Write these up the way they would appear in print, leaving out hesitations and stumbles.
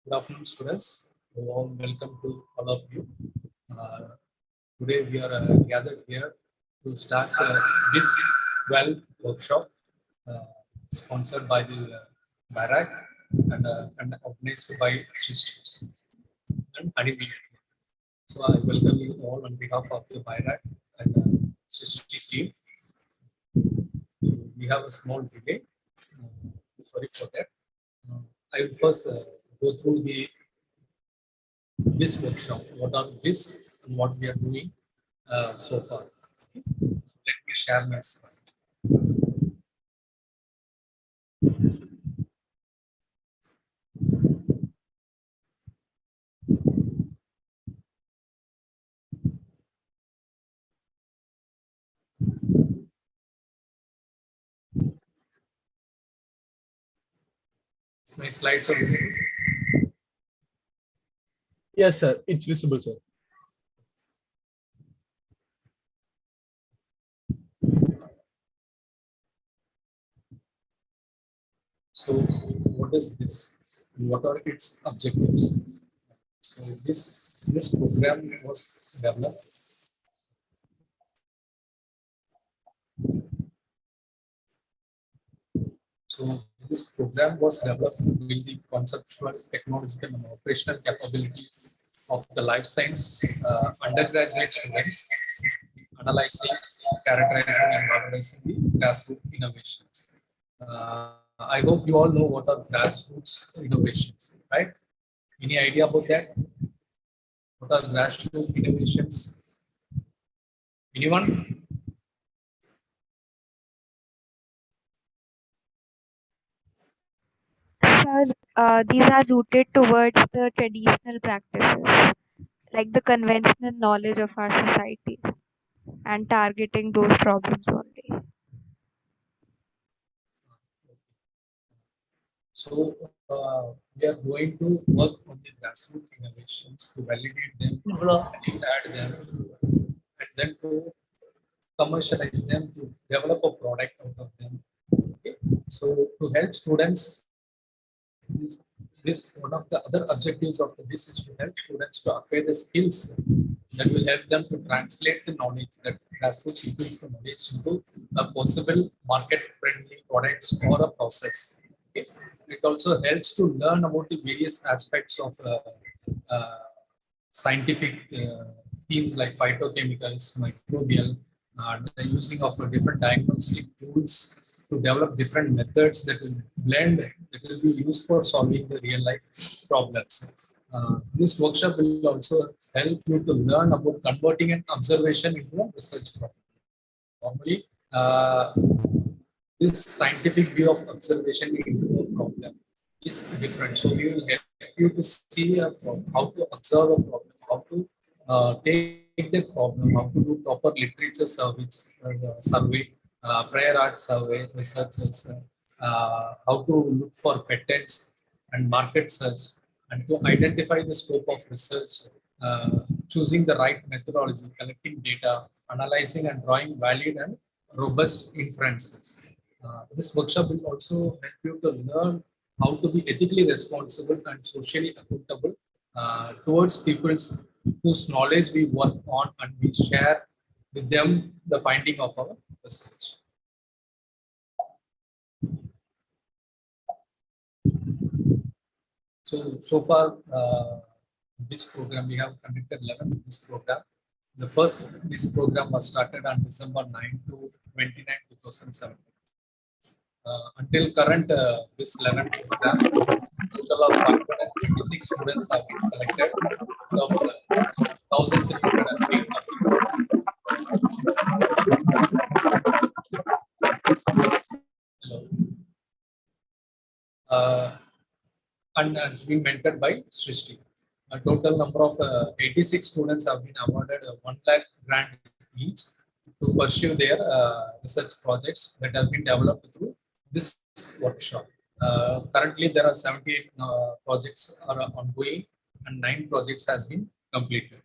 Good afternoon, students. A warm welcome to all of you. Today we are gathered here to start this 12 workshop sponsored by the BIIS and organized by Systems and Honeybee. So I welcome you all on behalf of the BIIS and Systems team. We have a small delay. Sorry for that. I will first go through the BIIS workshop. What are BIIS and what we are doing so far. Let me share my slide. My slides are visible. Yes, sir. It's visible, sir. So, what is BIIS? What are its objectives? So, this program was developed. So, this program was developed to build the conceptual, technological, and operational capability of the life science undergraduate students, analyzing, characterizing, and valorizing the grassroots innovations. I hope you all know what are grassroots innovations, right? Any idea about that? What are grassroots innovations? Anyone? Sir, these are rooted towards the traditional practices, like the conventional knowledge of our society, and targeting those problems only. So we are going to work on the grassroots innovations to validate them, add them, and then to commercialize them, to develop a product out of them. Okay. So to help students, this one of the other objectives of this is to help students to acquire the skills that will help them to translate the knowledge that grassroots people's knowledge into a possible market-friendly products or a process. Okay. It also helps to learn about the various aspects of scientific themes like phytochemicals, microbial, the using of different diagnostic tools to develop different methods that will blend, that will be used for solving the real life problems. This workshop will also help you to learn about converting an observation into a research problem. Normally, this scientific view of observation into a problem is different. So we will help you to see how to observe a problem, how to take the problem, how to do proper literature survey, prior art survey, researchers, how to look for patents and market search, and to identify the scope of research, choosing the right methodology, collecting data, analyzing and drawing valid and robust inferences. This workshop will also help you to learn how to be ethically responsible and socially accountable towards people's whose knowledge we work on, and we share with them the finding of our research. So far, this program, we have conducted 11 BIIS program. The first BIIS program was started on December 9 to 29, 2007. Until current BIIS 11 program, total of 526 students have been selected of 1,308 applicants. Hello. And it's been mentored by Srishti. A total number of 86 students have been awarded 1 lakh grant each to pursue their research projects that have been developed through this workshop. Currently, there are 78 projects are ongoing and 9 projects has been completed.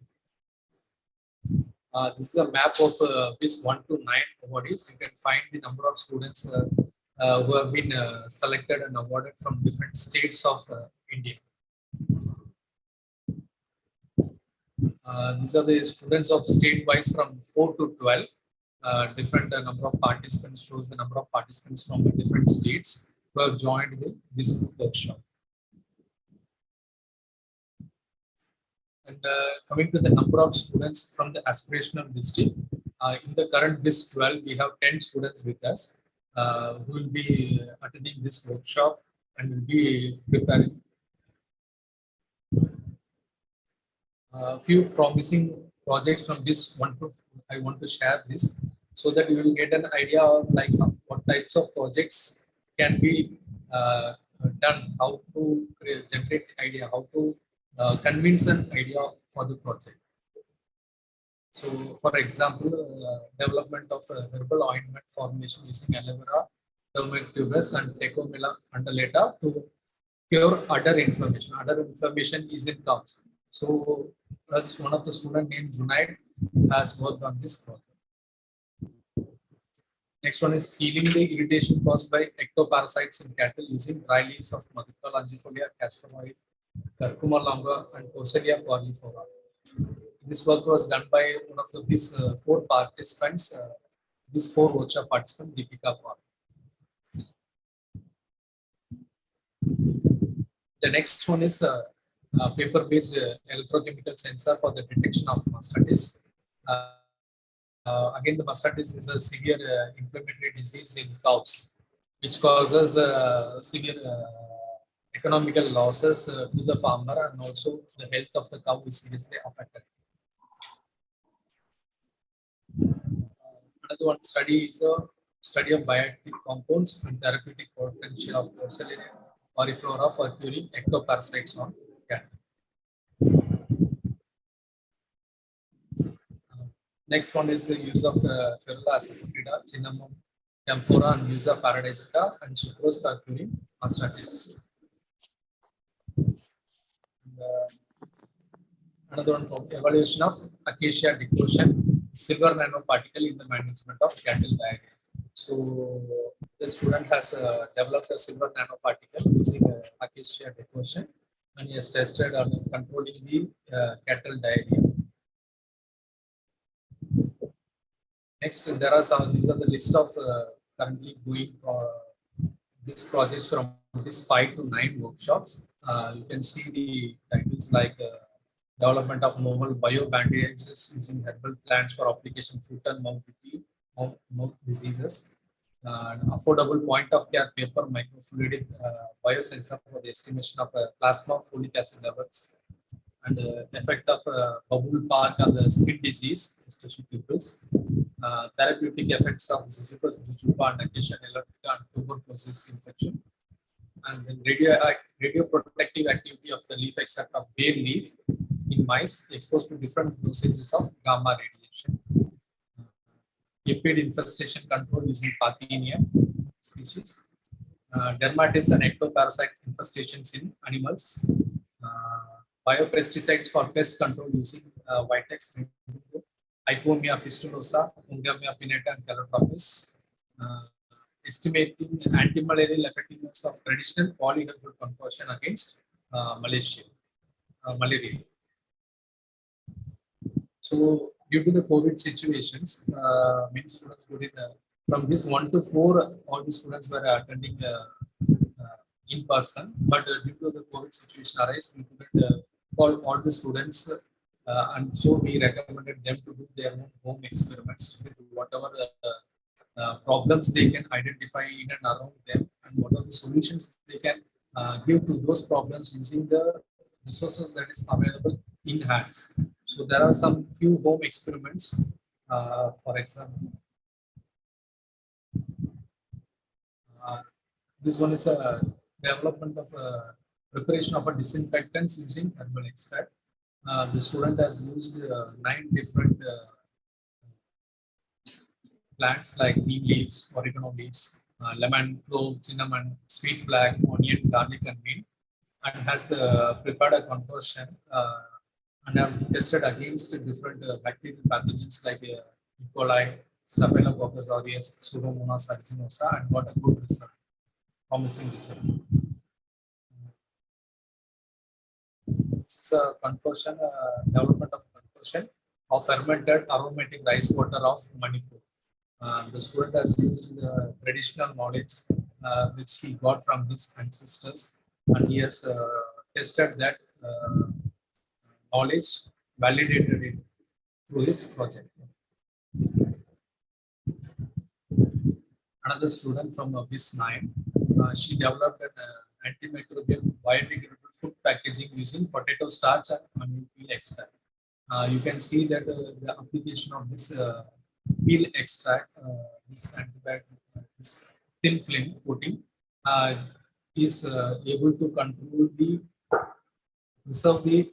This is a map of BIIS 1 to 9 awardees. You can find the number of students who have been selected and awarded from different states of India. These are the students of state-wise from 4 to 12. Different number of participants shows the number of participants from the different states who have joined this workshop. And coming to the number of students from the aspirational district, in the current BIS 12, we have 10 students with us who will be attending this workshop and will be preparing a few promising projects from this one. I want to share this so that you will get an idea of like what types of projects can be done, how to generate idea, how to convince an idea for the project. So, for example, development of herbal ointment formulation using aloe vera, turmeric tuberous, and Tecomilla undulata to cure udder inflammation. Udder inflammation is in cows. So, as one of the student named Junaid has worked on this project. Next one is healing the irritation caused by ectoparasites in cattle using dry leaves of Maduka longifolia, castor oil, Curcuma longa, and Pocelia cornifora. This work was done by one of these 4 participants, these 4 workshop participants, Deepika Paul. The next one is a paper-based electrochemical sensor for the detection of mastitis. Again, the mastitis is a severe inflammatory disease in cows, which causes severe economical losses to the farmer, and also the health of the cow is seriously affected. Another one study is a study of bioactive compounds and therapeutic potential of Porcelaria auriflora for curing ectoparasites on cattle. Next one is the use of Ferula asafoetida, Cinnamon camphora, and Musa paradisiaca, and sucrose for curing mastitis. Another one, evaluation of acacia decoction, silver nanoparticle in the management of cattle diarrhea. So the student has developed a silver nanoparticle using acacia decoction, and he has tested on controlling the cattle diarrhea. Next, there are some. These are the list of currently doing this project from this 5 to 9 workshops. You can see the titles like development of novel bio bandages using herbal plants for application foot and mouth diseases. Affordable point of care paper microfluidic biosensor for the estimation of plasma folic acid levels, and effect of bubble park on the skin disease, especially pupils. Therapeutic effects of Ziziphus jujuba and acacia electrica and tuberculosis infection, and then radioprotective activity of the leaf extract of bay leaf in mice exposed to different dosages of gamma radiation. Apid infestation control using Parthenia species. Dermatitis and ectoparasite infestations in animals. Biopesticides for pest control using Vitex, Ipomia fistulosa, Ungamia pinnata, and Calotropis. Estimating anti-malarial effectiveness of traditional polyherbal concoction against malaria. So, due to the COVID situations, many students would from this 1 to 4, all the students were attending in person, but due to the COVID situation arise, we couldn't call all the students, and so we recommended them to do their own home experiments with whatever problems they can identify in and around them, and what are the solutions they can give to those problems using the resources that is available in hands. So there are some few home experiments, for example. This one is a development of preparation of a disinfectants using herbal extract. The student has used 9 different plants like neem leaves, oregano leaves, lemon, clove, cinnamon, sweet flag, onion, garlic, and mint, and has prepared a concoction and have tested against different bacterial pathogens like E. coli, Staphylococcus aureus, Pseudomonas aeruginosa, and got a good result, promising result. This is a concoction, development of concoction production of fermented aromatic rice water of Manipur. The student has used the traditional knowledge which he got from his ancestors, and he has tested that knowledge, validated it through his project. Another student from BIIS 9, she developed an antimicrobial biodegradable food packaging using potato starch and onion peel extract. You can see that the application of this peel extract, this antibiotic, this thin film coating, is able to control the preserve the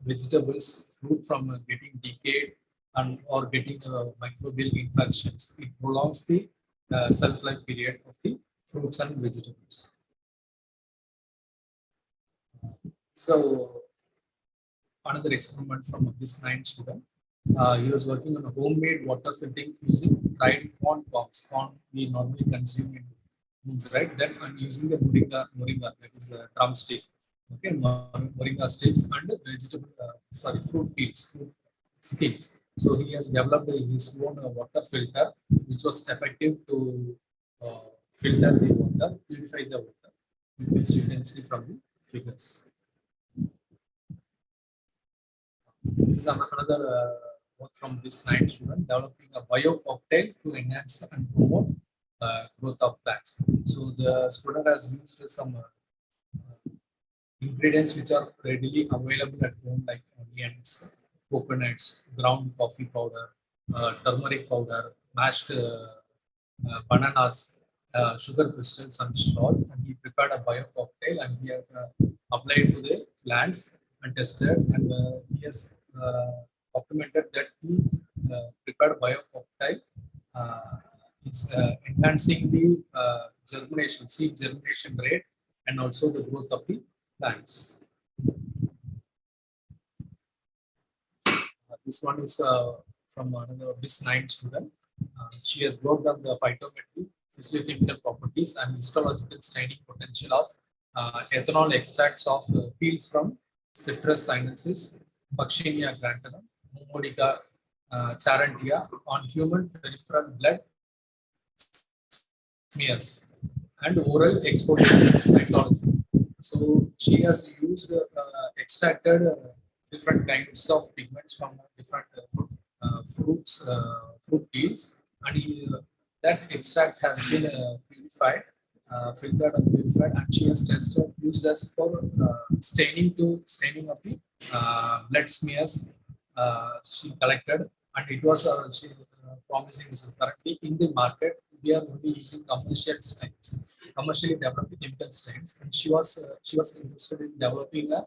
vegetables, fruit from getting decayed and or getting microbial infections. It prolongs the shelf-life period of the fruits and vegetables. So another experiment from a BIIS 9 student. He was working on a homemade water filtering using dried corn cobs. Corn we normally consume in homes, right? Then I'm using the moringa, that is a drumstick. Okay, moringa sticks and vegetable, fruit peels, fruit skins. So he has developed his own water filter, which was effective to filter the water, purify the water, which you can see from the figures. This is another work from BIIS 9 student, developing a bio cocktail to enhance and promote growth of plants. So the student has used some ingredients which are readily available at home, like onions, coconuts, ground coffee powder, turmeric powder, mashed bananas, sugar crystals, and salt. And he prepared a bio cocktail and he had applied to the plants and tested. And he has documented that he prepared bio cocktail. It's enhancing the germination, seed germination rate, and also the growth of the plants. This one is from another BIIS 9 student. She has worked on the phytometry, physiochemical properties, and histological staining potential of ethanol extracts of peels from citrus sinensis, Buccinia grantanum, Modica charantia on human peripheral blood smears and oral exposure cytology. So she has used extracted different kinds of pigments from different fruits, fruit peels, and that extract has been purified, filtered and purified, and she has tested used as for staining of the blood smears she collected, and it was promising result. Currently in the market, we are only using commercially developed chemical strains, and she was interested in developing a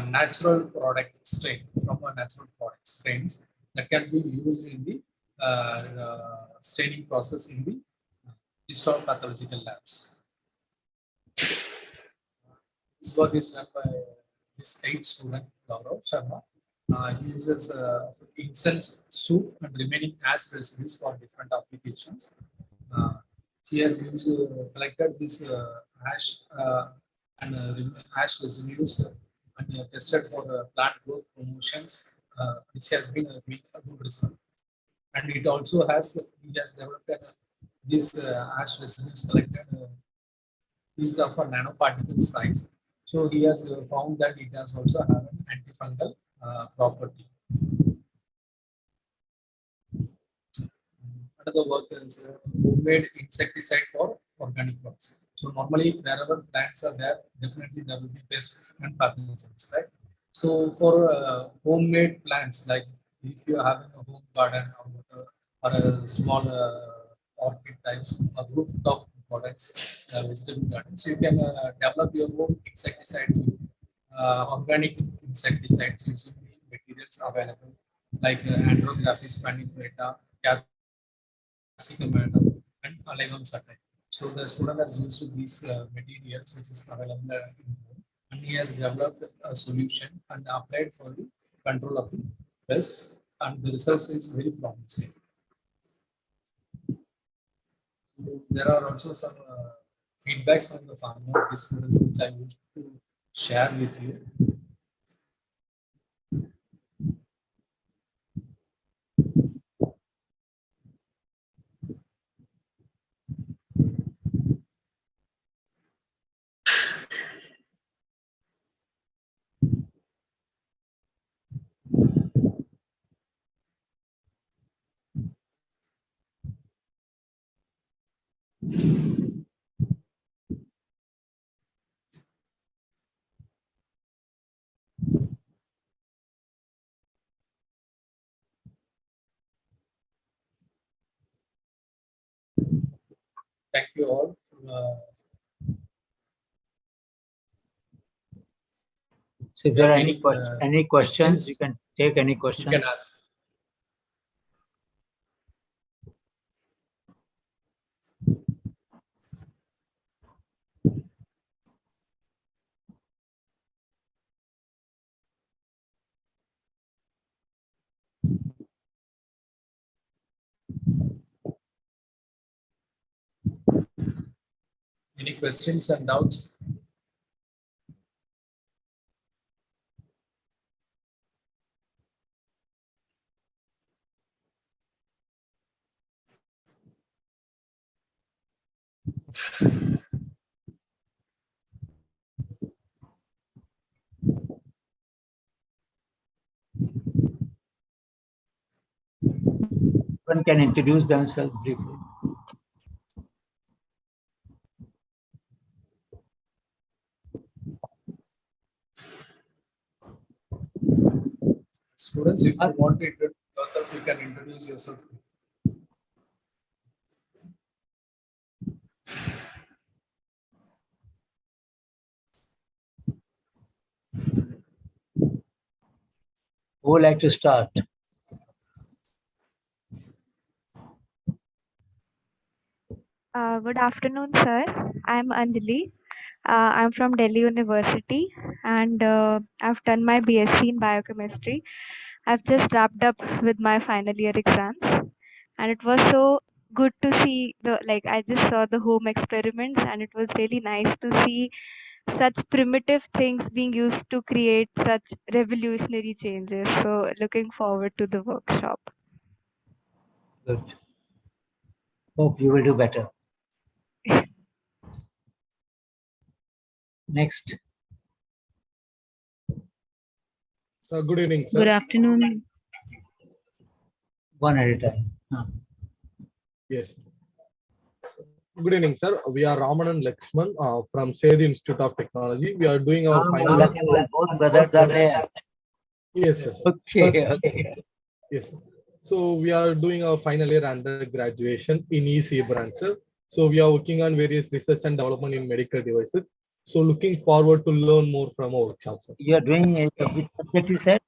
natural product strain from a natural product strains that can be used in the staining process in the histopathological labs. This work is done by this 8th student, Apoorva Sharma. He uses incense soup and remaining ash residues for different applications. She has used collected this ash and ash residues and tested for plant growth promotions, which has been a good result. And it also has developed these ash residues collected. These are for nanoparticle size. So he has found that it has also have an antifungal property. Another work is homemade insecticide for organic crops. So normally wherever plants are there, definitely there will be pests and pathogens, right? So for homemade plants, like if you are having a home garden or a small orchid types or rooftop products, vegetable gardens, you can develop your own insecticides, organic insecticides using the materials available, like Andrographis panniculata, capsicum and Allium satin. So the student has used these materials which is available in home, and he has developed a solution and applied for the control of the pests, and the results is very promising. There are also some feedbacks from the farmer students which I wish to share with you. thank you all. So if there are any questions, you can take any you questions. can ask. Any questions and doubts? One can introduce themselves briefly. Students, if you want to introduce yourself, you can introduce yourself. Who would like to start? Good afternoon, sir. I'm Anjali. I'm from Delhi University, and I've done my BSc in biochemistry. I've just wrapped up with my final year exams, and it was so good to see I just saw the home experiments, and it was really nice to see such primitive things being used to create such revolutionary changes. So looking forward to the workshop. Good. Hope you will do better. Next. So good evening, sir. Good afternoon. One at a time. Yes. Good evening, sir. We are Raman and Lakshman from Sethi Institute of Technology. We are doing our final. Both brothers are there. Yes, sir. Okay. Yes. So we are doing our final year undergraduation in EC branch, sir. So we are working on various research and development in medical devices. So looking forward to learn more from our workshop, sir. You are doing which subject you said?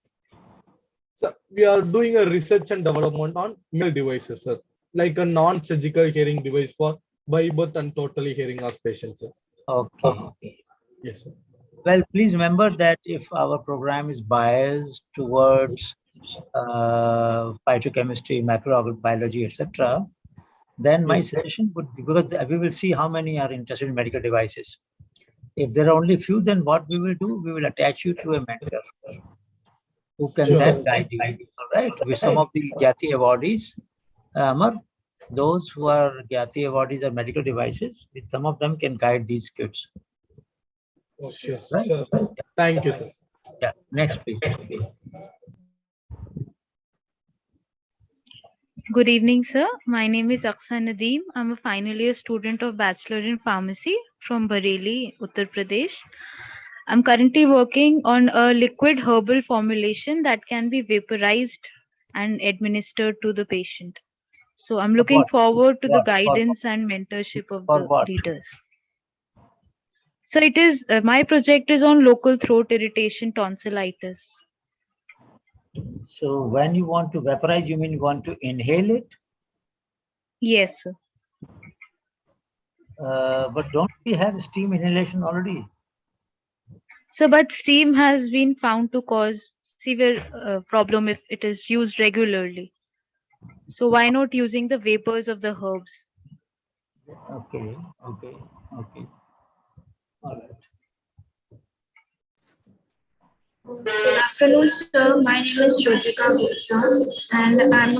So we are doing a research and development on medical devices, sir, like a non-surgical hearing device for by birth and totally hearing loss patients, sir. Okay. Yes, sir. Well, please remember that if our program is biased towards phytochemistry, microbiology, etc., then my suggestion would be, because we will see how many are interested in medical devices. If there are only few, then what we will do, we will attach you to a mentor who can then guide you. All right, with some of the Gyati awardees, Amar, those who are Gyati awardees of medical devices, with some of them can guide these kids. Okay. Right? Sir. Thank you, sir. Yeah. Next, please. Good evening, sir. My name is Aksa Nadeem. I'm a final year student of Bachelor in Pharmacy from Bareilly, Uttar Pradesh. I'm currently working on a liquid herbal formulation that can be vaporized and administered to the patient. So I'm looking forward to the guidance and mentorship of the leaders. So it is my project is on local throat irritation, tonsillitis. So when you want to vaporize, you mean you want to inhale it? Yes, sir. But don't we have steam inhalation already? So, but steam has been found to cause severe problem if it is used regularly. So why not using the vapors of the herbs? Okay. All right. Good afternoon, sir. My name is Jyotika Gupta, and I'm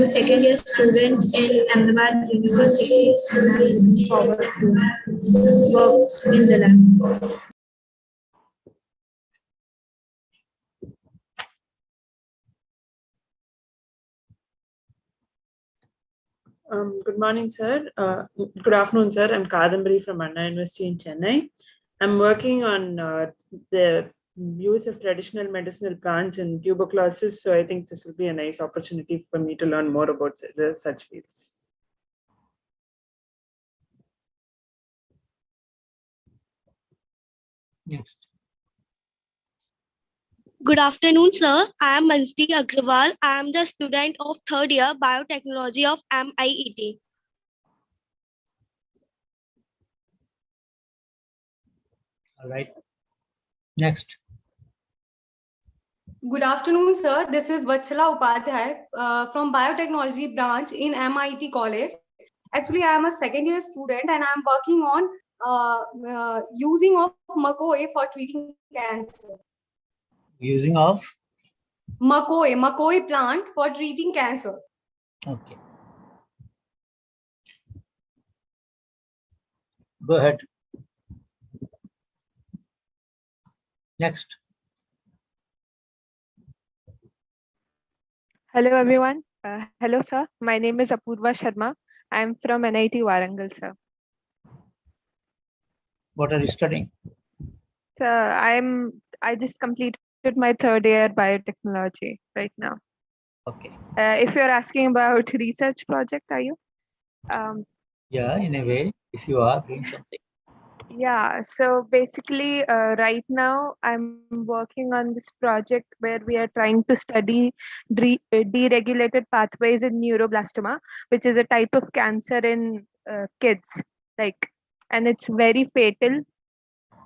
a second year student in Ahmedabad University, and I'm looking forward to work in the lab. Good morning, sir. Good afternoon, sir. I'm Kadambari from Anna University in Chennai. I'm working on the use of traditional medicinal plants in tuberculosis. So I think this will be a nice opportunity for me to learn more about such fields. Next. Good afternoon, sir. I am Mansi Agrawal. I am the student of third year biotechnology of MIET. All right. Next. Good afternoon, sir. This is Vatsala Upadhyay from Biotechnology branch in MIT College. Actually, I am a second year student and I am working on using of McCoy for treating cancer. Using of? McCoy plant for treating cancer. Okay. Go ahead. Next. Hello, everyone. Hello, sir. My name is Apoorva Sharma. I am from NIT Warangal, sir. What are you studying? Sir, I just completed my third year biotechnology right now. Okay. If you're asking about research project, are you? Yeah, in a way, if you are doing something. Yeah, so basically, right now I'm working on this project where we are trying to study deregulated pathways in neuroblastoma, which is a type of cancer in kids. And it's very fatal,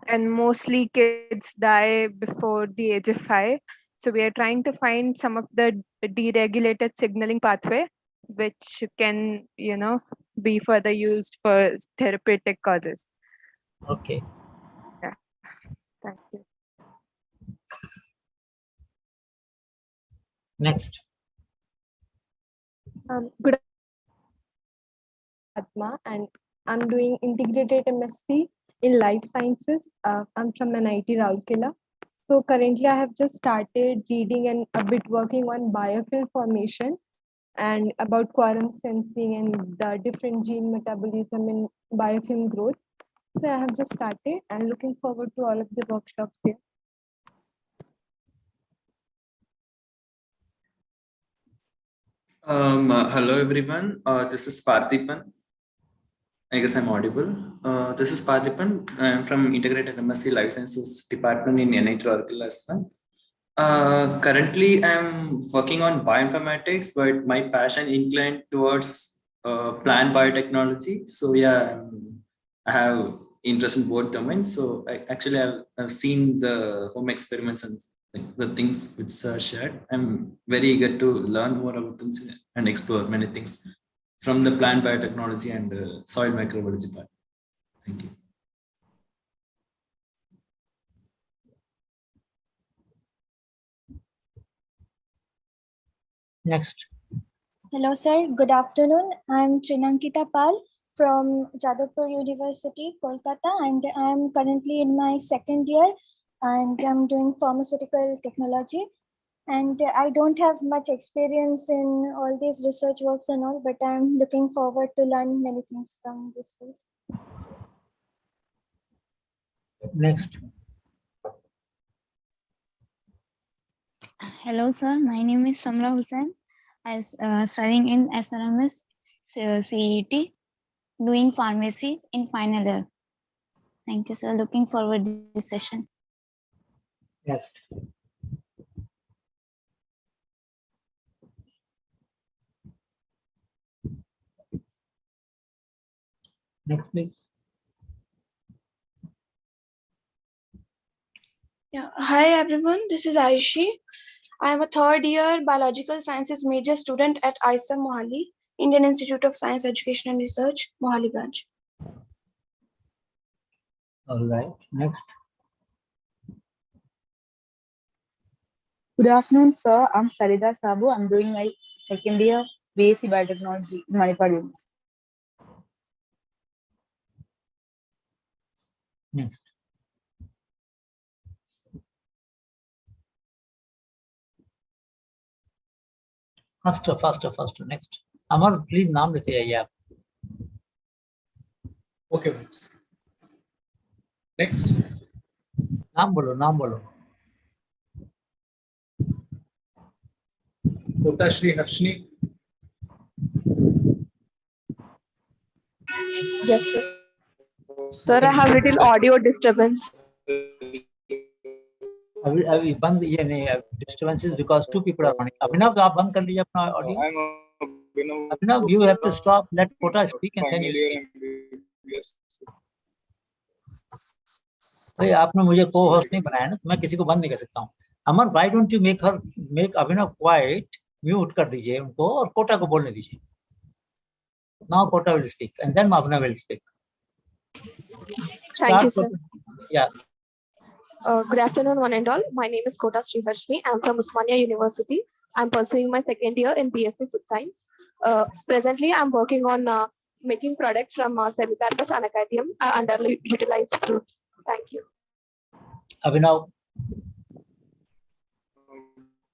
and mostly kids die before the age of 5. So we are trying to find some of the deregulated signaling pathway, which can, be further used for therapeutic causes. Okay. Yeah. Thank you. Next. Good Atma, and I'm doing integrated MSc in life sciences. I'm from NIT Rourkela. So currently I have just started reading and a bit working on biofilm formation and about quorum sensing and the different gene metabolism in biofilm growth. So I have just started and looking forward to all of the workshops here. Hello everyone. This is Parthipan. I guess I'm audible. This is Parthipan. I'm from Integrated MSc Life Sciences Department in NIT Rourkela as well. Currently, I'm working on bioinformatics, but my passion inclined towards plant biotechnology. So yeah, I have interest in both domains. So I've seen the home experiments and the things which are shared. I'm very eager to learn more about things and explore many things from the plant biotechnology and soil microbiology part. Thank you. Next. Hello, sir. Good afternoon. I'm Trinankita Pal from Jadavpur University, Kolkata, and I'm currently in my second year and I'm doing pharmaceutical technology. And I don't have much experience in all these research works and all, but I'm looking forward to learn many things from this field. Next. Hello, sir. My name is Samra Hussain. I am studying in SRMS CET, doing pharmacy in final year. Thank you, sir. Looking forward to this session. Next. Next, please. Yeah. Hi, everyone. This is Ayushi. I am a third year biological sciences major student at ISM Mohali, Indian Institute of Science, Education and Research, Mohali branch. All right. Next. Good afternoon, sir. I'm Sarida Sabu. I'm doing my second year BSc Biotechnology in Manipal University. Next. Faster. Next. Amar, please नाम लेते आइए आप. Okay, friends. Next. नाम बोलो. Kota Shri Harshni. Yes, sir. Sir, I have little audio disturbance. अभी बंद ये नहीं disturbances because two people are running. अभिनव आप बंद कर लीजिए अपना audio. Abhinav, you have to stop. Let Kota speak and then you speak. भाई आपने मुझे co-host नहीं बनाया ना, तो मैं किसी को बंद नहीं कर सकता हूँ. अमर, why don't you make Abhinav quiet? Mute कर दीजिए उनको और कोटा को बोलने दीजिए. Now Kota will speak and then Abhinav will speak. Thank you, sir. Yeah. Good afternoon, one and all. My name is Kota Sriharshni. I'm from Osmania University. I'm pursuing my second year in BSc Food Science. Presently, I'm working on making products from Cellularpus anacateum, underutilized fruit. Thank you. Abhinav.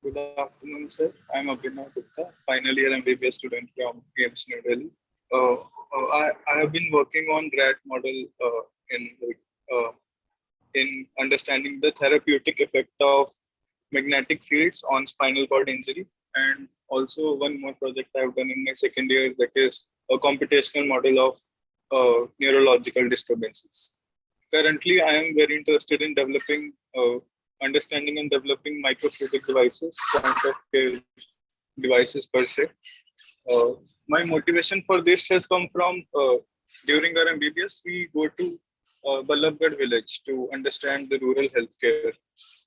Good afternoon, sir. I'm Abhinav Gupta, final year MBBS student from AIIMS New Delhi. I have been working on rat model in understanding the therapeutic effect of magnetic fields on spinal cord injury, and also one more project I have done in my second year, that is a computational model of neurological disturbances. Currently, I am very interested in developing, understanding and developing microfluidic devices, point of care devices per se. My motivation for this has come from during our MBBS, we go to Ballabgarh village to understand the rural healthcare,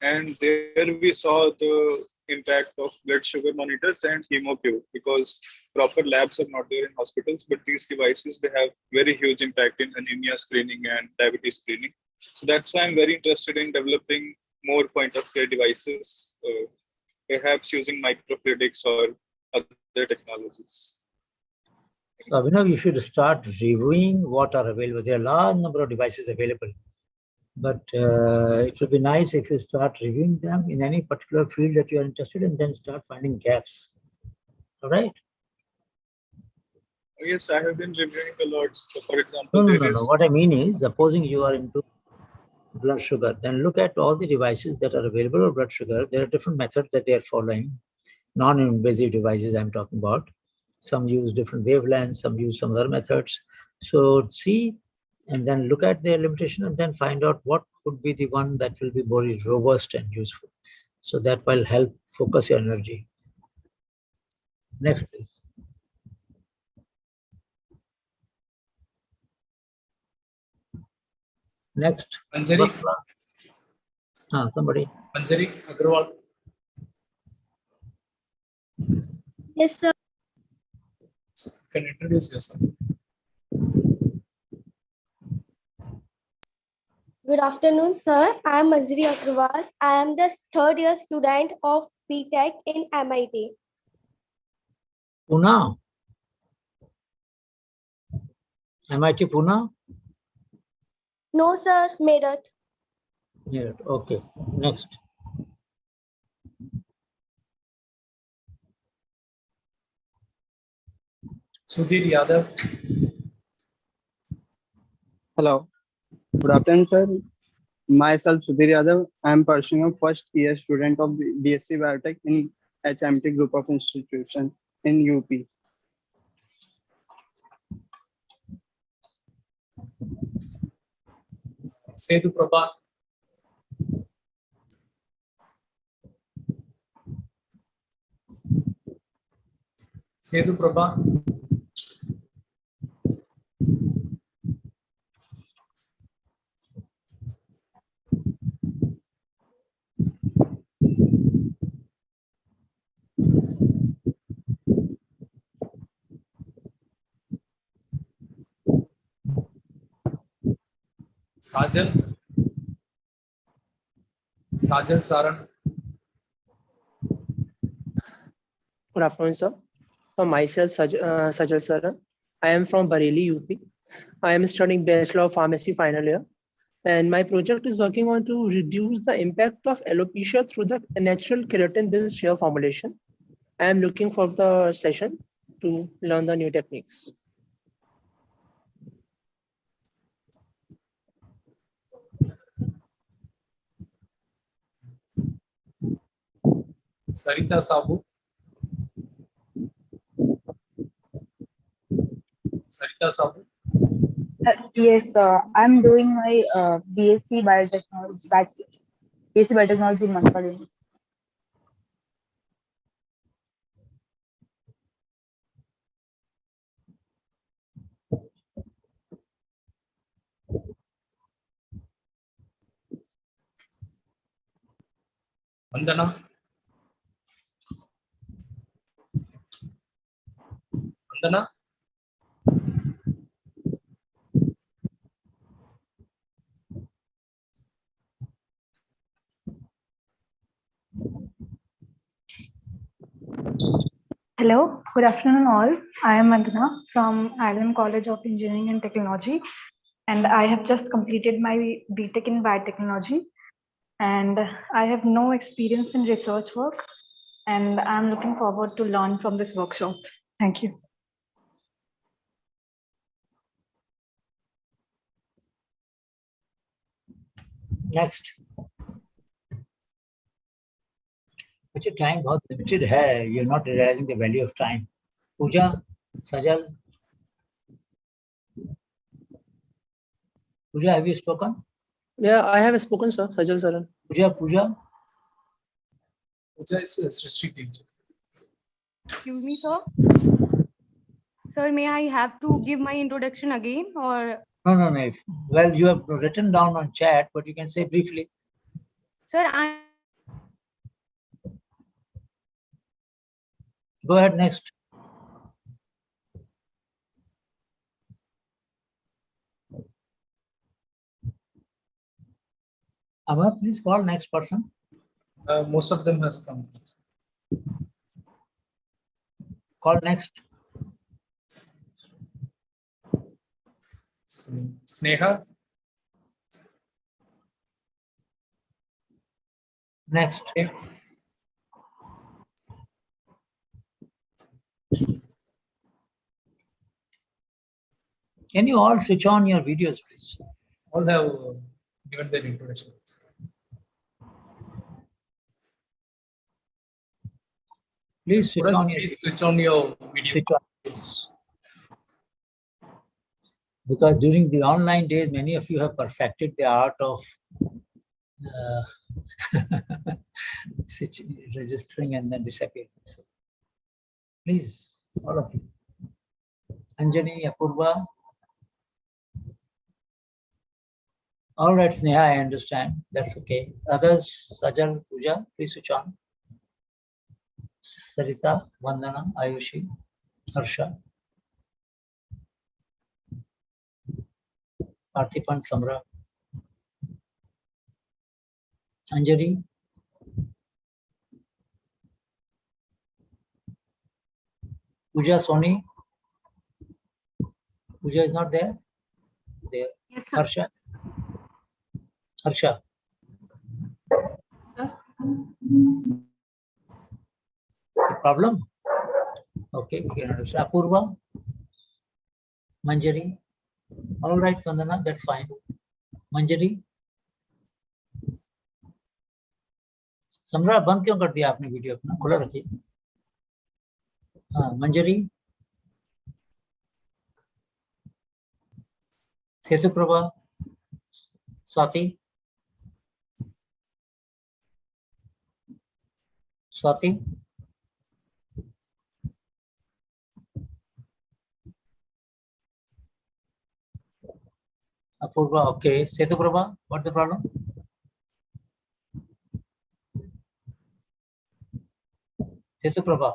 and there we saw the impact of blood sugar monitors and HemoQ, because proper labs are not there in hospitals, but these devices, they have very huge impact in anemia screening and diabetes screening. So that's why I'm very interested in developing more point of care devices, perhaps using microfluidics or other technologies. So Abhinav, you should start reviewing what are available. There are a large number of devices available, but it would be nice if you start reviewing them in any particular field that you are interested in, then start finding gaps. All right? Yes, I have been reviewing a lot. So for example, No. What I mean is, supposing you are into blood sugar, then look at all the devices that are available for blood sugar. There are different methods that they are following. Non-invasive devices I'm talking about. Some use different wavelengths, some use some other methods. So see, and then look at their limitation and then find out what could be the one that will be more robust and useful. So that will help focus your energy. Next, please. Next. Anjali. Somebody. Anjali Agrawal. Yes, sir. Can you introduce yourself? Good afternoon, sir. I am Manjari Agrawal. I am the third year student of BTech in MIT. Pune. MIT Pune? No, sir. Meerut. Meerut. Okay. Next. Sudhir Yadav. Hello. Good afternoon, sir. Myself, Sudhir Yadav. I am pursuing a first year student of BSc Biotech in HMT group of institution in UP. Sethu Prabha. Sethu Prabha. Sajal Saran. Good afternoon, sir. So myself, Sajal Saran. I am from Bareilly, UP. I am studying Bachelor of Pharmacy final year. And my project is working on to reduce the impact of alopecia through the natural keratin-based hair formulation. I am looking for the session to learn the new techniques. Sarita Sabu. Sarita Sabu. Yes, I'm doing my BSc Biotechnology Bachelor's BSc Biotechnology in Manipal. Vandana. Vandana. Hello, good afternoon all. I am Vandana from Ireland College of Engineering and Technology, and I have just completed my BTech in Biotechnology, and I have no experience in research work, and I'm looking forward to learn from this workshop. Thank you. Next. Your time बहुत limited है. You're not realizing the value of time. Pooja, Sajal. Pooja, have you spoken? Yeah, I have spoken, sir. Sajal sir. Pooja. Pooja is Srishti teacher. Excuse me, sir. Sir, may I have to give my introduction again or? No. Well, you have written down on chat, but you can say briefly. Sir, Go ahead, next. Amar, please call next person. Most of them has come. Call next. Sneha. Next. Can you all switch on your videos, please? All have given their introductions. Please switch on your Please switch on your videos. Because during the online days, many of you have perfected the art of registering and then disappearing. So please, all of you. Anjani, Apoorva. All right, Sneha, I understand. That's okay. Others, Sajal, Pooja, please switch on. Sarita, Vandana, Ayushi, Harsha, Parthipan, Samra, Anjali, Pooja, Soni. Pooja is not there? There. Yes, sir. Harsha. Harsha. A problem? Okay, we can understand. Apoorva, Manjari. All right, Vandana, that's fine. Manjari. समरा बंद क्यों कर दिया आपने video अपना खुला रखिए. हाँ, मंजरी, सेतु Prabha, Swati, Swati, Apoorva, okay. Setu Prabha, what's the problem? Setu Prabha.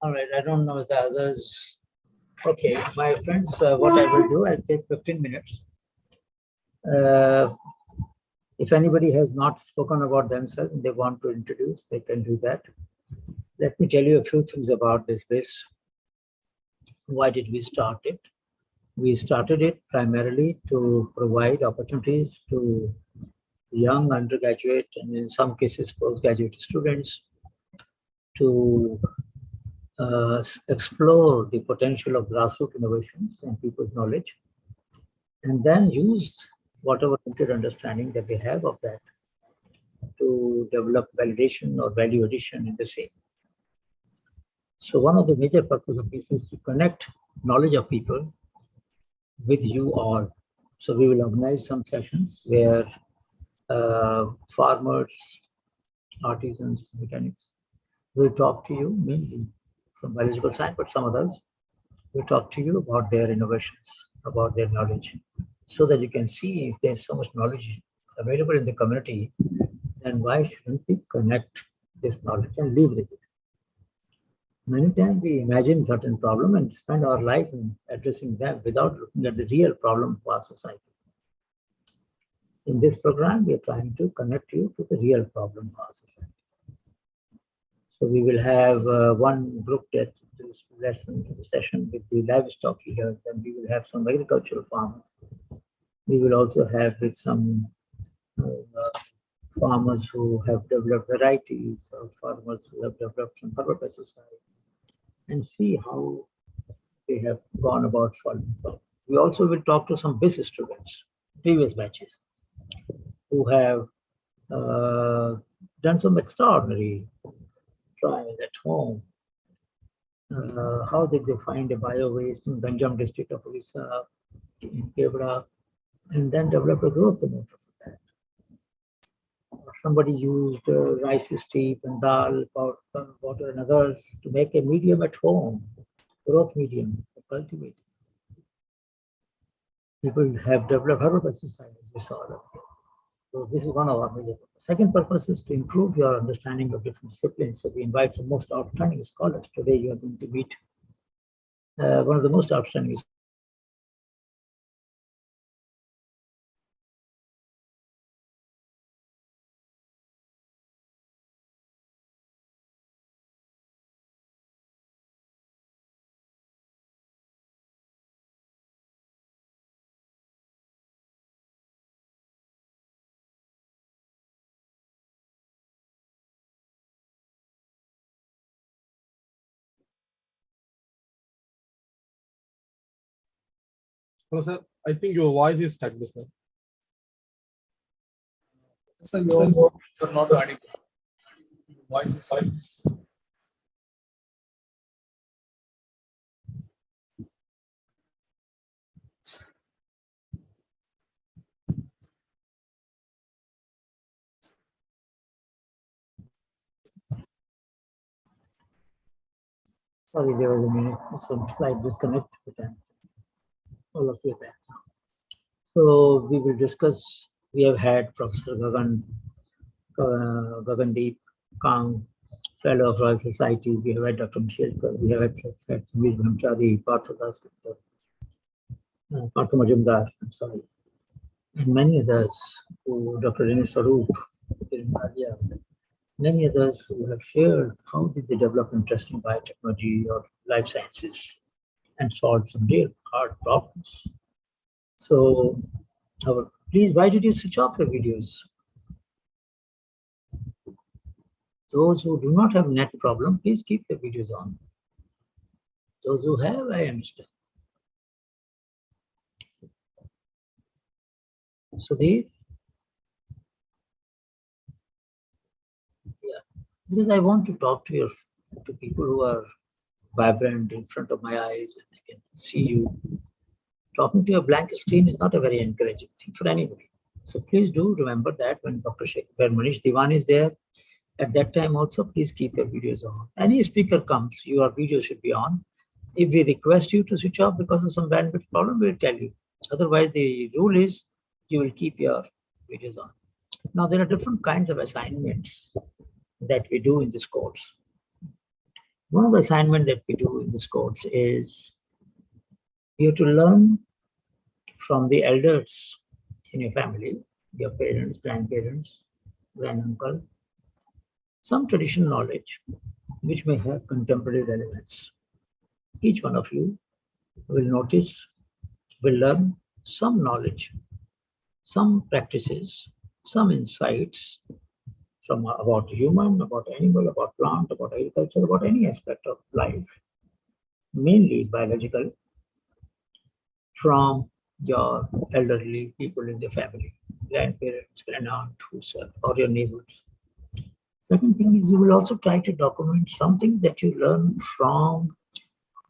All right, I don't know if the others. Okay, my friends, what I will do, I'll take 15 minutes. If anybody has not spoken about themselves and they want to introduce, they can do that. Let me tell you a few things about this BIIS. Why did we start it? We started it primarily to provide opportunities to young undergraduate and in some cases postgraduate students to explore the potential of grassroots innovations and people's knowledge, and then use whatever limited understanding that they have of that to develop validation or value addition in the same. So one of the major purposes of this is to connect knowledge of people with you all. So we will organize some sessions where farmers, artisans, mechanics will talk to you, mainly from biological science, but some others will talk to you about their innovations, about their knowledge, so that you can see if there's so much knowledge available in the community, then why shouldn't we connect this knowledge and leverage it? Many times we imagine certain problem and spend our life in addressing them without looking at the real problem of our society. In this program, we are trying to connect you to the real problem of our society. So we will have one group that does lesson session with the livestock here. Then we will have some agricultural farmers. We will also have with some farmers who have developed varieties, or farmers who have developed some herbal pesticides, and see how they have gone about solving problems. We also will talk to some BIIS students, previous batches, who have done some extraordinary trials at home. How did they find a bio-waste in Ganjam district of Orissa, in Kevra, and then develop a growth promoter for that. Or somebody used rice steep and dal, water and others to make a medium at home, growth medium for cultivating. People have developed herbal pesticides, as we saw that. So this is one of our major purposes. Second purpose is to improve your understanding of different disciplines. So we invite the most outstanding scholars. Today you are going to meet one of the most outstanding. Hello, sir. I think your voice is stuck, sir. So you're not audible. Voice is. Sorry, there was some slight disconnect with them. All of you back now. So we will discuss. We have had Professor Gagandeep Kang, Fellow of Royal Society. We have had Dr. Michelle. We have had Samir Brahmachari, Partha Majumdar, I'm sorry, and many others, Dr. René Sarup, many others who have shared how did they develop interest in biotechnology or life sciences and solve some real hard problems. So, please, why did you switch off your videos? Those who do not have net problem, please keep the videos on. Those who have, I understand. So because I want to talk to people who are vibrant in front of my eyes and they can see you. Talking to a blank screen is not a very encouraging thing for anybody. So please do remember that when when Manish Diwan is there, at that time also, please keep your videos on. Any speaker comes, your video should be on. If we request you to switch off because of some bandwidth problem, we'll tell you. Otherwise, the rule is you will keep your videos on. Now, there are different kinds of assignments that we do in this course. One of the assignments that we do in this course is you have to learn from the elders in your family, your parents, grandparents, granduncle, some traditional knowledge which may have contemporary relevance. Each one of you will learn some knowledge, some practices, some insights from about human, about animal, about plant, about agriculture, about any aspect of life, mainly biological, from your elderly people in the family, grandparents, grandaunt, or your neighbors. Second thing is you will also try to document something that you learn from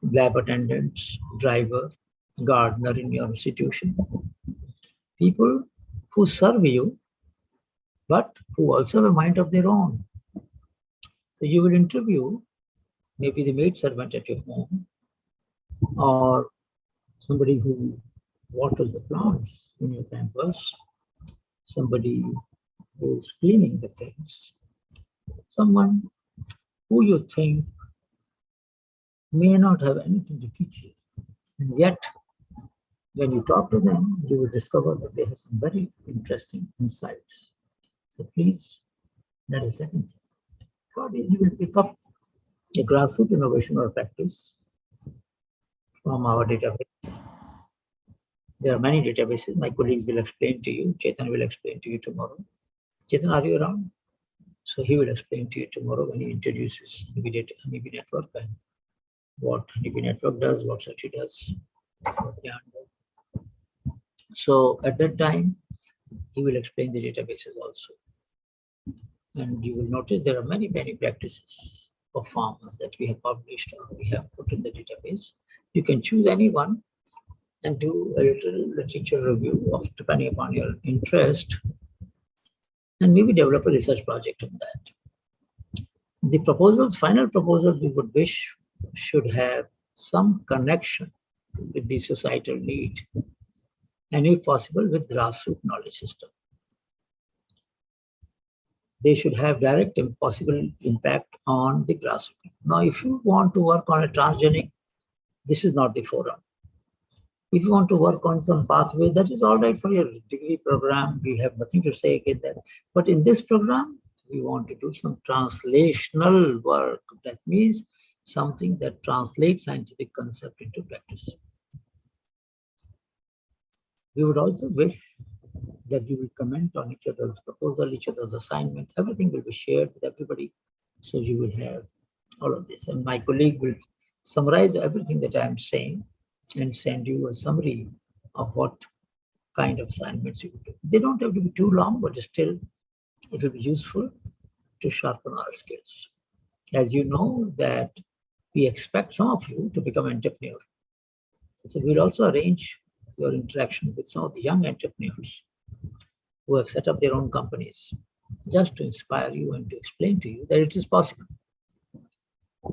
lab attendants, driver, gardener in your institution. People who serve you, but who also have a mind of their own. So you will interview maybe the maid servant at your home, or somebody who waters the plants in your campus, somebody who's cleaning the things, someone who you think may not have anything to teach you. And yet, when you talk to them, you will discover that they have some very interesting insights. So please, that is second thing. Third is you will pick up a grassroots innovation or practice from our database. There are many databases. My colleagues will explain to you. Chetan will explain to you tomorrow. Chetan, are you around? So he will explain to you tomorrow when he introduces Honeybee Network and what Honeybee Network does, what Sachi does, what Yarn does. So at that time, he will explain the databases also. And you will notice there are many, many practices of farmers that we have published or we have put in the database. You can choose any one and do a little literature review of depending upon your interest, and maybe develop a research project on that. The proposals, final proposals, we would wish should have some connection with the societal need, and if possible with grassroots knowledge system. They should have direct and possible impact on the grassroots. Now, if you want to work on a transgenic, this is not the forum. If you want to work on some pathway, that is all right for your degree program. We have nothing to say against that. But in this program, we want to do some translational work. That means something that translates scientific concept into practice. We would also wish that you will comment on each other's proposal, each other's assignment. Everything will be shared with everybody. So you will have all of this. And my colleague will summarize everything that I am saying and send you a summary of what kind of assignments you will do. They don't have to be too long, but still it will be useful to sharpen our skills. As you know that we expect some of you to become entrepreneurs. So we'll also arrange your interaction with some of the young entrepreneurs who have set up their own companies, just to inspire you and to explain to you that it is possible.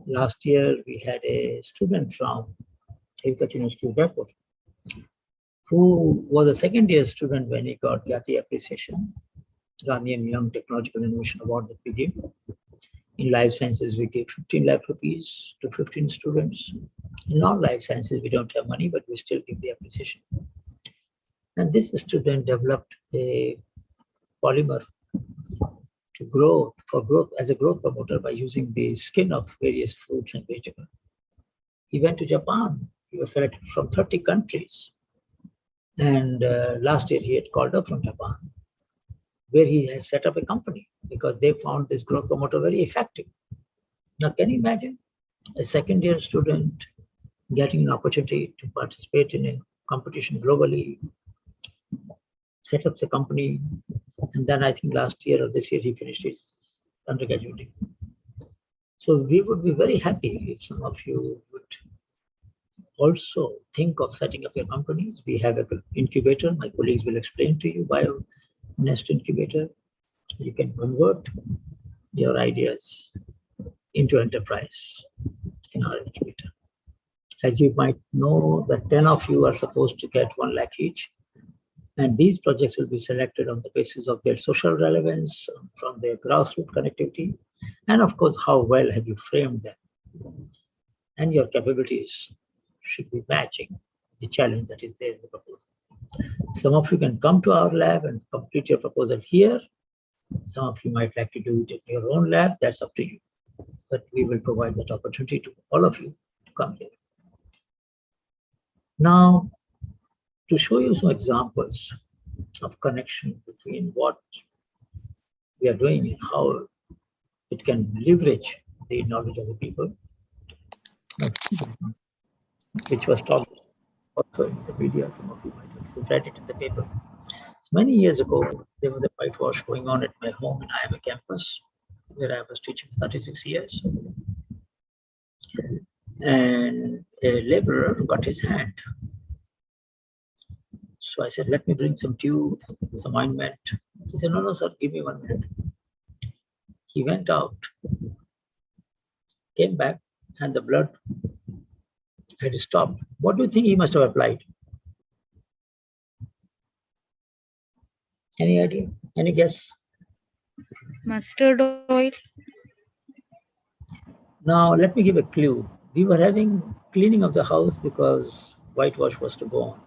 Last year, we had a student from Agriculture University of Jaipur, who was a second-year student when he got Gyati Appreciation, Ghanaian Young Technological Innovation Award that we give. In life sciences, we give 15 lakh rupees to 15 students. In non-life sciences, we don't have money, but we still give the appreciation. And this student developed a polymer to grow, for growth, as a growth promoter by using the skin of various fruits and vegetables. He went to Japan. He was selected from 30 countries. And last year he had called up from Japan, where he has set up a company because they found this growth promoter very effective. Now, can you imagine a second-year student getting an opportunity to participate in a competition globally, set up the company, and then I think last year or this year he finished his undergraduate degree. So we would be very happy if some of you would also think of setting up your companies. We have an incubator. My colleagues will explain to you BioNest incubator. You can convert your ideas into enterprise in our incubator. As you might know, that 10 of you are supposed to get 1 lakh each. And these projects will be selected on the basis of their social relevance, from their grassroots connectivity, and of course, how well have you framed them. And your capabilities should be matching the challenge that is there in the proposal. Some of you can come to our lab and complete your proposal here. Some of you might like to do it in your own lab. That's up to you. But we will provide that opportunity to all of you to come here. Now, to show you some examples of connection between what we are doing and how it can leverage the knowledge of the people, which was talked also in the media. Some of you might have read it in the paper. So many years ago, there was a whitewash going on at my home in IMA campus. where I was teaching 36 years. And a laborer got his hand. So I said, let me bring some tube, some ointment. He said, no, no, sir, give me 1 minute. He went out, came back, and the blood had stopped. What do you think he must have applied? Any idea? Any guess? Mustard oil. Now, let me give a clue. We were having cleaning of the house because whitewash was to go on.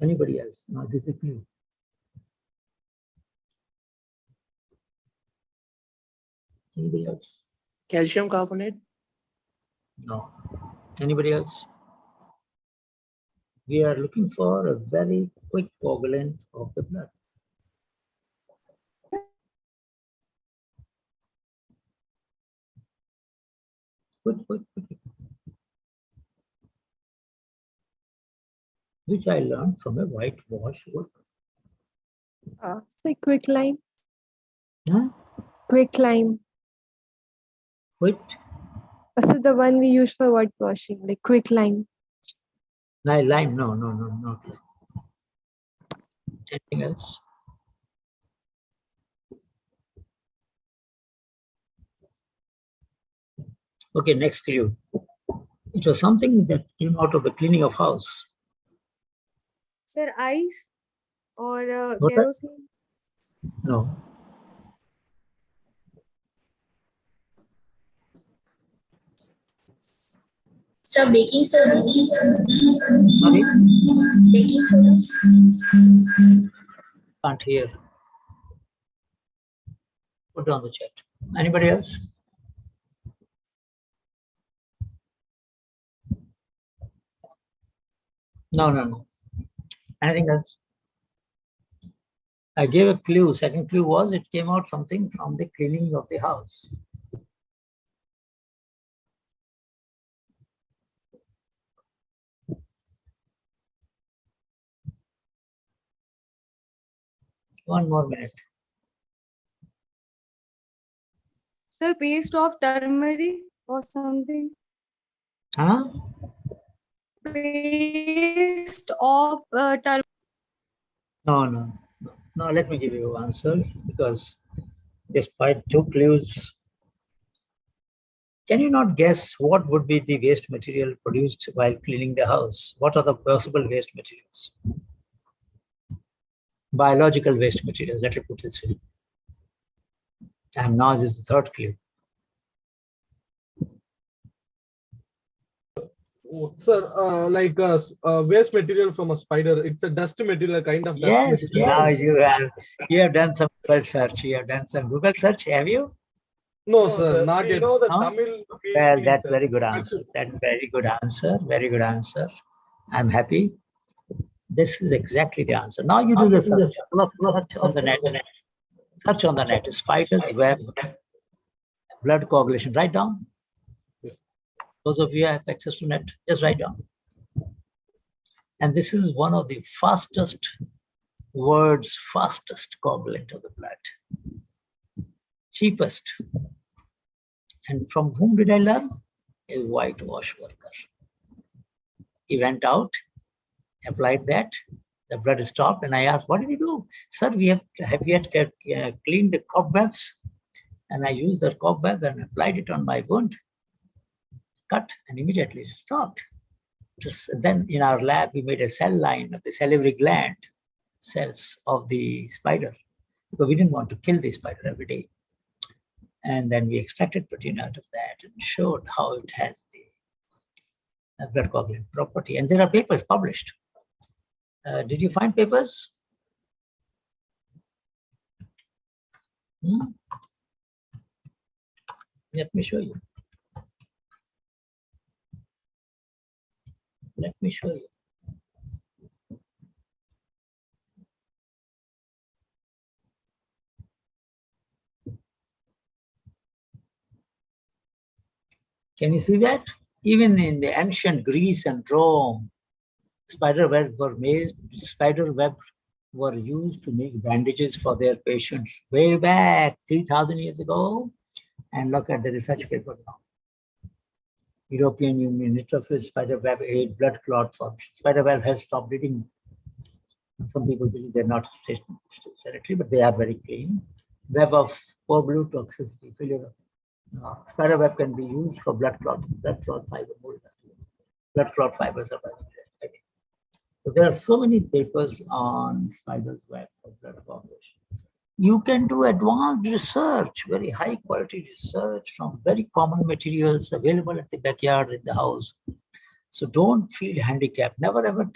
Anybody else? No, this is a clue. Anybody else? Calcium carbonate. No. Anybody else? We are looking for a very quick coagulant of the blood. Quick. Which I learned from a whitewash worker. Say quick lime. Huh? Quick lime. Quick? So the one we use for whitewashing, like quick lime. Lime, no, not lime. Anything else? Okay, next clue. It was something that came out of the cleaning of house. Sir, ice or What? kerosene? No. Sir, baking soda. Sorry? Baking soda. Can't hear. Put it on the chat. Anybody else? No. Anything else? I gave a clue. Second clue was it came out something from the cleaning of the house. One more minute. Sir, paste of turmeric or something? Huh? Paste of turmeric. No. Let me give you an answer because despite 2 clues, can you not guess what would be the waste material produced while cleaning the house? What are the possible waste materials? Biological waste materials, let me put this way. And now this is the 3rd clue. Sir, like waste material from a spider. It's a dust material, kind of dust Yes, material. now you have done some Google search. You have done some Google search, have you? No, sir, not yet. No? Tamil Well, meaning, that's sir. very good answer. That's very good answer. Very good answer. I'm happy. This is exactly the answer. Now you do the search. Search on the net. Search on the net. Spider's web, blood coagulation. Write down. Those of you who have access to net, just write down. And this is one of the fastest coagulant of the blood. Cheapest. And from whom did I learn? A whitewash worker. He went out, applied that, the blood stopped, and I asked, what did you do? Sir, we have cleaned the cobwebs, and I used the cobweb and applied it on my wound, cut, and immediately it stopped. Then in our lab, we made a cell line of the salivary gland cells of the spider, because we didn't want to kill the spider every day. And then we extracted protein out of that and showed how it has the blood coagulant property. And there are papers published. Did you find papers? Let me show you. Let me show you. Can you see that? Even in the ancient Greece and Rome, spider web were used to make bandages for their patients way back 3,000 years ago. And look at the research paper now. European Union neutrophil spiderweb aid blood clot formation. Spiderweb has stopped bleeding. Some people believe they're not sanitary, but they are very clean. Web of poor blue toxicity, failure. Spiderweb can be used for blood clot fiber. Blood clot fibers are very good. So there are so many papers on spider's web for blood formation. You can do advanced research, very high quality research from very common materials available at the backyard, in the house. So don't feel handicapped. Never ever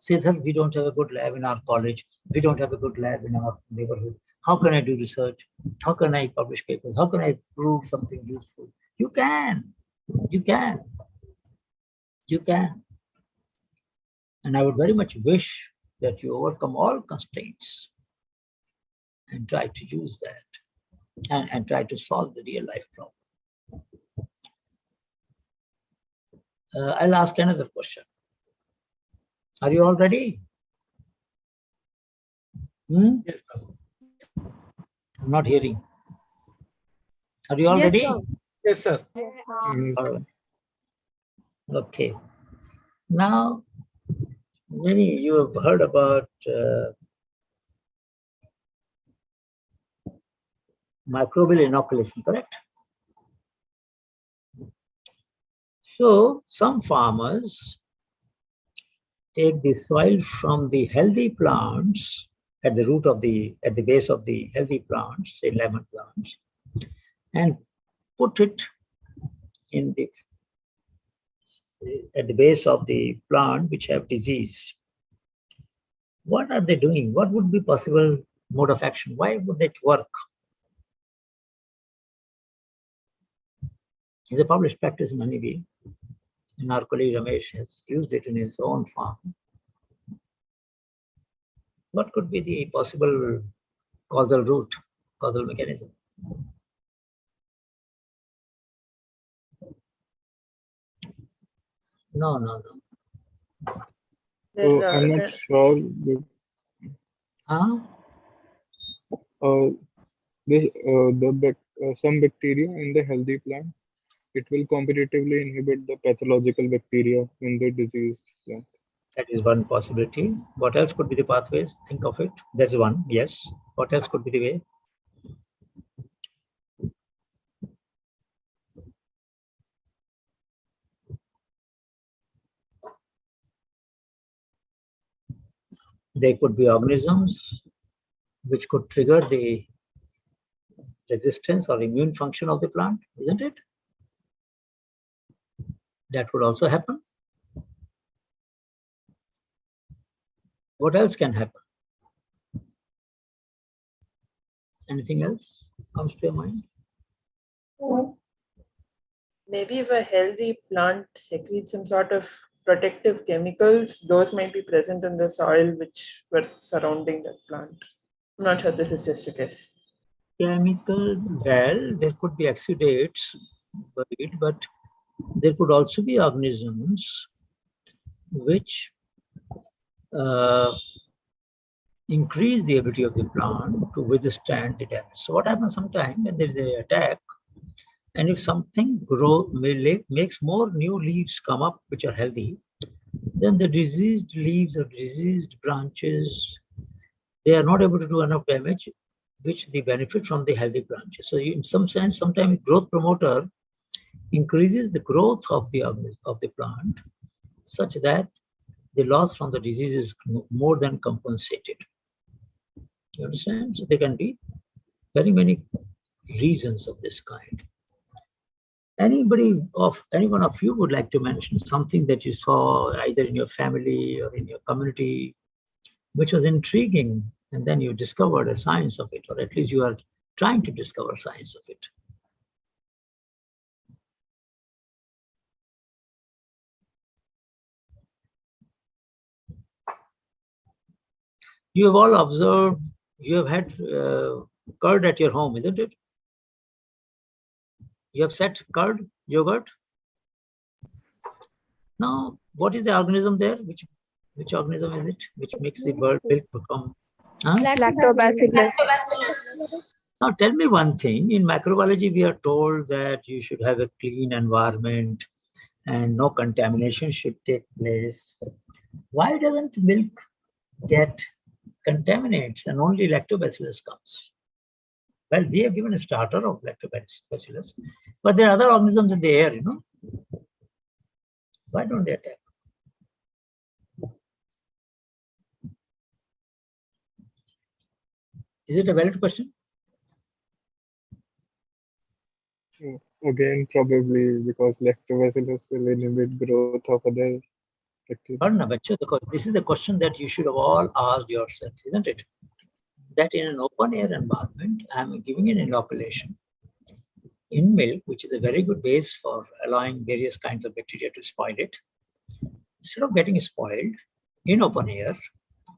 say that we don't have a good lab in our college. We don't have a good lab in our neighborhood. How can I do research? How can I publish papers? How can I prove something useful? You can. You can. You can. And I would very much wish that you overcome all constraints and try to use that and try to solve the real life problem. I'll ask another question. Are you all ready? Yes, sir. I'm not hearing. Are you all Yes, ready? sir. Yes, sir. All right. Okay. Now, many you have heard about microbial inoculation, correct? So some farmers take the soil from the healthy plants at the base of the healthy plants, say lemon plants, and put it at the base of the plant which have disease. What are they doing? What would be possible mode of action? Why would it work? It's a published practice in Honeybee, and our colleague Ramesh has used it in his own farm. What could be the possible causal root, causal mechanism? No. So I'm not sure. Some bacteria in the healthy plant, it will competitively inhibit the pathological bacteria in the diseased plant. That is one possibility. What else could be the pathways? Think of it. That's one, yes. What else could be the way? There could be organisms which could trigger the resistance or immune function of the plant, isn't it? That would also happen. What else can happen? Anything else comes to your mind? Maybe if a healthy plant secretes some sort of protective chemicals, those might be present in the soil which were surrounding that plant. I'm not sure, this is just a guess. Chemical, well, there could be exudates, but there could also be organisms which increase the ability of the plant to withstand the damage. So what happens sometimes when there is an attack, and if something makes more new leaves come up which are healthy, then the diseased leaves or diseased branches, they are not able to do enough damage, which they benefit from the healthy branches. So in some sense, sometimes growth promoter increases the growth of the plant such that the loss from the disease is more than compensated. You understand? So there can be very many reasons of this kind. Anyone of you would like to mention something that you saw either in your family or in your community, which was intriguing, and then you discovered a science of it, or at least you are trying to discover science of it? You have all observed, you have had curd at your home, isn't it? You have set curd, yogurt. Now, what is the organism there? Which organism is it which makes the milk become Huh? Lactobacillus. Now tell me one thing. In microbiology, we are told that you should have a clean environment and no contamination should take place. Why doesn't milk get contaminates and only lactobacillus comes? Well, we have given a starter of lactobacillus, but there are other organisms in the air, you know. Why don't they attack? Is it a valid question? Again, probably because lactobacillus will inhibit growth of other bacteria. This is the question that you should have all asked yourself, isn't it? That in an open air environment, I'm giving an inoculation in milk, which is a very good base for allowing various kinds of bacteria to spoil it. Instead of getting spoiled in open air,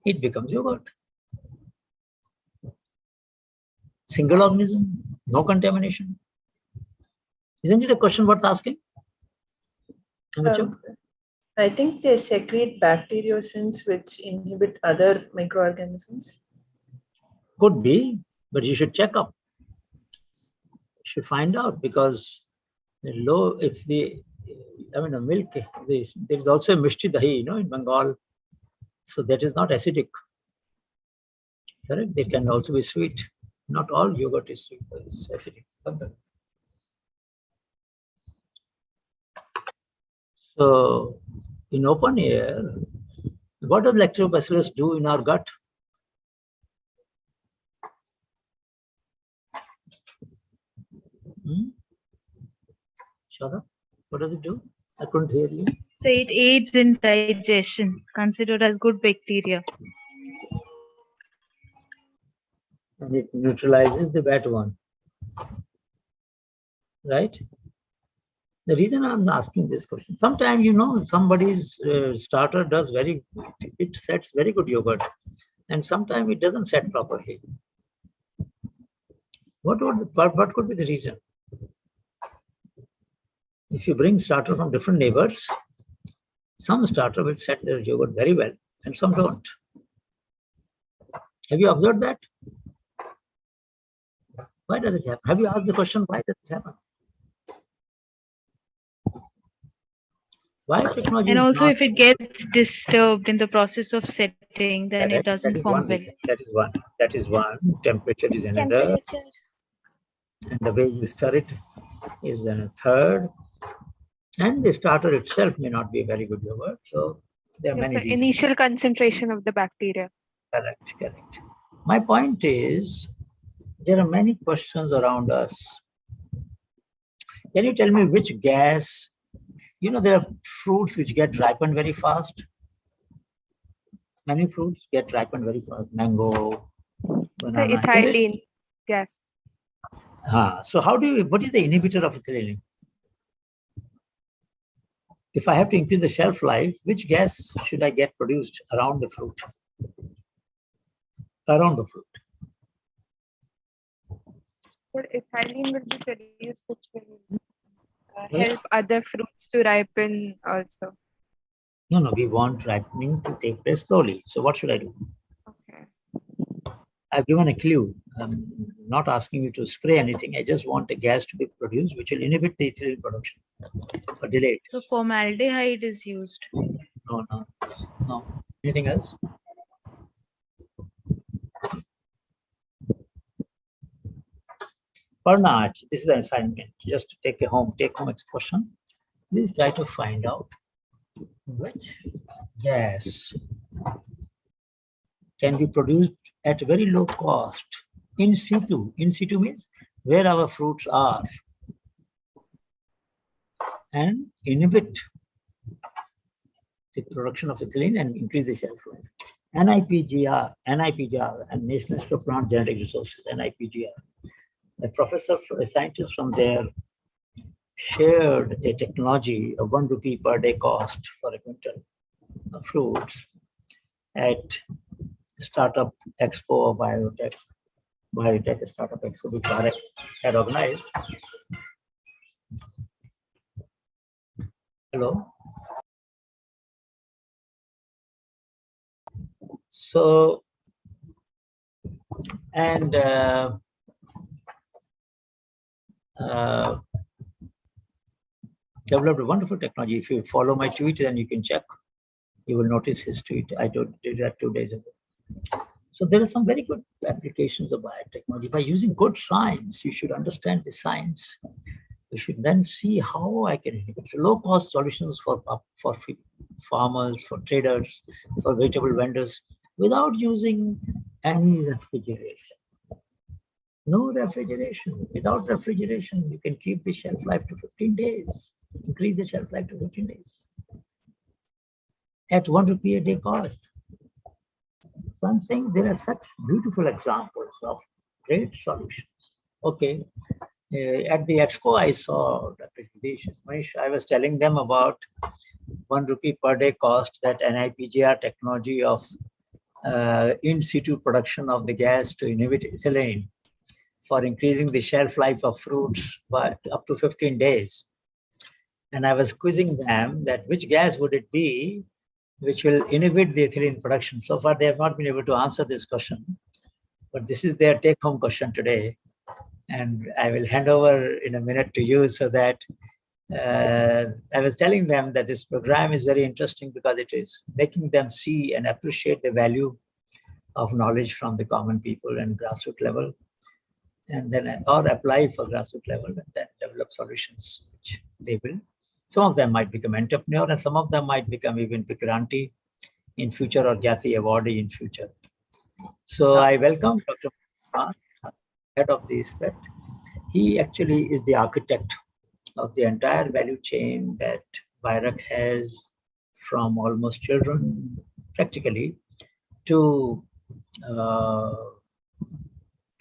it becomes yogurt. Single organism, no contamination. Isn't it a question worth asking? I think they secrete bacteriocins which inhibit other microorganisms. Could be, but you should check up. You should find out, because the milk, there is also a mishti dahi, you know, in Bengal. So that is not acidic. Correct? They can also be sweet. Not all yogurt is sweet, but it's acidic. So in open air, what does lactobacillus do in our gut? Shut up. What does it do? I couldn't hear you. So it aids in digestion, considered as good bacteria. And it neutralizes the bad one. Right? The reason I'm asking this question, sometimes, you know, somebody's starter does it sets very good yogurt, and sometimes it doesn't set properly. What could be the reason? If you bring starter from different neighbors, some starter will set their yogurt very well, and some don't. Have you observed that? Why does it happen? Have you asked the question, why does it happen? Why technology? And also, if it gets disturbed in the process of setting, then it doesn't form well. That is one. Temperature is another. And the way you stir it is then a third. And the starter itself may not be a very good yogurt. So there are many reasons. Initial concentration of the bacteria. Correct. My point is, there are many questions around us. Can you tell me which gas? You know, there are fruits which get ripened very fast. Many fruits get ripened very fast. Mango, banana. The ethylene gas. So what is the inhibitor of ethylene? If I have to increase the shelf life, which gas should I get produced around the fruit? Around the fruit. But ethylene will be produced, which will help other fruits to ripen also. No, we want ripening to take place slowly. So what should I do? Okay. I've given a clue. I'm not asking you to spray anything. I just want a gas to be produced which will inhibit the ethylene production or delay it. So formaldehyde is used. No. Anything else? Parnaj, this is an assignment. Just to take home expression. Please try to find out which gas can be produced at very low cost in situ. In situ means where our fruits are, and inhibit the production of ethylene and increase the shelf life. NIPGR, and National Institute of Plant Genetic Resources, NIPGR. A scientist from there shared a technology of 1 rupee per day cost for a quintal of fruits at Startup Expo of Biotech Startup Expo, which Bharat had organized. Hello. So and developed a wonderful technology. If you follow my tweet, then you can check. You will notice his tweet. I did that 2 days ago. So there are some very good applications of biotechnology. By using good science, you should understand the science. You should then see how I can inhibit low-cost solutions for farmers, for traders, for vegetable vendors, without using any refrigeration. No refrigeration. Without refrigeration, you can keep the shelf life to 15 days. Increase the shelf life to 15 days. At 1 rupee a day cost. So I'm saying there are such beautiful examples of great solutions. Okay. At the expo, I saw Dr. Manish, I was telling them about 1 rupee per day cost that NIPGR technology of in situ production of the gas to inhibit ethylene for increasing the shelf life of fruits by up to 15 days. And I was quizzing them that which gas would it be which will inhibit the ethylene production. So far, they have not been able to answer this question, but this is their take-home question today. And I will hand over in a minute to you so that I was telling them that this program is very interesting because it is making them see and appreciate the value of knowledge from the common people and grassroots level, and then or apply for grassroots level and then develop solutions which they will. Some of them might become entrepreneur and some of them might become even grantee in future or Gyati awardee in future. So I welcome Dr. head of the SPET. He actually is the architect of the entire value chain that BIRAC has, from almost children practically to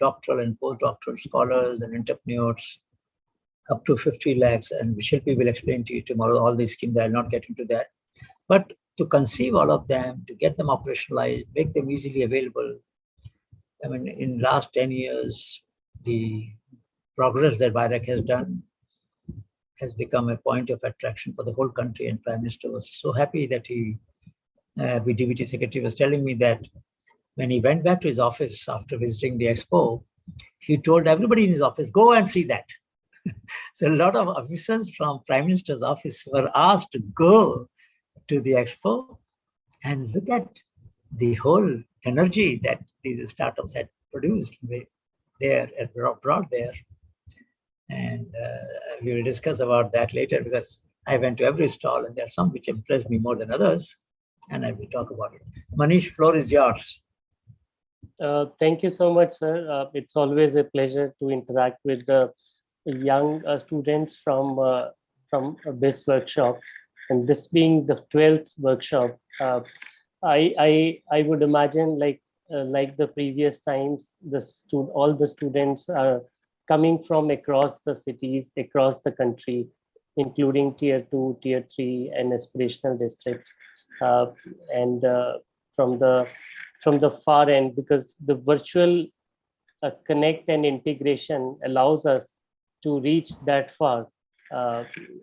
doctoral and postdoctoral scholars and entrepreneurs up to 50 lakhs. And Shilpi will explain to you tomorrow all these schemes. I'll not get into that. But to conceive all of them, to get them operationalized, make them easily available. I mean, in last 10 years, the progress that BIRAC has done has become a point of attraction for the whole country. And Prime Minister was so happy that he, the DBT secretary was telling me that when he went back to his office after visiting the expo, he told everybody in his office, go and see that. So a lot of officers from Prime Minister's office were asked to go to the expo and look at the whole energy that these startups had produced there and brought there. And we will discuss about that later because I went to every stall and there are some which impressed me more than others, and I will talk about it. Manish, floor is yours. Thank you so much, sir. It's always a pleasure to interact with the young students from BIIS workshop, and this being the 12th workshop, I would imagine like the previous times, all the students are coming from across the cities, across the country, including tier 2, tier 3, and aspirational districts, and from the far end, because the virtual connect and integration allows us to reach that far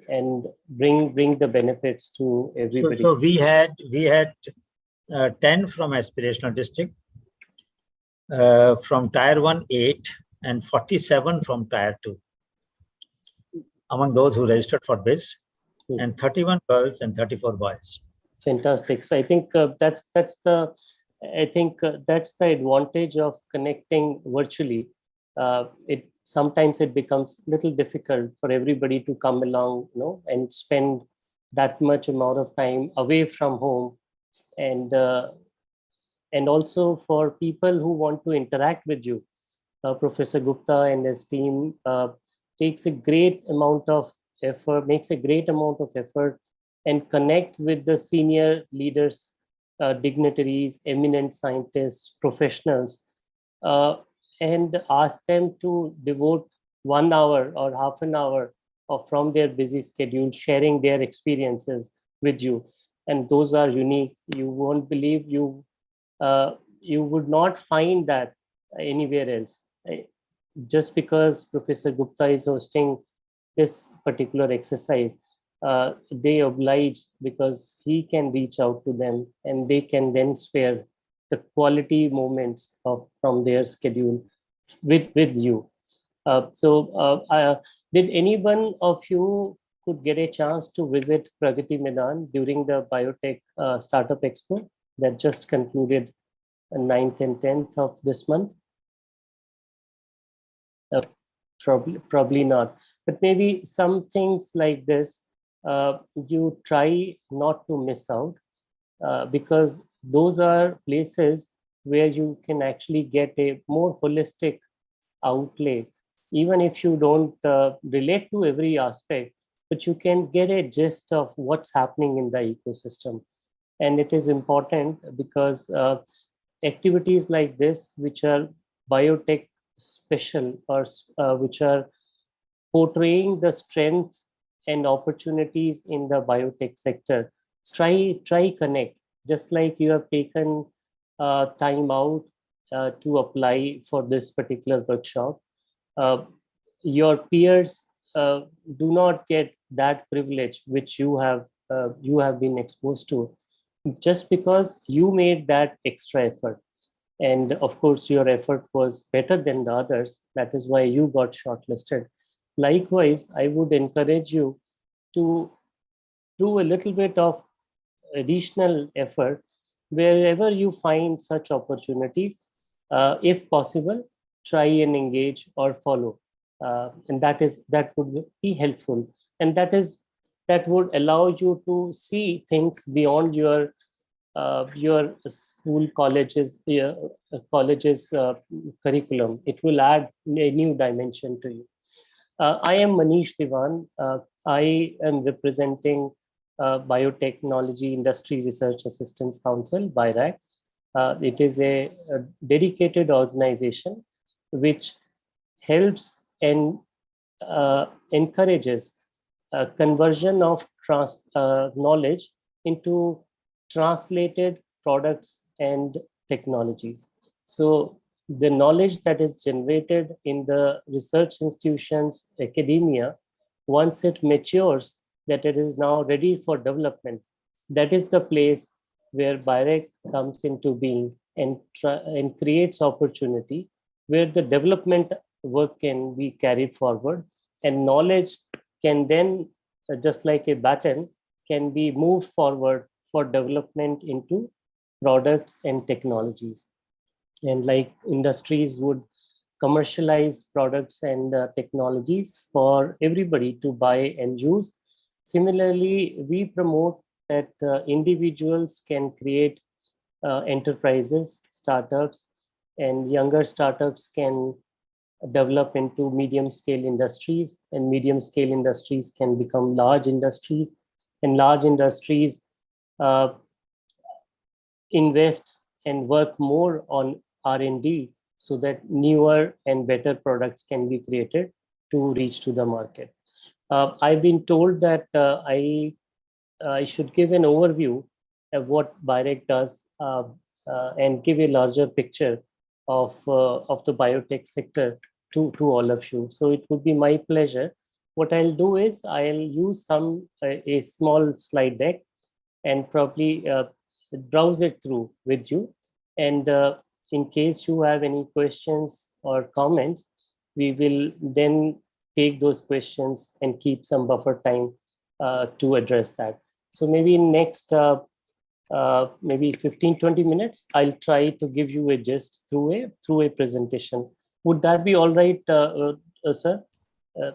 and bring the benefits to everybody. So we had 10 from aspirational district, from tier 1, 8, and 47 from tier 2 among those who registered for BIIS, and 31 girls and 34 boys. Fantastic. So I think that's the advantage of connecting virtually. Sometimes it becomes a little difficult for everybody to come along, and spend that much amount of time away from home, and also for people who want to interact with you. Professor Gupta and his team makes a great amount of effort and connect with the senior leaders, dignitaries, eminent scientists, professionals, and ask them to devote 1 hour or half an hour from their busy schedule, sharing their experiences with you. And those are unique. You won't believe, you would not find that anywhere else. Just because Professor Gupta is hosting this particular exercise, they oblige because he can reach out to them and they can then spare the quality moments from their schedule with you. Did anyone of you could get a chance to visit Pragati Medan during the Biotech Startup Expo that just concluded 9th and 10th of this month? Probably not, but maybe some things like this you try not to miss out, because those are places where you can actually get a more holistic outlay, even if you don't relate to every aspect, but you can get a gist of what's happening in the ecosystem. And it is important because activities like this, which are biotech special, or which are portraying the strength and opportunities in the biotech sector, try connect, just like you have taken time out to apply for this particular workshop. Your peers do not get that privilege which you have been exposed to, just because you made that extra effort. And of course, your effort was better than the others. That is why you got shortlisted. Likewise, I would encourage you to do a little bit of additional effort wherever you find such opportunities. If possible, try and engage or follow, and that would be helpful, and that would allow you to see things beyond your school colleges curriculum. It will add a new dimension to you. I am Manish Diwan. I am representing Biotechnology Industry Research Assistance Council, BIRAC. It is a dedicated organization which helps and encourages conversion of knowledge into translated products and technologies. So the knowledge that is generated in the research institutions, academia, once it matures, that it is now ready for development, that is the place where BIRAC comes into being and creates opportunity where the development work can be carried forward, and knowledge can then, just like a baton, can be moved forward for development into products and technologies. And like industries would commercialize products and technologies for everybody to buy and use. Similarly, we promote that individuals can create enterprises, startups, and younger startups can develop into medium scale industries, and medium scale industries can become large industries, and large industries invest and work more on R&D so that newer and better products can be created to reach to the market. I've been told that I should give an overview of what BIRAC does and give a larger picture of the biotech sector to all of you. So it would be my pleasure. What I'll do is I'll use a small slide deck and probably browse it through with you. And in case you have any questions or comments, we will then take those questions and keep some buffer time to address that. So maybe in next maybe 15-20 minutes, I'll try to give you a gist through a presentation. Would that be all right, sir?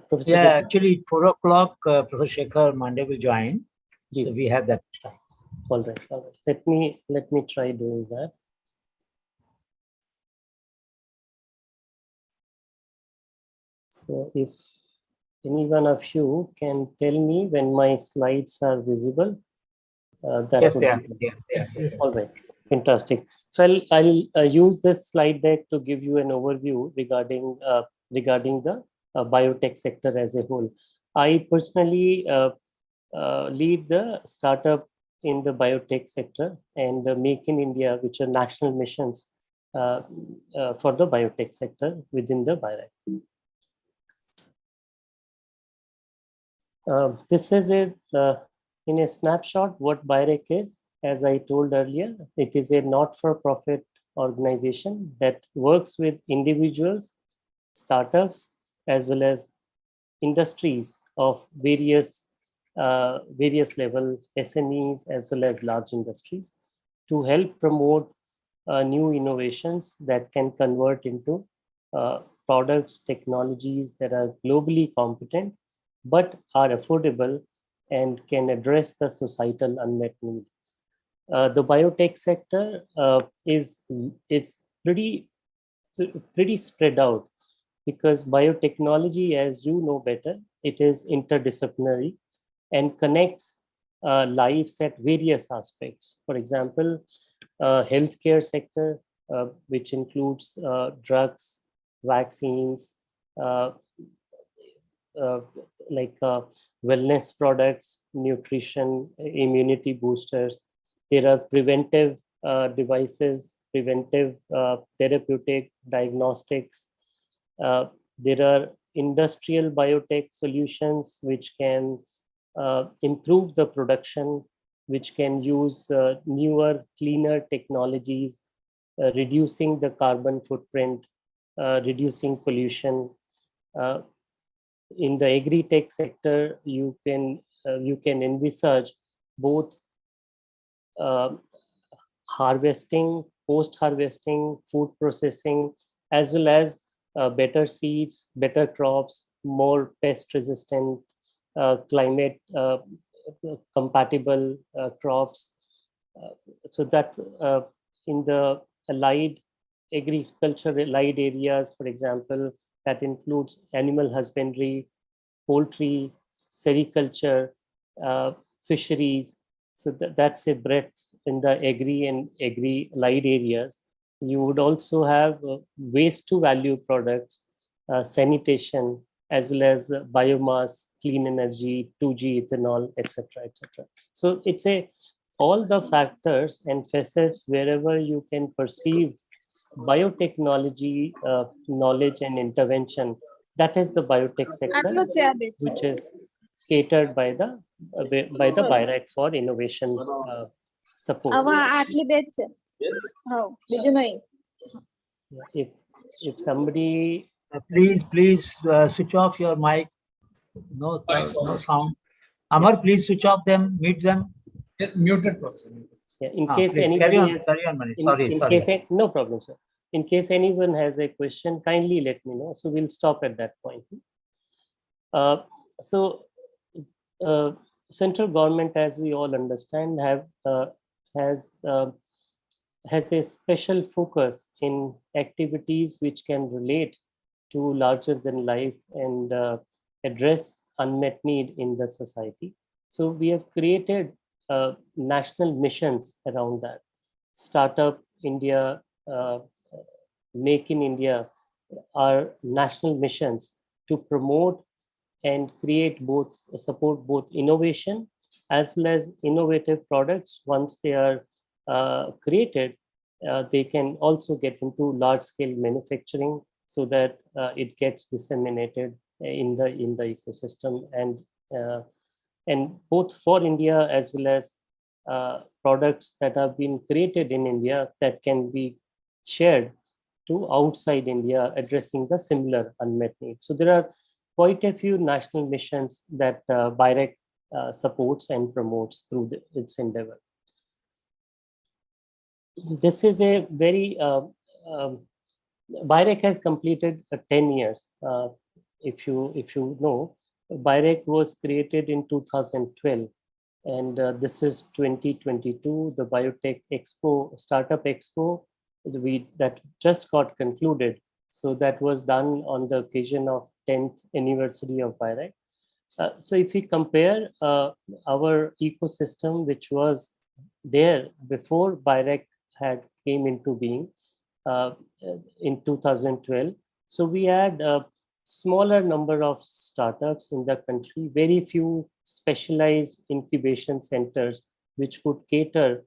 Professor? Yeah, actually 4 o'clock, Professor Shekhar Mande will join. So we have that time. All right. Let me try doing that. So if any one of you can tell me when my slides are visible, that yes, would they are. be Yes. all right. Fantastic. So I'll use this slide deck to give you an overview regarding the biotech sector as a whole. I personally lead the startup in the biotech sector and Make in India, which are national missions for the biotech sector within the BIRAC. This is in a snapshot what BIRAC is. as I told earlier, it is a not-for-profit organization that works with individuals, startups, as well as industries of various level, SMEs, as well as large industries, to help promote new innovations that can convert into products, technologies that are globally competent, but are affordable and can address the societal unmet need. The biotech sector is pretty spread out, because biotechnology, as you know better, it is interdisciplinary and connects lives at various aspects. For example, healthcare sector, which includes drugs, vaccines, like wellness products, nutrition, immunity boosters. There are preventive devices, preventive therapeutic diagnostics. There are industrial biotech solutions which can improve the production, which can use newer, cleaner technologies, reducing the carbon footprint, reducing pollution. In the agri-tech sector, you can envisage both harvesting, post-harvesting, food processing, as well as better seeds, better crops, more pest-resistant, climate compatible crops. So that in the allied agriculture allied areas, for example, that includes animal husbandry, poultry, sericulture, fisheries. So that's a breadth in the agri and agri-allied areas. You would also have waste to value products, sanitation, as well as biomass, clean energy, 2G ethanol, etc., etc. So it's all the factors and facets wherever you can perceive biotechnology knowledge and intervention. That is the biotech sector, which is catered by the BIRAC for innovation support. If somebody please switch off your mic. No sound. Amar, please switch off them, mute them. Yeah, muted, Professor. Yeah, in case anybody no problem, sir. In case anyone has a question, kindly let me know. So we'll stop at that point. Central government, as we all understand, has a special focus in activities which can relate to larger than life and address unmet need in the society. So we have created national missions around that. Startup India, Make in India are national missions to promote and support both innovation as well as innovative products. Once they are created, they can also get into large scale manufacturing so that it gets disseminated in the ecosystem, and both for India as well as products that have been created in India that can be shared to outside India, addressing the similar unmet needs. So there are quite a few national missions that BIRAC supports and promotes through its endeavor. This is a very BIRAC has completed 10 years. If you know, BIRAC was created in 2012, and this is 2022. The Biotech Expo, Startup Expo, that just got concluded. So that was done on the occasion of 10th anniversary of BIRAC. So if we compare our ecosystem, which was there before BIRAC had came into being in 2012, so we had a smaller number of startups in the country, very few specialized incubation centers which could cater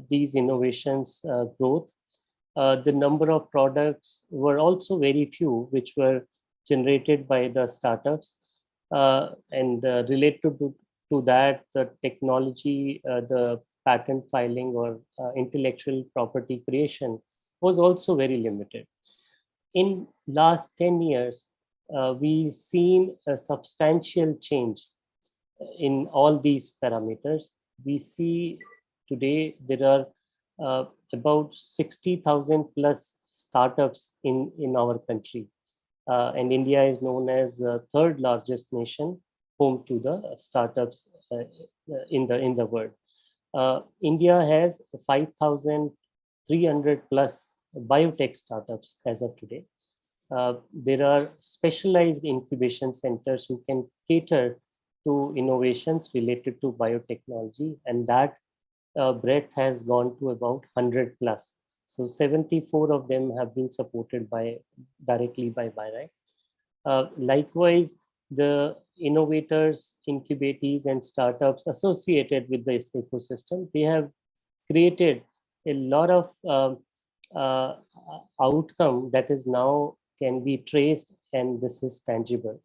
these innovations growth. The number of products were also very few, which were generated by the startups, and related to that, the technology, the patent filing or intellectual property creation was also very limited. In last 10 years, we've seen a substantial change in all these parameters. We see today there are about 60,000 plus startups in our country. And India is known as the third largest nation home to the startups in the world. India has 5,300 plus biotech startups as of today. There are specialized incubation centers who can cater to innovations related to biotechnology, and that breadth has gone to about 100 plus. So 74 of them have been supported directly by BIIS. Likewise, the innovators, incubatees, and startups associated with this ecosystem, they have created a lot of outcome that is now can be traced, and this is tangible.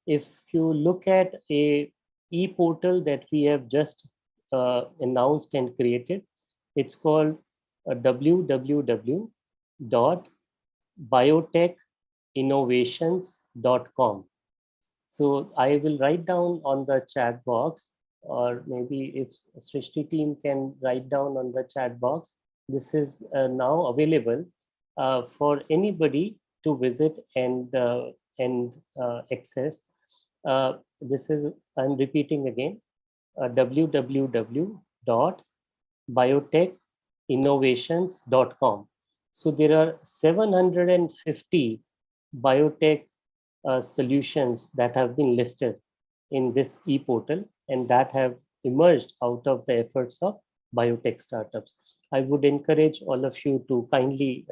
If you look at a e-portal that we have just announced and created, it's called www.biotechinnovations.com. So I will write down on the chat box, or maybe if Srishti team can write down on the chat box. This is now available for anybody to visit and access. This is, I'm repeating again, www.biotechinnovations.com. So there are 750 biotech solutions that have been listed in this e-portal, and that have emerged out of the efforts of biotech startups. I would encourage all of you to kindly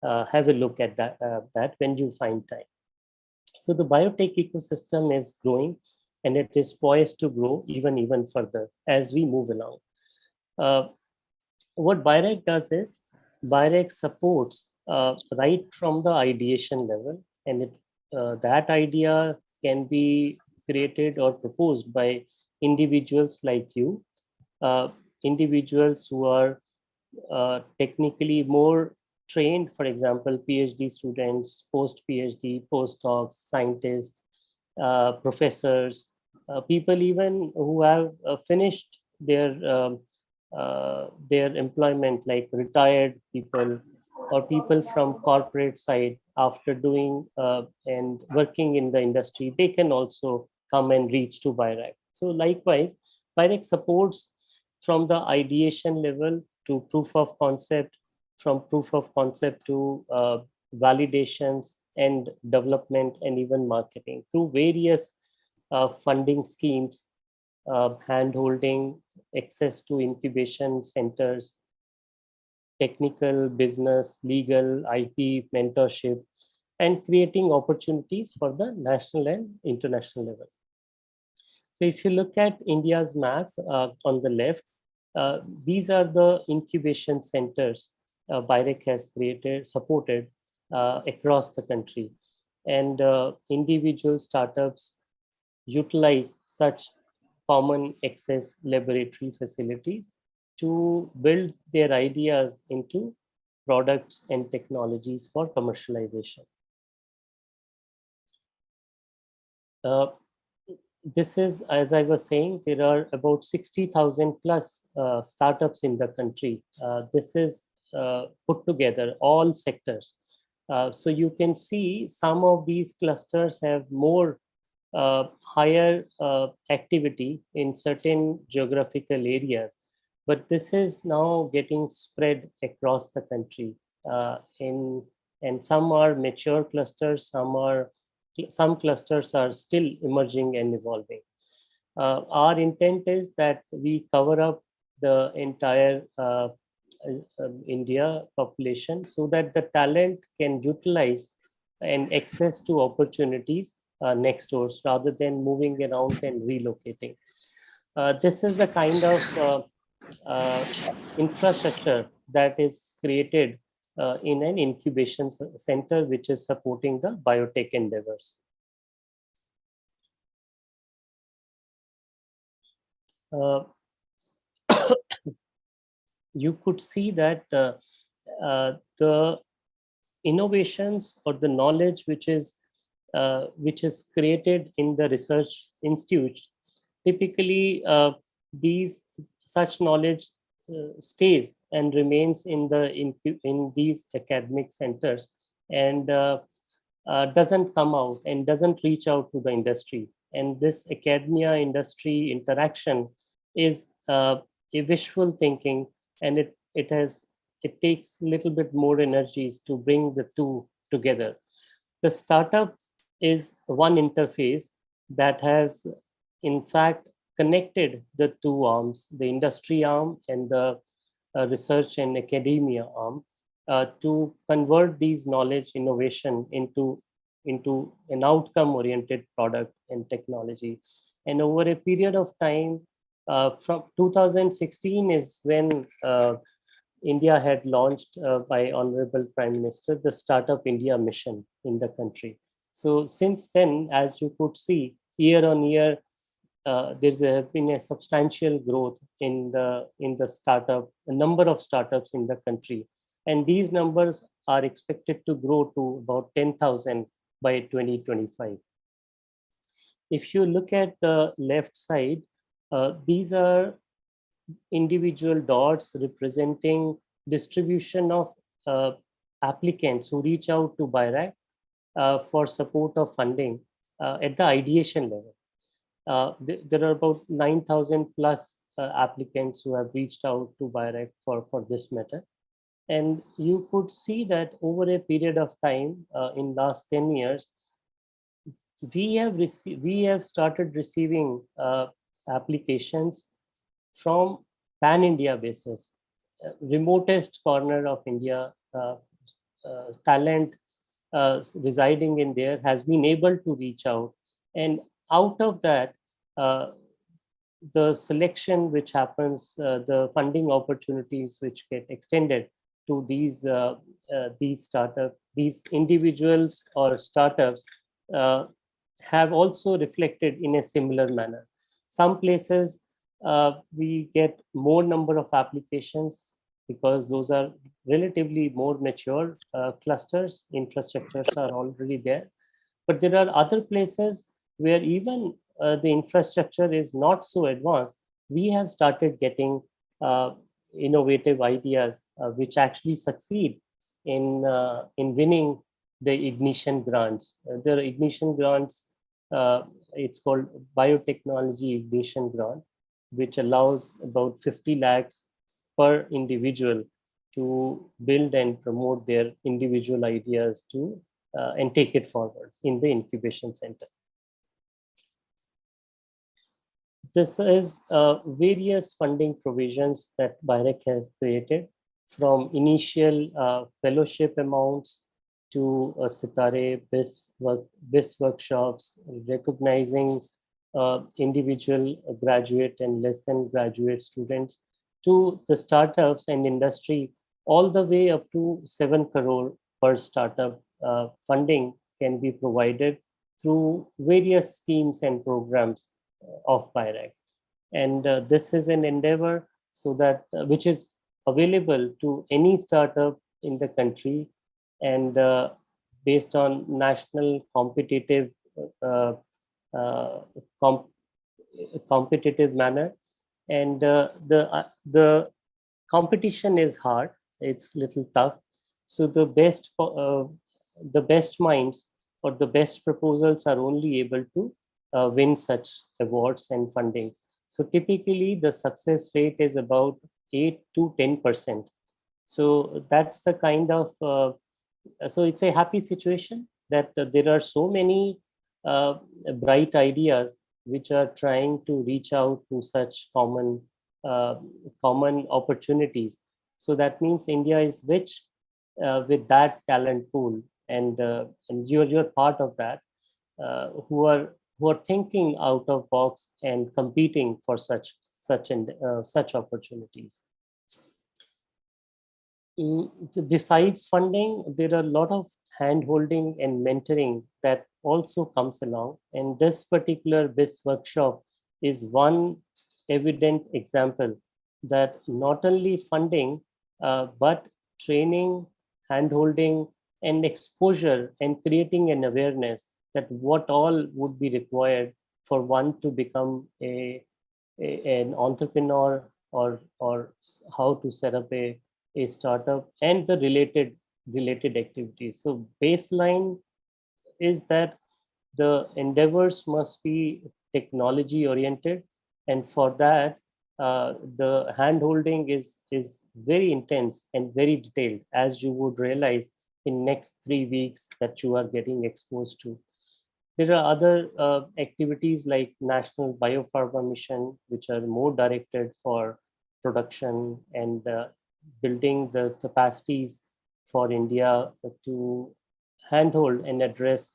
have a look at that when you find time. So the biotech ecosystem is growing, and it is poised to grow even further as we move along. What BIIS does is, BIIS supports right from the ideation level, and that idea can be created or proposed by individuals like you, individuals who are technically more trained, for example, PhD students, post-PhD, postdocs, scientists, professors, people even who have finished their employment, like retired people or people from corporate side after doing and working in the industry. They can also come and reach to BIIS. So likewise, BIIS supports from the ideation level to proof of concept, from proof of concept to validations and development, and even marketing through various funding schemes, hand-holding, access to incubation centers, technical, business, legal, IT, mentorship, and creating opportunities for the national and international level. So if you look at India's map on the left, these are the incubation centers BIIS has supported across the country. And individual startups utilize such common access laboratory facilities to build their ideas into products and technologies for commercialization. This is, as I was saying, there are about 60,000 plus startups in the country. This is put together, all sectors. So you can see some of these clusters have more higher activity in certain geographical areas, but this is now getting spread across the country. And some are mature clusters, some clusters are still emerging and evolving. Our intent is that we cover up the entire India population so that the talent can utilize and access to opportunities next doors rather than moving around and relocating. This is the kind of infrastructure that is created in an incubation center, which is supporting the biotech endeavors. you could see that the innovations or the knowledge which is created in the research institute, typically these such knowledge stays and remains in these academic centers, and doesn't come out and doesn't reach out to the industry. And this academia industry interaction is a wishful thinking, and it takes a little bit more energies to bring the two together. The startup is one interface that has, in fact, connected the two arms, the industry arm and the research and academia arm, to convert these knowledge innovation into an outcome-oriented product and technology. And over a period of time, from 2016 is when India had launched by Honorable Prime Minister the Startup India mission in the country. So since then, as you could see, year on year, there's been a substantial growth in the number of startups in the country, and these numbers are expected to grow to about 10,000 by 2025. If you look at the left side, these are individual dots representing distribution of applicants who reach out to BIRAC for support of funding at the ideation level. There are about 9,000 plus applicants who have reached out to BIRAC for this matter. And you could see that over a period of time, in last 10 years, we have started receiving applications from pan-India basis, remotest corner of India, talent residing in there has been able to reach out. And out of that, the selection which happens, the funding opportunities which get extended to these individuals or startups have also reflected in a similar manner. Some places we get more number of applications because those are relatively more mature clusters, infrastructures are already there. But there are other places where even the infrastructure is not so advanced. We have started getting innovative ideas which actually succeed in winning the ignition grants. The ignition grants, it's called biotechnology ignition grant, which allows about 50 lakhs per individual to build and promote their individual ideas to and take it forward in the incubation center. This is various funding provisions that BIRAC has created, from initial fellowship amounts to Sitare, BIIS workshops, recognizing individual graduate and less than graduate students, to the startups and industry, all the way up to 7 crore per startup funding can be provided through various schemes and programs of BIRAC. And this is an endeavor so that which is available to any startup in the country, and based on national competitive competitive manner. And the competition is hard, it's little tough. So the best minds or the best proposals are only able to win such awards and funding. So typically the success rate is about 8 to 10%. So that's the kind of, so it's a happy situation that there are so many bright ideas which are trying to reach out to such common opportunities. So that means India is rich with that talent pool, and you're part of that, who are thinking out of box and competing for such opportunities. Besides funding, there are a lot of hand-holding and mentoring that also comes along. And this particular BIIS workshop is one evident example that not only funding, but training, handholding, and exposure, and creating an awareness that what all would be required for one to become an entrepreneur, or how to set up a startup, and the related activities. So baseline is that the endeavors must be technology oriented, and for that the hand holding is very intense and very detailed, as you would realize in next 3 weeks that you are getting exposed to. There are other activities like National Biopharma Mission, which are more directed for production and building the capacities for India to handhold and address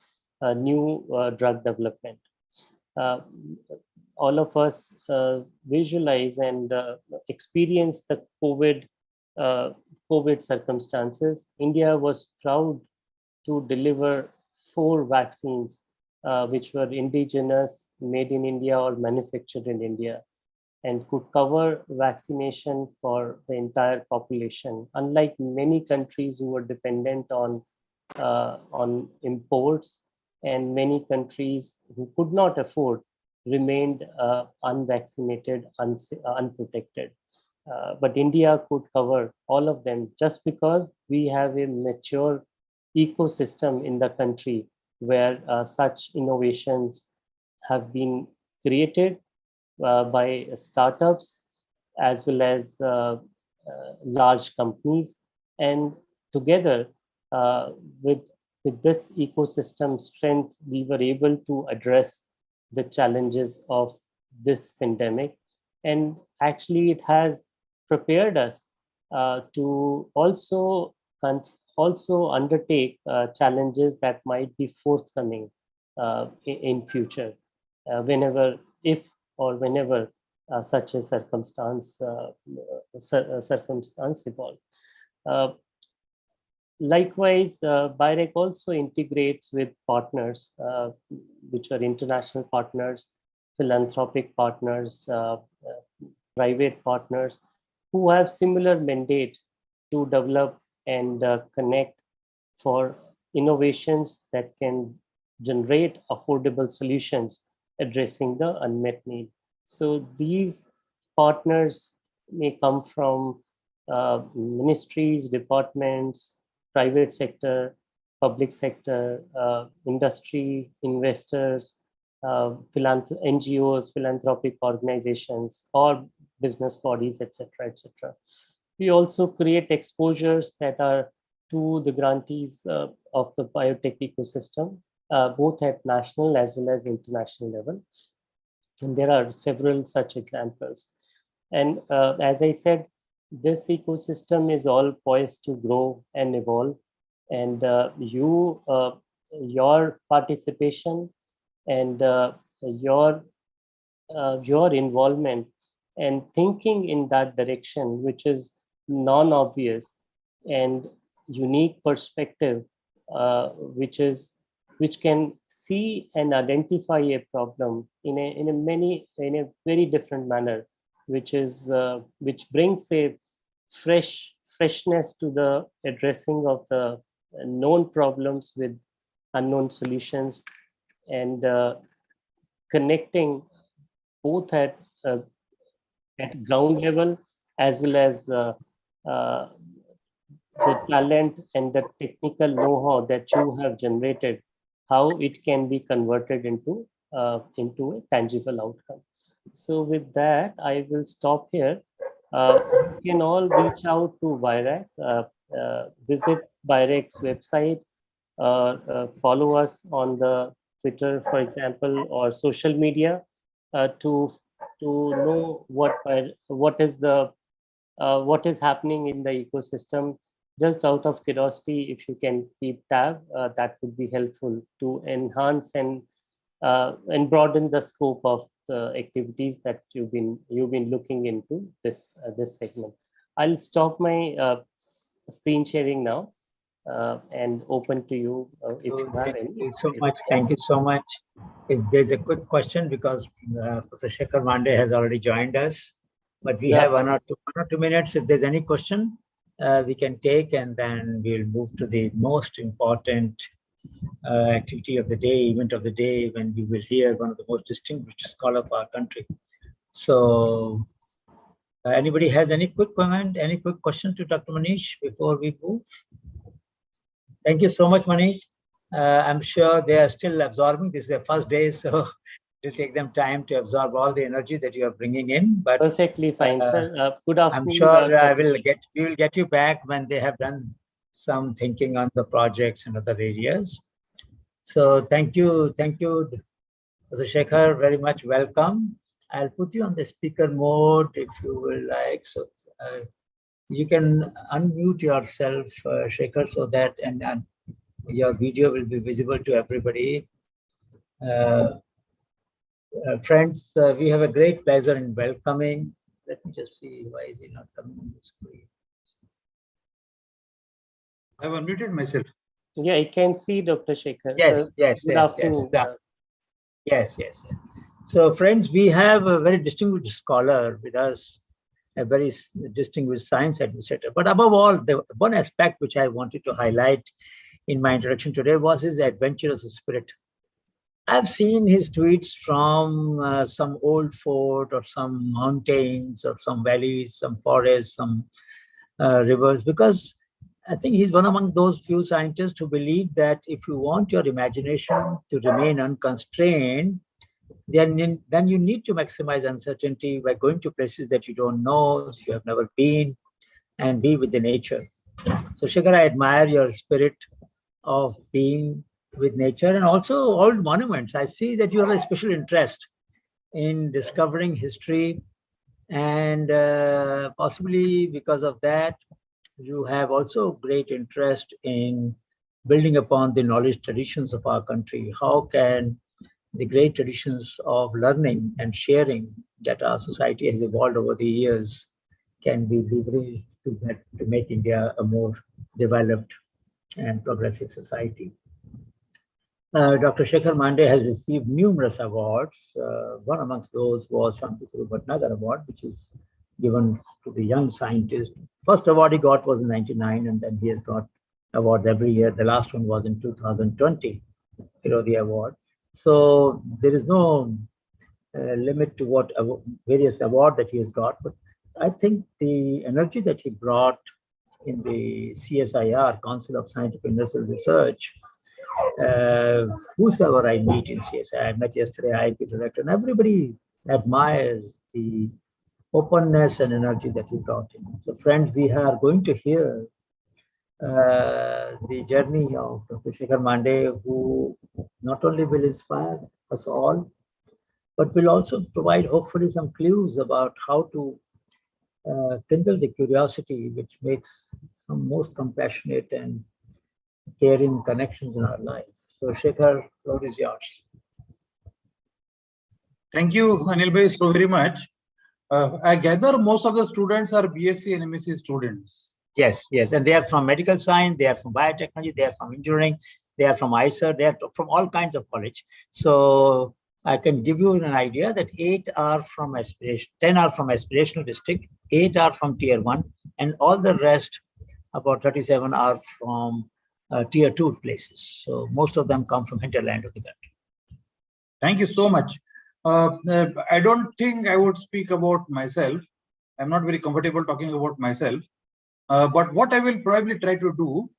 new drug development. All of us visualize and experience the COVID circumstances. India was proud to deliver 4 vaccines which were indigenous, made in India or manufactured in India, and could cover vaccination for the entire population, unlike many countries who were dependent on imports, and many countries who could not afford remained unvaccinated, unprotected. But India could cover all of them just because we have a mature ecosystem in the country where such innovations have been created by startups as well as large companies, and together with this ecosystem strength, we were able to address the challenges of this pandemic. And actually it has prepared us to also undertake challenges that might be forthcoming in future, whenever such a circumstance evolve. Likewise, BIREC also integrates with partners, which are international partners, philanthropic partners, private partners, who have similar mandate to develop and connect for innovations that can generate affordable solutions addressing the unmet need. So these partners may come from ministries, departments, private sector, public sector, industry, investors, NGOs, philanthropic organizations, or business bodies, etc., etc. We also create exposures that are to the grantees of the biotech ecosystem, both at national as well as international level. And there are several such examples. And as I said, this ecosystem is all poised to grow and evolve. And your participation and your involvement and thinking in that direction, which is non-obvious and unique perspective, which can see and identify a problem in a very different manner, which brings a freshness to the addressing of the known problems with unknown solutions, and connecting both at ground level as well as the talent and the technical know-how that you have generated, how it can be converted into a tangible outcome. So with that, I will stop here. You can all reach out to BIREC, visit BIREC's website, follow us on the Twitter, for example, or social media to know what is happening in the ecosystem. Just out of curiosity, if you can keep tab, that would be helpful to enhance and broaden the scope of the activities that you've been looking into this segment. I'll stop my screen sharing now and open to you if you have any. Thank you so much. Thank you so much. If there's a quick question, because Professor Shekhar Mande has already joined us. But we have 1 or 2 minutes. If there's any question, we can take, and then we'll move to the most important activity of the day, event of the day, when we will hear one of the most distinguished scholars of our country. So, anybody has any quick comment, any quick question to Dr. Manish before we move? Thank you so much, Manish. I'm sure they are still absorbing. This is their first day, so it'll take them time to absorb all the energy that you are bringing in. But perfectly fine, sir. Good afternoon. I'm sure we will get you back when they have done some thinking on the projects and other areas. So thank you, Mr. Shekhar, very much welcome. I'll put you on the speaker mode if you will like. So you can unmute yourself, Shekhar, so that and your video will be visible to everybody. Friends, we have a great pleasure in welcoming. Let me just see, why is he not coming on the screen? I've unmuted myself. Yeah, I can see Dr. Shekhar. Yes. Good afternoon. Yes. So friends, we have a very distinguished scholar with us, a very distinguished science administrator. But above all, the one aspect which I wanted to highlight in my introduction today was his adventurous spirit. I've seen his tweets from some old fort or some mountains or some valleys, some forests, some rivers, because I think he's one among those few scientists who believe that if you want your imagination to remain unconstrained, then you need to maximize uncertainty by going to places that you don't know, you have never been, and be with the nature. So Shekhar, I admire your spirit of being with nature and also old monuments. I see that you have a special interest in discovering history, and possibly because of that, you have also great interest in building upon the knowledge traditions of our country. How can the great traditions of learning and sharing that our society has evolved over the years can be leveraged to make India a more developed and progressive society? Dr. Shekhar Mande has received numerous awards. One amongst those was Shanti Bhatnagar Award, which is given to the young scientist. First award he got was in '99, and then he has got awards every year. The last one was in 2020, the award. So there is no limit to what various awards that he has got. But I think the energy that he brought in the CSIR, Council of Scientific and Industrial Research, whosoever I meet in CSIR, I met yesterday IP director, and everybody admires the openness and energy that he brought in. So friends, we are going to hear the journey of Dr. Shekhar Mande, who not only will inspire us all, but will also provide hopefully some clues about how to kindle the curiosity which makes some most compassionate and caring connections in our life. So Shekhar, floor is yours. Thank you, Anil Bhai, so very much. I gather most of the students are BSc and MSc students. Yes, and they are from medical science, they are from biotechnology, they are from engineering, they are from ISER, they are from all kinds of college. So I can give you an idea that 8 are from aspiration, 10 are from aspirational district, 8 are from tier 1, and all the rest, about 37, are from tier 2 places. So most of them come from hinterland of the country. Thank you so much. I don't think I would speak about myself. I'm not very comfortable talking about myself. But what I will probably try to do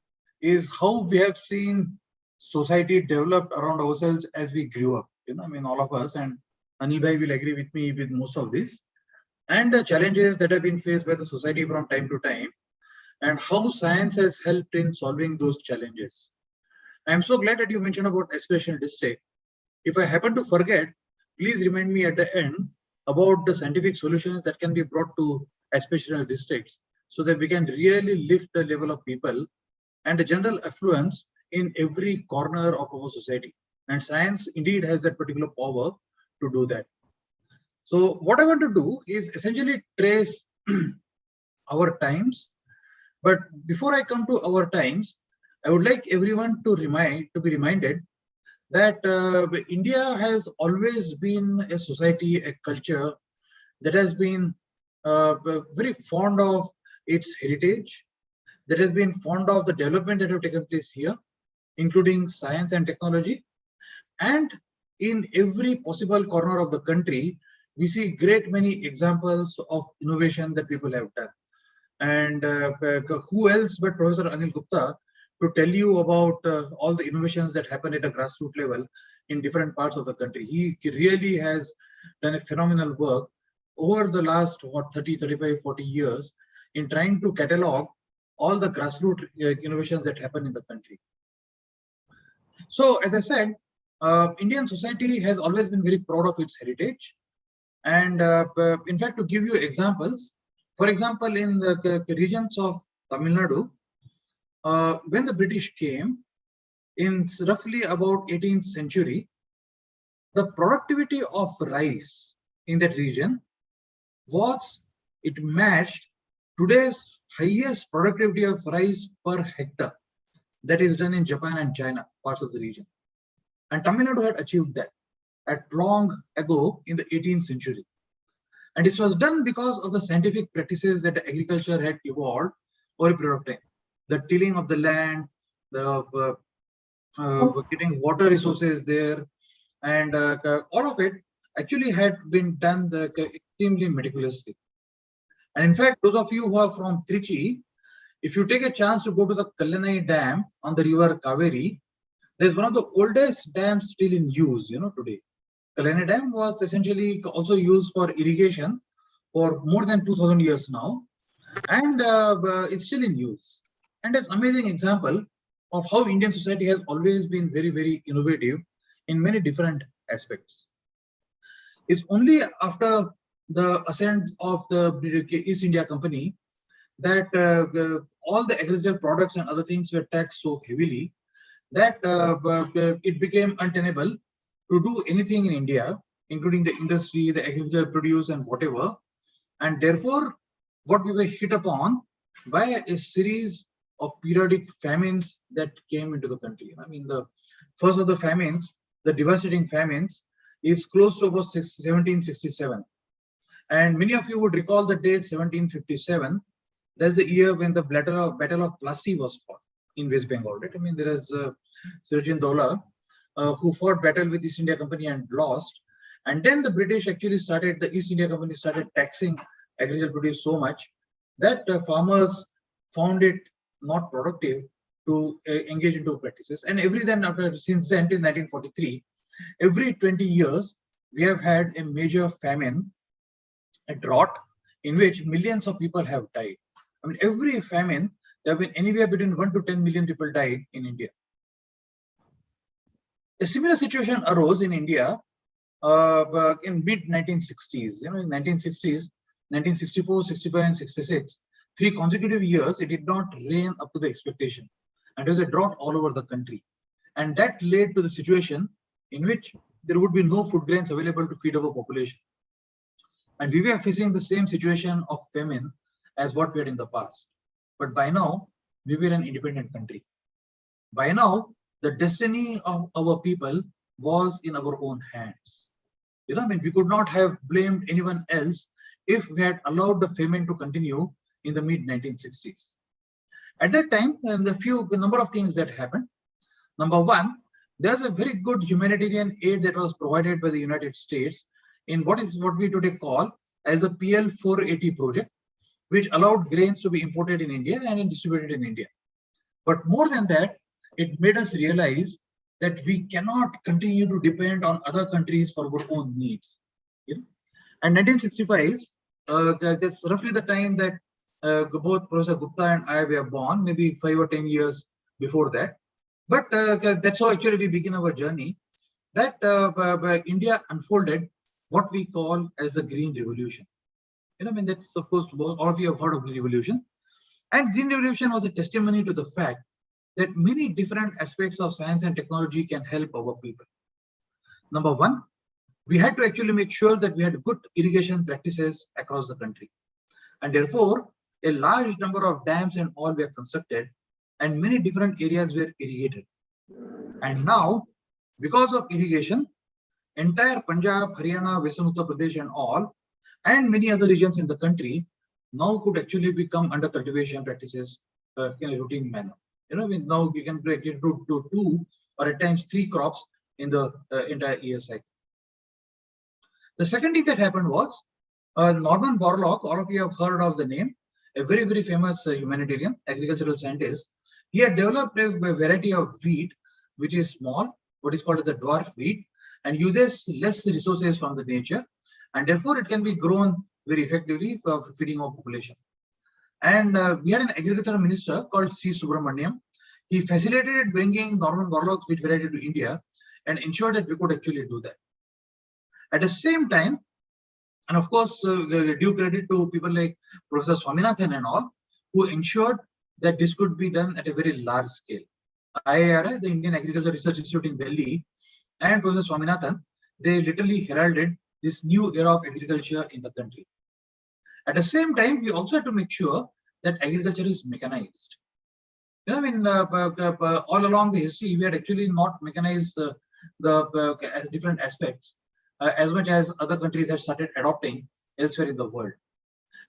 is how we have seen society develop around ourselves as we grew up. All of us, and Anil Bhai will agree with me with most of this, and the challenges that have been faced by the society from time to time, and how science has helped in solving those challenges. I'm so glad that you mentioned about aspirational district. If I happen to forget, please remind me at the end about the scientific solutions that can be brought to aspirational districts, so that we can really lift the level of people and the general affluence in every corner of our society. And science indeed has that particular power to do that. So what I want to do is essentially trace our times. But before I come to our times, I would like everyone to be reminded that India has always been a society, a culture that has been very fond of its heritage, that has been fond of the development that have taken place here, including science and technology. And in every possible corner of the country, we see great many examples of innovation that people have done. And who else but Professor Anil Gupta to tell you about all the innovations that happen at a grassroots level in different parts of the country. He really has done a phenomenal work over the last 30, 35, 40 years in trying to catalog all the grassroots innovations that happen in the country. So, as I said, Indian society has always been very proud of its heritage. And in fact, to give you examples, for example, in the regions of Tamil Nadu, when the British came in roughly about 18th century, the productivity of rice in that region it matched today's highest productivity of rice per hectare that is done in Japan and China, parts of the region. And Tamil Nadu had achieved that at long ago in the 18th century. And it was done because of the scientific practices that agriculture had evolved over a period of time. The tilling of the land, the getting water resources there, and all of it actually had been done extremely meticulously. And in fact, those of you who are from Trichy, if you take a chance to go to the Kallanai Dam on the river Kaveri, there's one of the oldest dams still in use, today. Kallanai Dam was essentially also used for irrigation for more than 2000 years now, and it's still in use. And it's an amazing example of how Indian society has always been very, very innovative in many different aspects. It's only after the ascent of the East India Company that all the agricultural products and other things were taxed so heavily that it became untenable to do anything in India, including the industry, the agricultural produce and whatever. And therefore, what we were hit upon by a series of periodic famines that came into the country. I mean, the first of the famines, the devastating famines, is close to about 1767. And many of you would recall the date 1757. That's the year when the Battle of Plassey was fought in West Bengal, right? I mean, there is Sirajin Dowla who fought battle with East India Company and lost. And then the British actually the East India Company started taxing agricultural produce so much that farmers found it not productive to engage into practices. And since then till 1943, every 20 years, we have had a major famine, a drought, in which millions of people have died. I mean, every famine, there have been anywhere between 1 to 10 million people died in India. A similar situation arose in India in mid-1960s. In 1960s, 1964, 65, and 66, 3 consecutive years, it did not rain up to the expectation. And there was a drought all over the country. And that led to the situation in which there would be no food grains available to feed our population. And we were facing the same situation of famine as what we had in the past. But by now, we were an independent country. By now, the destiny of our people was in our own hands. I mean, we could not have blamed anyone else if we had allowed the famine to continue in the mid-1960s. At that time, the number of things that happened. Number one, there's a very good humanitarian aid that was provided by the United States in what we today call as the PL 480 project, which allowed grains to be imported in India and distributed in India. But more than that, it made us realize that we cannot continue to depend on other countries for our own needs. And 1965, that's roughly the time that both Professor Gupta and I were born, maybe 5 or 10 years before that. But that's how actually we begin our journey, that India unfolded what we call as the Green Revolution. I mean, that's, of course, all of you have heard of Green Revolution. And Green Revolution was a testimony to the fact that many different aspects of science and technology can help our people. Number one, we had to actually make sure that we had good irrigation practices across the country. And therefore, a large number of dams and all were constructed and many different areas were irrigated. And now, because of irrigation, entire Punjab, Haryana, Western Uttar Pradesh and all and many other regions in the country now could actually become under cultivation practices in a routine manner. Now you can break it to 2 or at times 3 crops in the entire year cycle. The second thing that happened was Norman Borlaug, all of you have heard of the name, a very, very famous humanitarian, agricultural scientist. He had developed a variety of wheat, which is small, what is called the dwarf wheat, and uses less resources from the nature, and therefore it can be grown very effectively for feeding our population. And we had an agricultural minister called C. Subramaniam. He facilitated bringing Norman Borlaug's wheat variety to India and ensured that we could actually do that. At the same time, and of course, due credit to people like Professor Swaminathan and all, who ensured that this could be done at a very large scale. IARI, the Indian Agricultural Research Institute in Delhi, and Professor Swaminathan, they literally heralded this new era of agriculture in the country. At the same time, we also had to make sure that agriculture is mechanized. All along the history, we had actually not mechanized the different aspects as much as other countries had started adopting elsewhere in the world.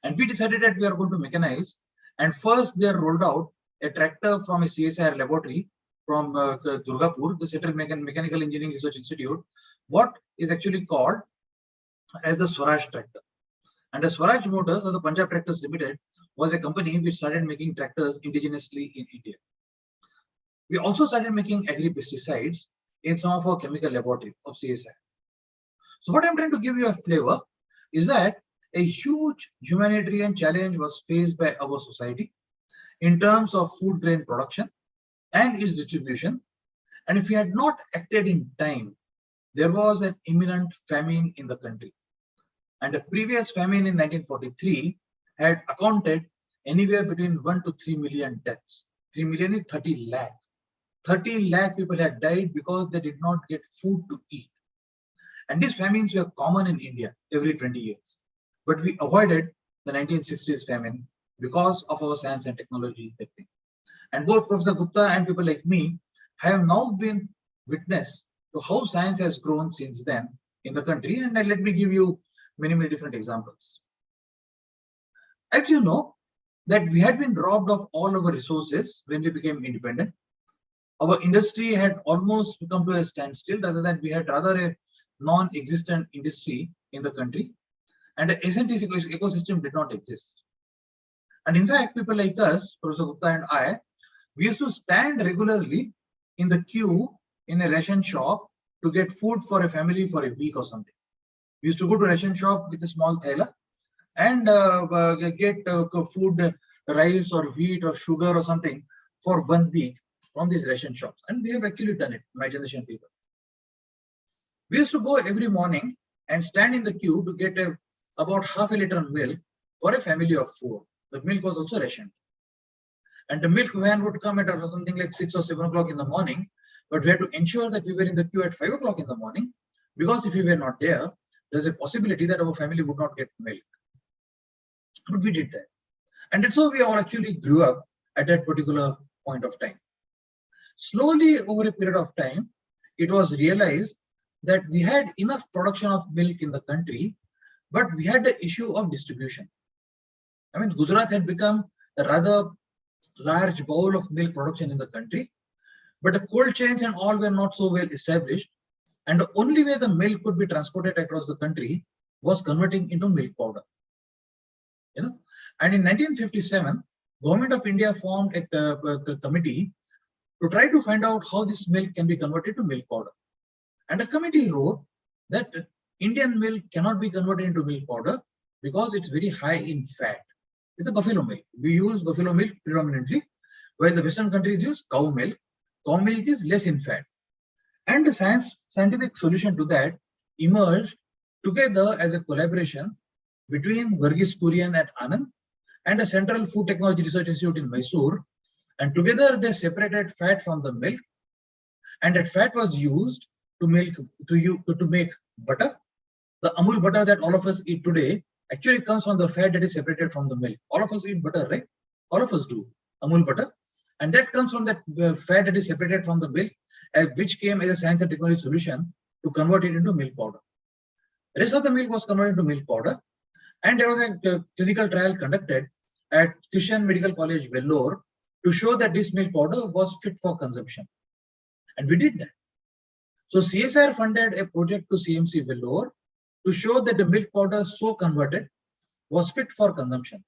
And we decided that we are going to mechanize. And first, they rolled out a tractor from a CSIR laboratory from Durgapur, the Central Mechanical Engineering Research Institute, what is actually called as the Swaraj tractor. And the Swaraj Motors, or the Punjab Tractors Limited, was a company which started making tractors indigenously in India. We also started making agri-pesticides in some of our chemical laboratory of CSIR. So what I'm trying to give you a flavor is that a huge humanitarian challenge was faced by our society in terms of food grain production and its distribution. And if we had not acted in time, there was an imminent famine in the country. And the previous famine in 1943 had accounted anywhere between 1 to 3 million deaths. 3 million is 30 lakh. 30 lakh people had died because they did not get food to eat. And these famines were common in India every 20 years. But we avoided the 1960s famine because of our science and technology. And both Professor Gupta and people like me have now been witness to how science has grown since then in the country. And let me give you many, many different examples. As you know, that we had been robbed of all our resources when we became independent. Our industry had almost come to a standstill, rather than we had rather a non-existent industry in the country, and the SNTC ecosystem did not exist. And in fact, people like us, Professor Gupta and I, we used to stand regularly in the queue in a ration shop to get food for a family for a week or something. We used to go to a ration shop with a small thaila and get food, rice or wheat or sugar or something for 1 week from these ration shops. And we have actually done it, my generation people. We used to go every morning and stand in the queue to get about half a liter of milk for a family of 4. The milk was also rationed. And the milk van would come at something like 6 or 7 o'clock in the morning, but we had to ensure that we were in the queue at 5 o'clock in the morning, because if we were not there, there's a possibility that our family would not get milk. But we did that. And that's how we all actually grew up at that particular point of time. Slowly, over a period of time, it was realized that we had enough production of milk in the country, but we had the issue of distribution. I mean, Gujarat had become a rather large bowl of milk production in the country, but the cold chains and all were not so well established. And the only way the milk could be transported across the country was converting into milk powder. And in 1957, Government of India formed a committee to try to find out how this milk can be converted to milk powder. And the committee wrote that Indian milk cannot be converted into milk powder because it's very high in fat. It's a buffalo milk. We use buffalo milk predominantly, while the Western countries use cow milk. Cow milk is less in fat. And the scientific solution to that emerged together as a collaboration between Verghese Kurian at Anand and the Central Food Technology Research Institute in Mysore. And together they separated fat from the milk, and that fat was used to make butter. The Amul butter that all of us eat today actually comes from the fat that is separated from the milk. All of us eat butter, right? All of us do. Amul butter. And that comes from that fat that is separated from the milk, which came as a science and technology solution to convert it into milk powder. The rest of the milk was converted into milk powder. And there was a clinical trial conducted at Christian Medical College, Vellore, to show that this milk powder was fit for consumption. And we did that. So CSIR funded a project to CMC Vellore to show that the milk powder so converted was fit for consumption.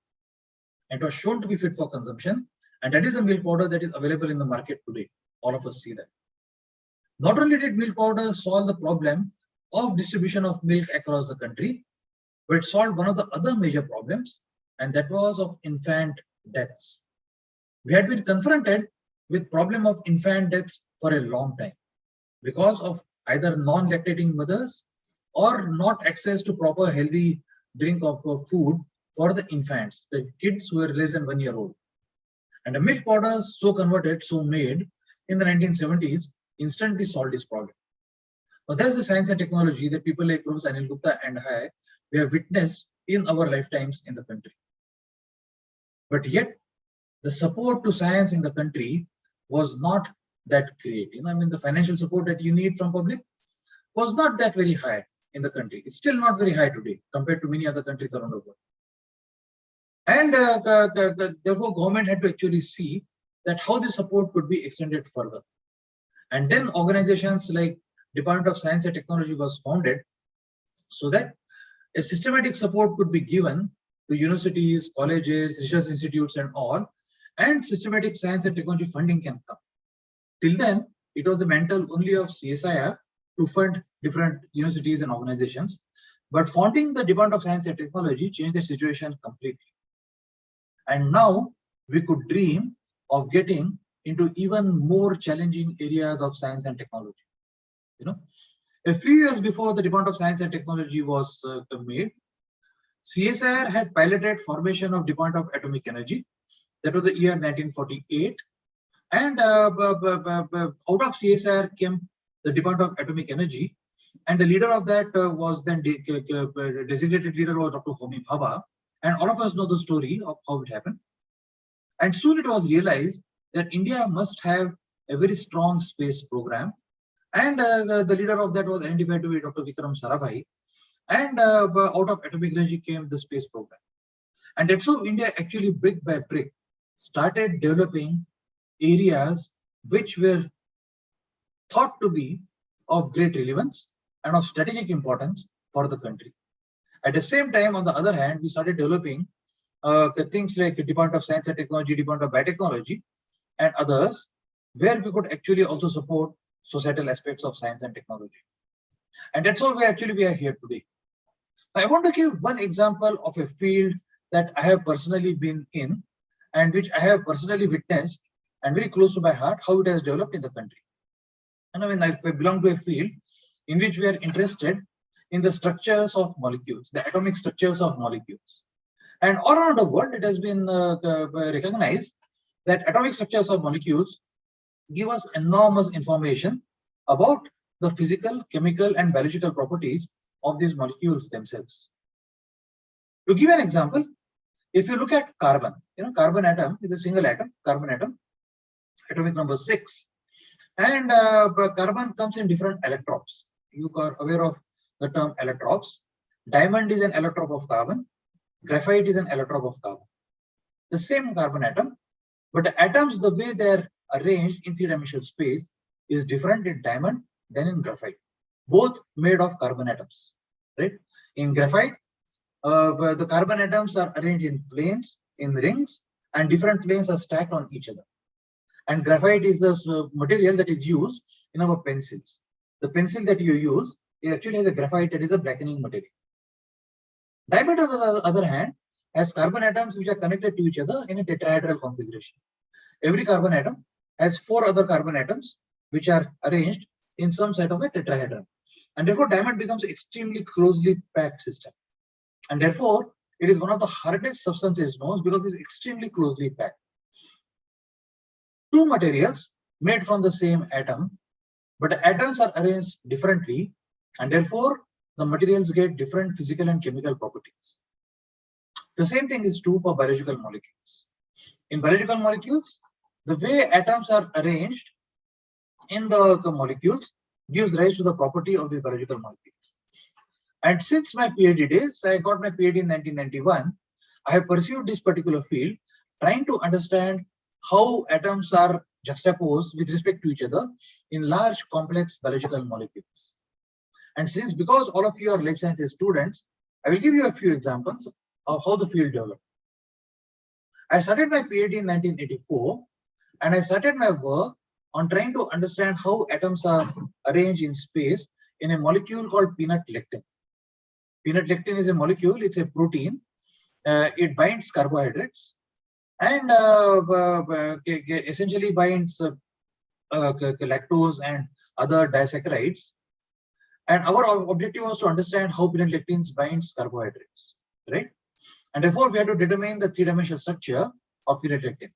It was shown to be fit for consumption, and that is the milk powder that is available in the market today. All of us see that. Not only did milk powder solve the problem of distribution of milk across the country, but it solved one of the other major problems, and that was of infant deaths. We had been confronted with problem of infant deaths for a long time because of either non-lactating mothers or not access to proper healthy drink of food for the infants, the kids who were less than 1 year old. And the milk powder so converted, so made in the 1970s instantly solved this problem. But that's the science and technology that people like Professor Anil Gupta and I, we have witnessed in our lifetimes in the country. But yet, the support to science in the country was not that great. The financial support that you need from public was not that very high in the country. It's still not very high today compared to many other countries around the world. And therefore, government had to actually see that how the support could be extended further. And then organizations like Department of Science and Technology was founded so that a systematic support could be given to universities, colleges, research institutes and all, and systematic science and technology funding can come. Till then, it was the mantle only of CSIR to fund different universities and organizations. But founding the Department of Science and Technology changed the situation completely. And now we could dream of getting into even more challenging areas of science and technology. A few years before the Department of Science and Technology was made, CSIR had piloted formation of Department of Atomic Energy. That was the year 1948. And out of CSIR came the Department of Atomic Energy. And the leader of that was then designated leader was Dr. Homi Bhabha. And all of us know the story of how it happened. And soon it was realized that India must have a very strong space program. And the leader of that was identified to be Dr. Vikram Sarabhai. And out of atomic energy came the space program. And that's how India actually brick by brick started developing areas which were thought to be of great relevance and of strategic importance for the country. At the same time, on the other hand, we started developing things like the Department of Science and Technology, Department of Biotechnology, and others, where we could actually also support societal aspects of science and technology. And that's how we are here today. I want to give one example of a field that I have personally been in and which I have personally witnessed and very close to my heart, how it has developed in the country. And I belong to a field in which we are interested in the structures of molecules, the atomic structures of molecules. And all around the world, it has been recognized that atomic structures of molecules give us enormous information about the physical, chemical, and biological properties of these molecules themselves. To give an example, if you look at carbon, carbon atom is a single atom, carbon atom, atomic number 6. And carbon comes in different electrodes. You are aware of the term electrodes. Diamond is an allotrope of carbon. Graphite is an allotrope of carbon. The same carbon atom, but the atoms, the way they are arranged in three-dimensional space is different in diamond than in graphite. Both made of carbon atoms, right? In graphite, the carbon atoms are arranged in planes, in rings, and different planes are stacked on each other. And graphite is the material that is used in our pencils. The pencil that you use actually has a graphite that is a blackening material. Diamond, on the other hand, has carbon atoms which are connected to each other in a tetrahedral configuration. Every carbon atom has 4 other carbon atoms which are arranged in some set of a tetrahedron. And therefore, diamond becomes an extremely closely packed system. And therefore, it is one of the hardest substances known because it is extremely closely packed. Two materials made from the same atom, but the atoms are arranged differently, and therefore the materials get different physical and chemical properties. The same thing is true for biological molecules. In biological molecules, the way atoms are arranged in the molecules gives rise to the property of the biological molecules. And since my PhD days, I got my PhD in 1991, I have pursued this particular field, trying to understand how atoms are juxtaposed with respect to each other in large complex biological molecules. And because all of you are life sciences students, I will give you a few examples of how the field developed. I started my PhD in 1984, and I started my work on trying to understand how atoms are arranged in space in a molecule called peanut lectin. Peanut lectin is a molecule, it's a protein. It binds carbohydrates and essentially binds lactose and other disaccharides. And our objective was to understand how peanut lectin binds carbohydrates, right? And therefore, we had to determine the three-dimensional structure of peanut lectin.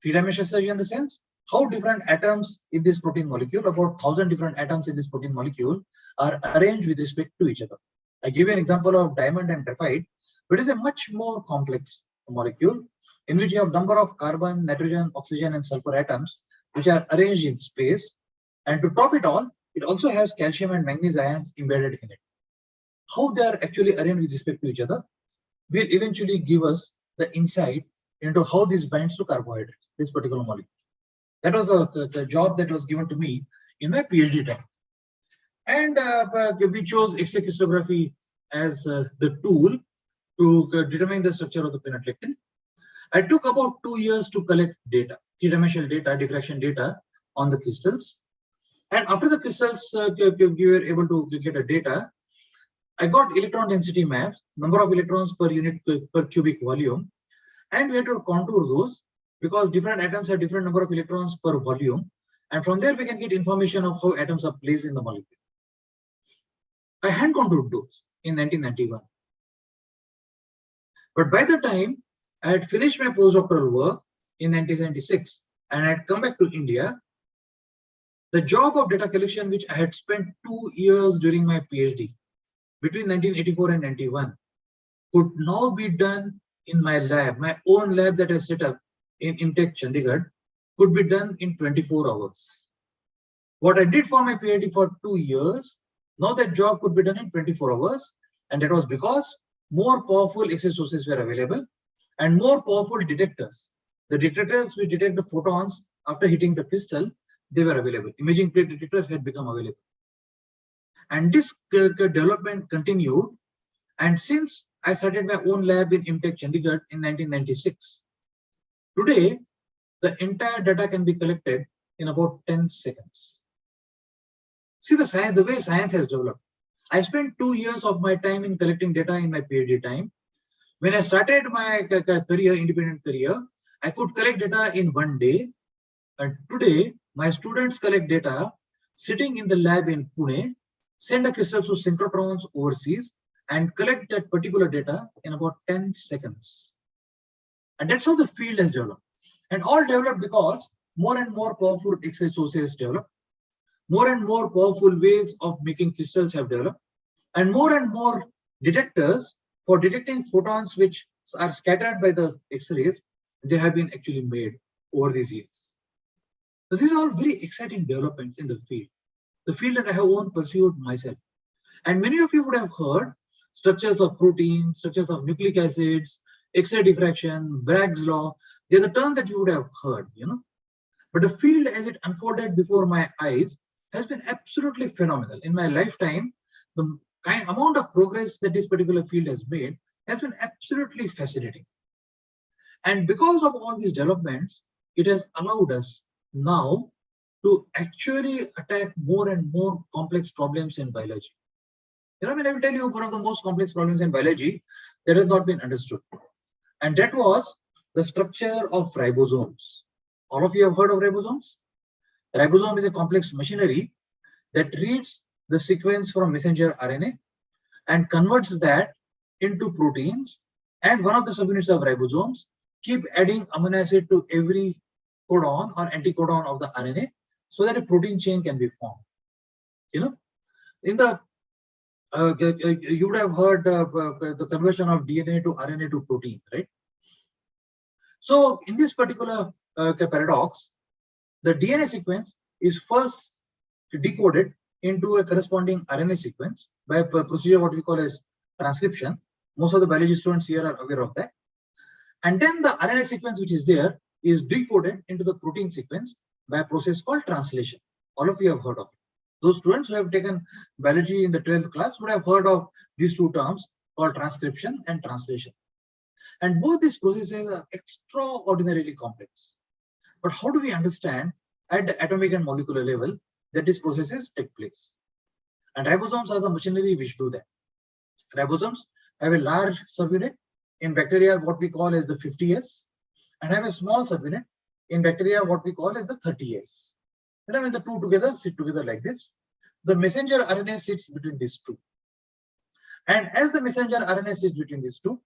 Three-dimensional structure in the sense, how different atoms in this protein molecule, about 1,000 different atoms in this protein molecule, are arranged with respect to each other. I give you an example of diamond and graphite, but it is a much more complex molecule in which you have number of carbon, nitrogen, oxygen, and sulfur atoms which are arranged in space. And to top it all, it also has calcium and manganese ions embedded in it. How they are actually arranged with respect to each other will eventually give us the insight into how this binds to carbohydrates, this particular molecule. That was the job that was given to me in my PhD time. And we chose X-ray crystallography as the tool to determine the structure of the peanut lectin. I took about 2 years to collect data, three-dimensional data, diffraction data on the crystals. And after the crystals, we were able to get a data. I got electron density maps, number of electrons per unit per cubic volume, and we had to contour those because different atoms have different number of electrons per volume. And from there, we can get information of how atoms are placed in the molecule. I hand contoured those in 1991. But by the time I had finished my postdoctoral work in 1996 and I had come back to India, the job of data collection, which I had spent 2 years during my PhD, between 1984 and 91, could now be done in my lab, my own lab that I set up in IMTech Chandigarh, could be done in 24 hours. What I did for my PhD for 2 years, now that job could be done in 24 hours. And that was because more powerful X-ray sources were available and more powerful detectors. The detectors which detect the photons after hitting the crystal, they were available. Imaging plate detectors had become available. And this development continued. And since I started my own lab in IMTech Chandigarh in 1996, today, the entire data can be collected in about 10 seconds. See the way science has developed. I spent 2 years of my time in collecting data in my PhD time. When I started my career, independent career, I could collect data in 1 day. And today, my students collect data sitting in the lab in Pune, send the crystals to synchrotrons overseas, and collect that particular data in about 10 seconds. And that's how the field has developed. And all developed because more and more powerful X-ray sources developed. More and more powerful ways of making crystals have developed, and more detectors for detecting photons which are scattered by the X-rays, they have been actually made over these years. So these are all very exciting developments in the field that I have only pursued myself. And many of you would have heard structures of proteins, structures of nucleic acids, X-ray diffraction, Bragg's law. They're the terms that you would have heard, But the field as it unfolded before my eyes has been absolutely phenomenal. In my lifetime, the amount of progress that this particular field has made has been absolutely fascinating. And because of all these developments, it has allowed us now to actually attack more and more complex problems in biology. I will tell you one of the most complex problems in biology that has not been understood. And that was the structure of ribosomes. All of you have heard of ribosomes? Ribosome is a complex machinery that reads the sequence from messenger RNA and converts that into proteins. And one of the subunits of ribosomes keep adding amino acid to every codon or anticodon of the RNA so that a protein chain can be formed. In the you would have heard the conversion of DNA to RNA to protein, right? So in this particular paradox, the DNA sequence is first decoded into a corresponding RNA sequence by a procedure what we call as transcription. Most of the biology students here are aware of that. And then the RNA sequence which is there is decoded into the protein sequence by a process called translation. All of you have heard of it. Those students who have taken biology in the 12th class would have heard of these two terms called transcription and translation. And both these processes are extraordinarily complex. But how do we understand at the atomic and molecular level that these processes take place? And ribosomes are the machinery which do that. Ribosomes have a large subunit in bacteria, what we call as the 50S, and have a small subunit in bacteria, what we call as the 30S. And when the two together sit together like this, the messenger RNA sits between these two. And as the messenger RNA sits between these two,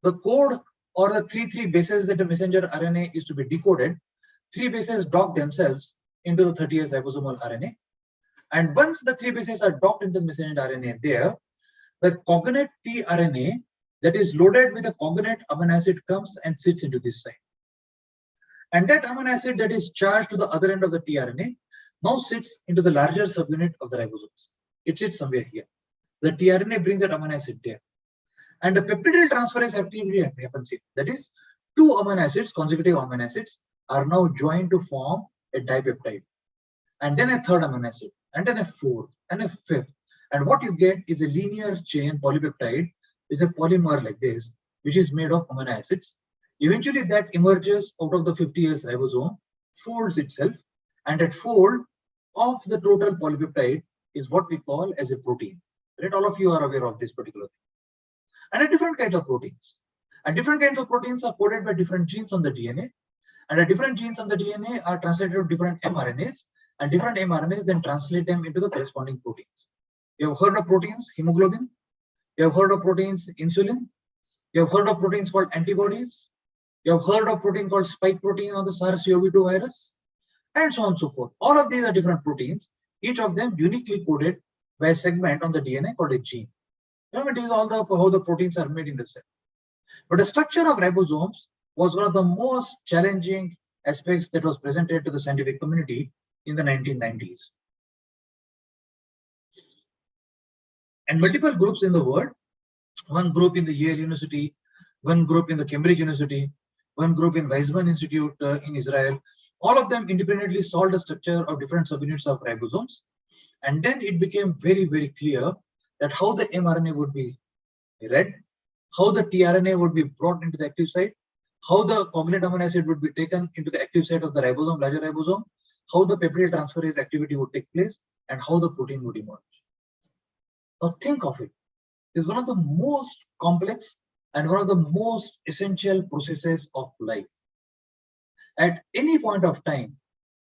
the code or the 3 bases that the messenger RNA is to be decoded, 3 bases dock themselves into the 30S ribosomal RNA. And once the 3 bases are docked into the messenger RNA there, the cognate tRNA that is loaded with a cognate amino acid comes and sits into this site. And that amino acid that is charged to the other end of the tRNA now sits into the larger subunit of the ribosomes. It sits somewhere here. The tRNA brings that amino acid there. And the peptidyl transferase activity happens here. That is, 2 amino acids, consecutive amino acids, are now joined to form a dipeptide. And then a 3rd amino acid, and then a 4th, and a 5th. And what you get is a linear chain polypeptide, is a polymer like this, which is made of amino acids. Eventually, that emerges out of the 50S ribosome, folds itself, and that fold of the total polypeptide is what we call as a protein. Right? All of you are aware of this particular thing. And different kinds of proteins. And different kinds of proteins are coded by different genes on the DNA. And the different genes on the DNA are translated to different mRNAs. And different mRNAs then translate them into the corresponding proteins. You have heard of proteins, hemoglobin. You have heard of proteins, insulin. You have heard of proteins called antibodies. You have heard of protein called spike protein on the SARS-CoV-2 virus. And so on and so forth. All of these are different proteins, each of them uniquely coded by a segment on the DNA called a gene. It is all how the proteins are made in the cell. But the structure of ribosomes was one of the most challenging aspects that was presented to the scientific community in the 1990s. And multiple groups in the world, one group in the Yale University, one group in the Cambridge University, one group in Weizmann Institute in Israel, all of them independently solved the structure of different subunits of ribosomes. And then it became very, very clear that how the mRNA would be read, how the tRNA would be brought into the active site, how the cognate amino acid would be taken into the active site of the ribosome, larger ribosome, how the peptidyl transferase activity would take place, and how the protein would emerge. Now think of it. It's one of the most complex and one of the most essential processes of life. At any point of time,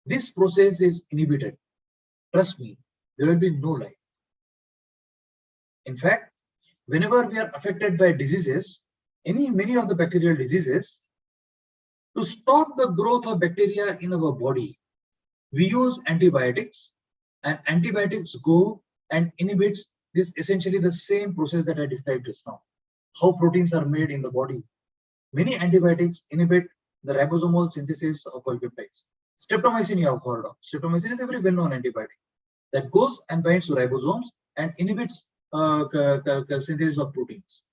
this process is inhibited. Trust me, there will be no life. In fact, whenever we are affected by diseases, many of the bacterial diseases, to stop the growth of bacteria in our body, we use antibiotics, and antibiotics go and inhibits this essentially the same process that I described just now. How proteins are made in the body. Many antibiotics inhibit the ribosomal synthesis of polypeptides. Streptomycin you have heard of. Streptomycin is a very well-known antibiotic that goes and binds to ribosomes and inhibits synthesis of proteins.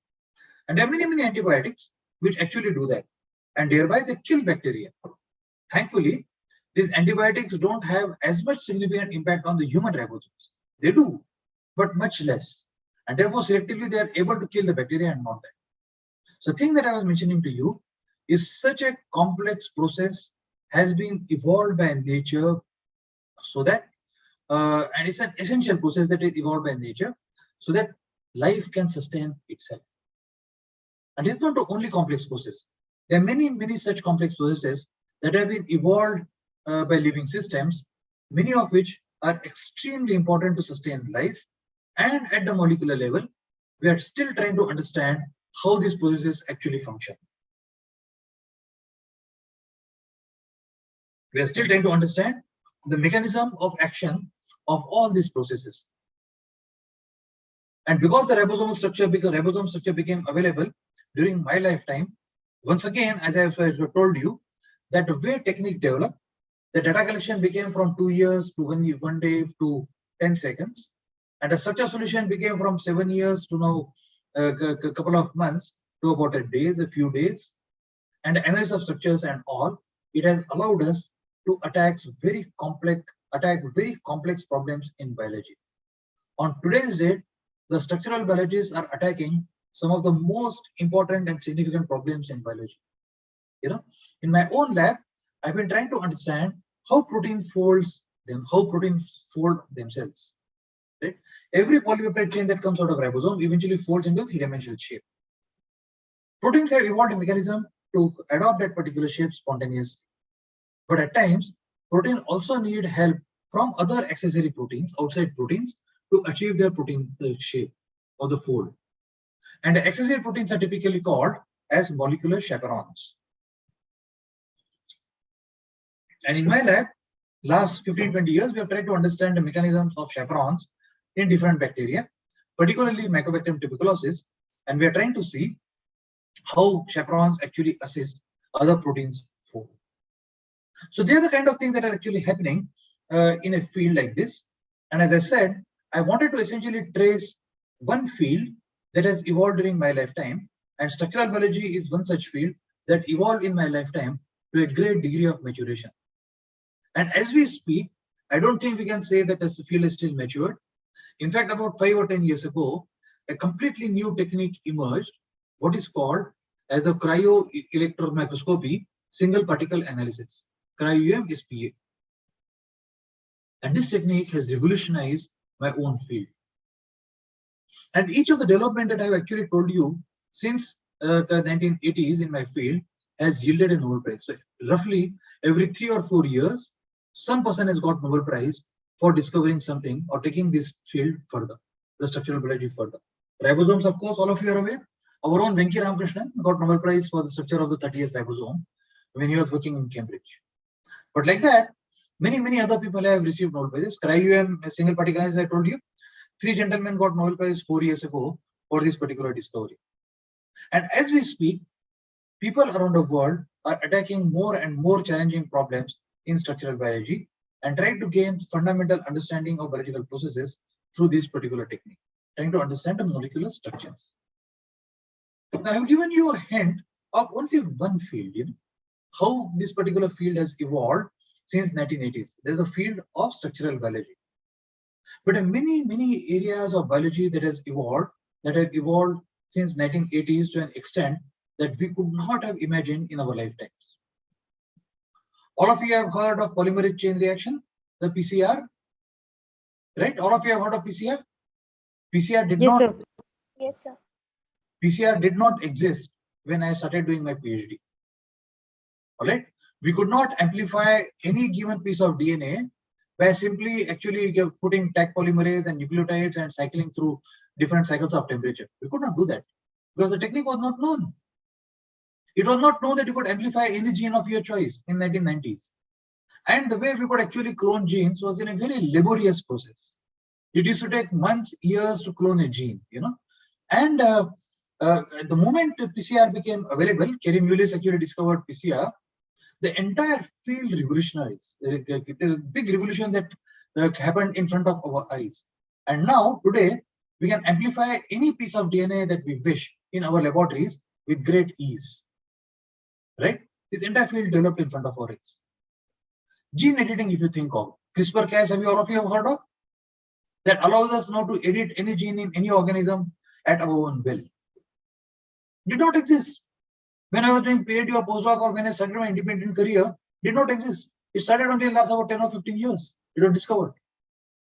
And there are many antibiotics which actually do that, and thereby they kill bacteria. Thankfully, these antibiotics don't have as much significant impact on the human ribosomes. They do, but much less. And therefore, selectively, they are able to kill the bacteria and not that. So the thing that I was mentioning to you is such a complex process has been evolved by nature so that, and it's an essential process that is evolved by nature so that life can sustain itself. And it's not the only complex process. There are many such complex processes that have been evolved by living systems, many of which are extremely important to sustain life. And at the molecular level, we are still trying to understand how these processes actually function. We are still trying to understand the mechanism of action of all these processes. And because the ribosome structure became available during my lifetime, once again, as I have told you, that the way technique developed, the data collection became from 2 years to 1 day to 10 seconds. And a structure solution became from 7 years to now a couple of months to about a few days. And analysis of structures and all, it has allowed us to attack very complex problems in biology. On today's date, the structural biologists are attacking some of the most important and significant problems in biology. You know, in my own lab, I've been trying to understand how proteins fold themselves. Right? Every polypeptide chain that comes out of ribosome eventually folds into a three-dimensional shape. Proteins have evolved a mechanism to adopt that particular shape spontaneously. But at times, protein also need help from other accessory proteins, outside proteins, to achieve their protein shape of the fold. And the accessory proteins are typically called as molecular chaperones. And in my lab, last 15-20 years, we have tried to understand the mechanisms of chaperones in different bacteria, particularly Mycobacterium tuberculosis, and we are trying to see how chaperones actually assist other proteins fold. So they are the kind of things that are actually happening in a field like this. And as I said, I wanted to essentially trace one field that has evolved during my lifetime, and structural biology is one such field that evolved in my lifetime to a great degree of maturation. And as we speak, I don't think we can say that the field is still matured. In fact, about 5 or 10 years ago, a completely new technique emerged, what is called as the Cryo electron microscopy single particle analysis. Cryo is PA. And this technique has revolutionized my own field. And each of the development that I have actually told you since the 1980s in my field has yielded a Nobel Prize. So roughly every 3 or 4 years, some person has got Nobel Prize for discovering something or taking this field further, the structural biology further. Ribosomes, of course, all of you are aware. Our own Venki Ramakrishnan got Nobel Prize for the structure of the 30th ribosome when he was working in Cambridge. But like that, many other people have received Nobel Prizes. Cryo, single particle analysis, I told you, 3 gentlemen got Nobel Prize 4 years ago for this particular discovery. And as we speak, people around the world are attacking more and more challenging problems in structural biology and trying to gain fundamental understanding of biological processes through this particular technique, trying to understand the molecular structures. Now, I have given you a hint of only one field, how this particular field has evolved since 1980s. There's a field of structural biology. But many areas of biology that have evolved since 1980s to an extent that we could not have imagined in our lifetimes. All of you have heard of polymerase chain reaction, the PCR, right? All of you have heard of PCR? PCR did not. Sir. Yes, sir. PCR did not exist when I started doing my PhD. All right. We could not amplify any given piece of DNA by simply actually putting Taq polymerase and nucleotides and cycling through different cycles of temperature. We could not do that because the technique was not known. It was not known that you could amplify any gene of your choice in 1990s. And the way we could actually clone genes was in a very laborious process. It used to take months, years to clone a gene, And the moment PCR became available, Kerry Mullis actually discovered PCR, the entire field revolutionized. The big revolution that happened in front of our eyes. And now, today, we can amplify any piece of DNA that we wish in our laboratories with great ease. Right? This entire field developed in front of our eyes. Gene editing, if you think of CRISPR-Cas, all of you have heard of? That allows us now to edit any gene in any organism at our own will. Did not exist. When I was doing PhD or postdoc or when I started my independent career, did not exist. It started only in the last about 10 or 15 years. It was discovered.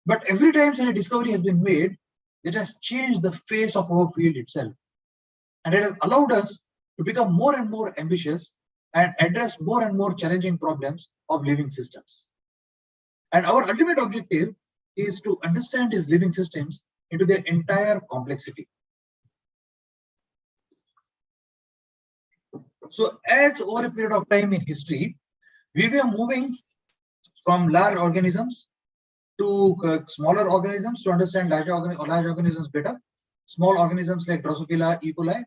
But every time such a discovery has been made, it has changed the face of our field itself. And it has allowed us to become more and more ambitious and address more and more challenging problems of living systems. And our ultimate objective is to understand these living systems into their entire complexity. So as over a period of time in history, we were moving from large organisms to smaller organisms to understand large organisms better, small organisms like Drosophila, E. coli,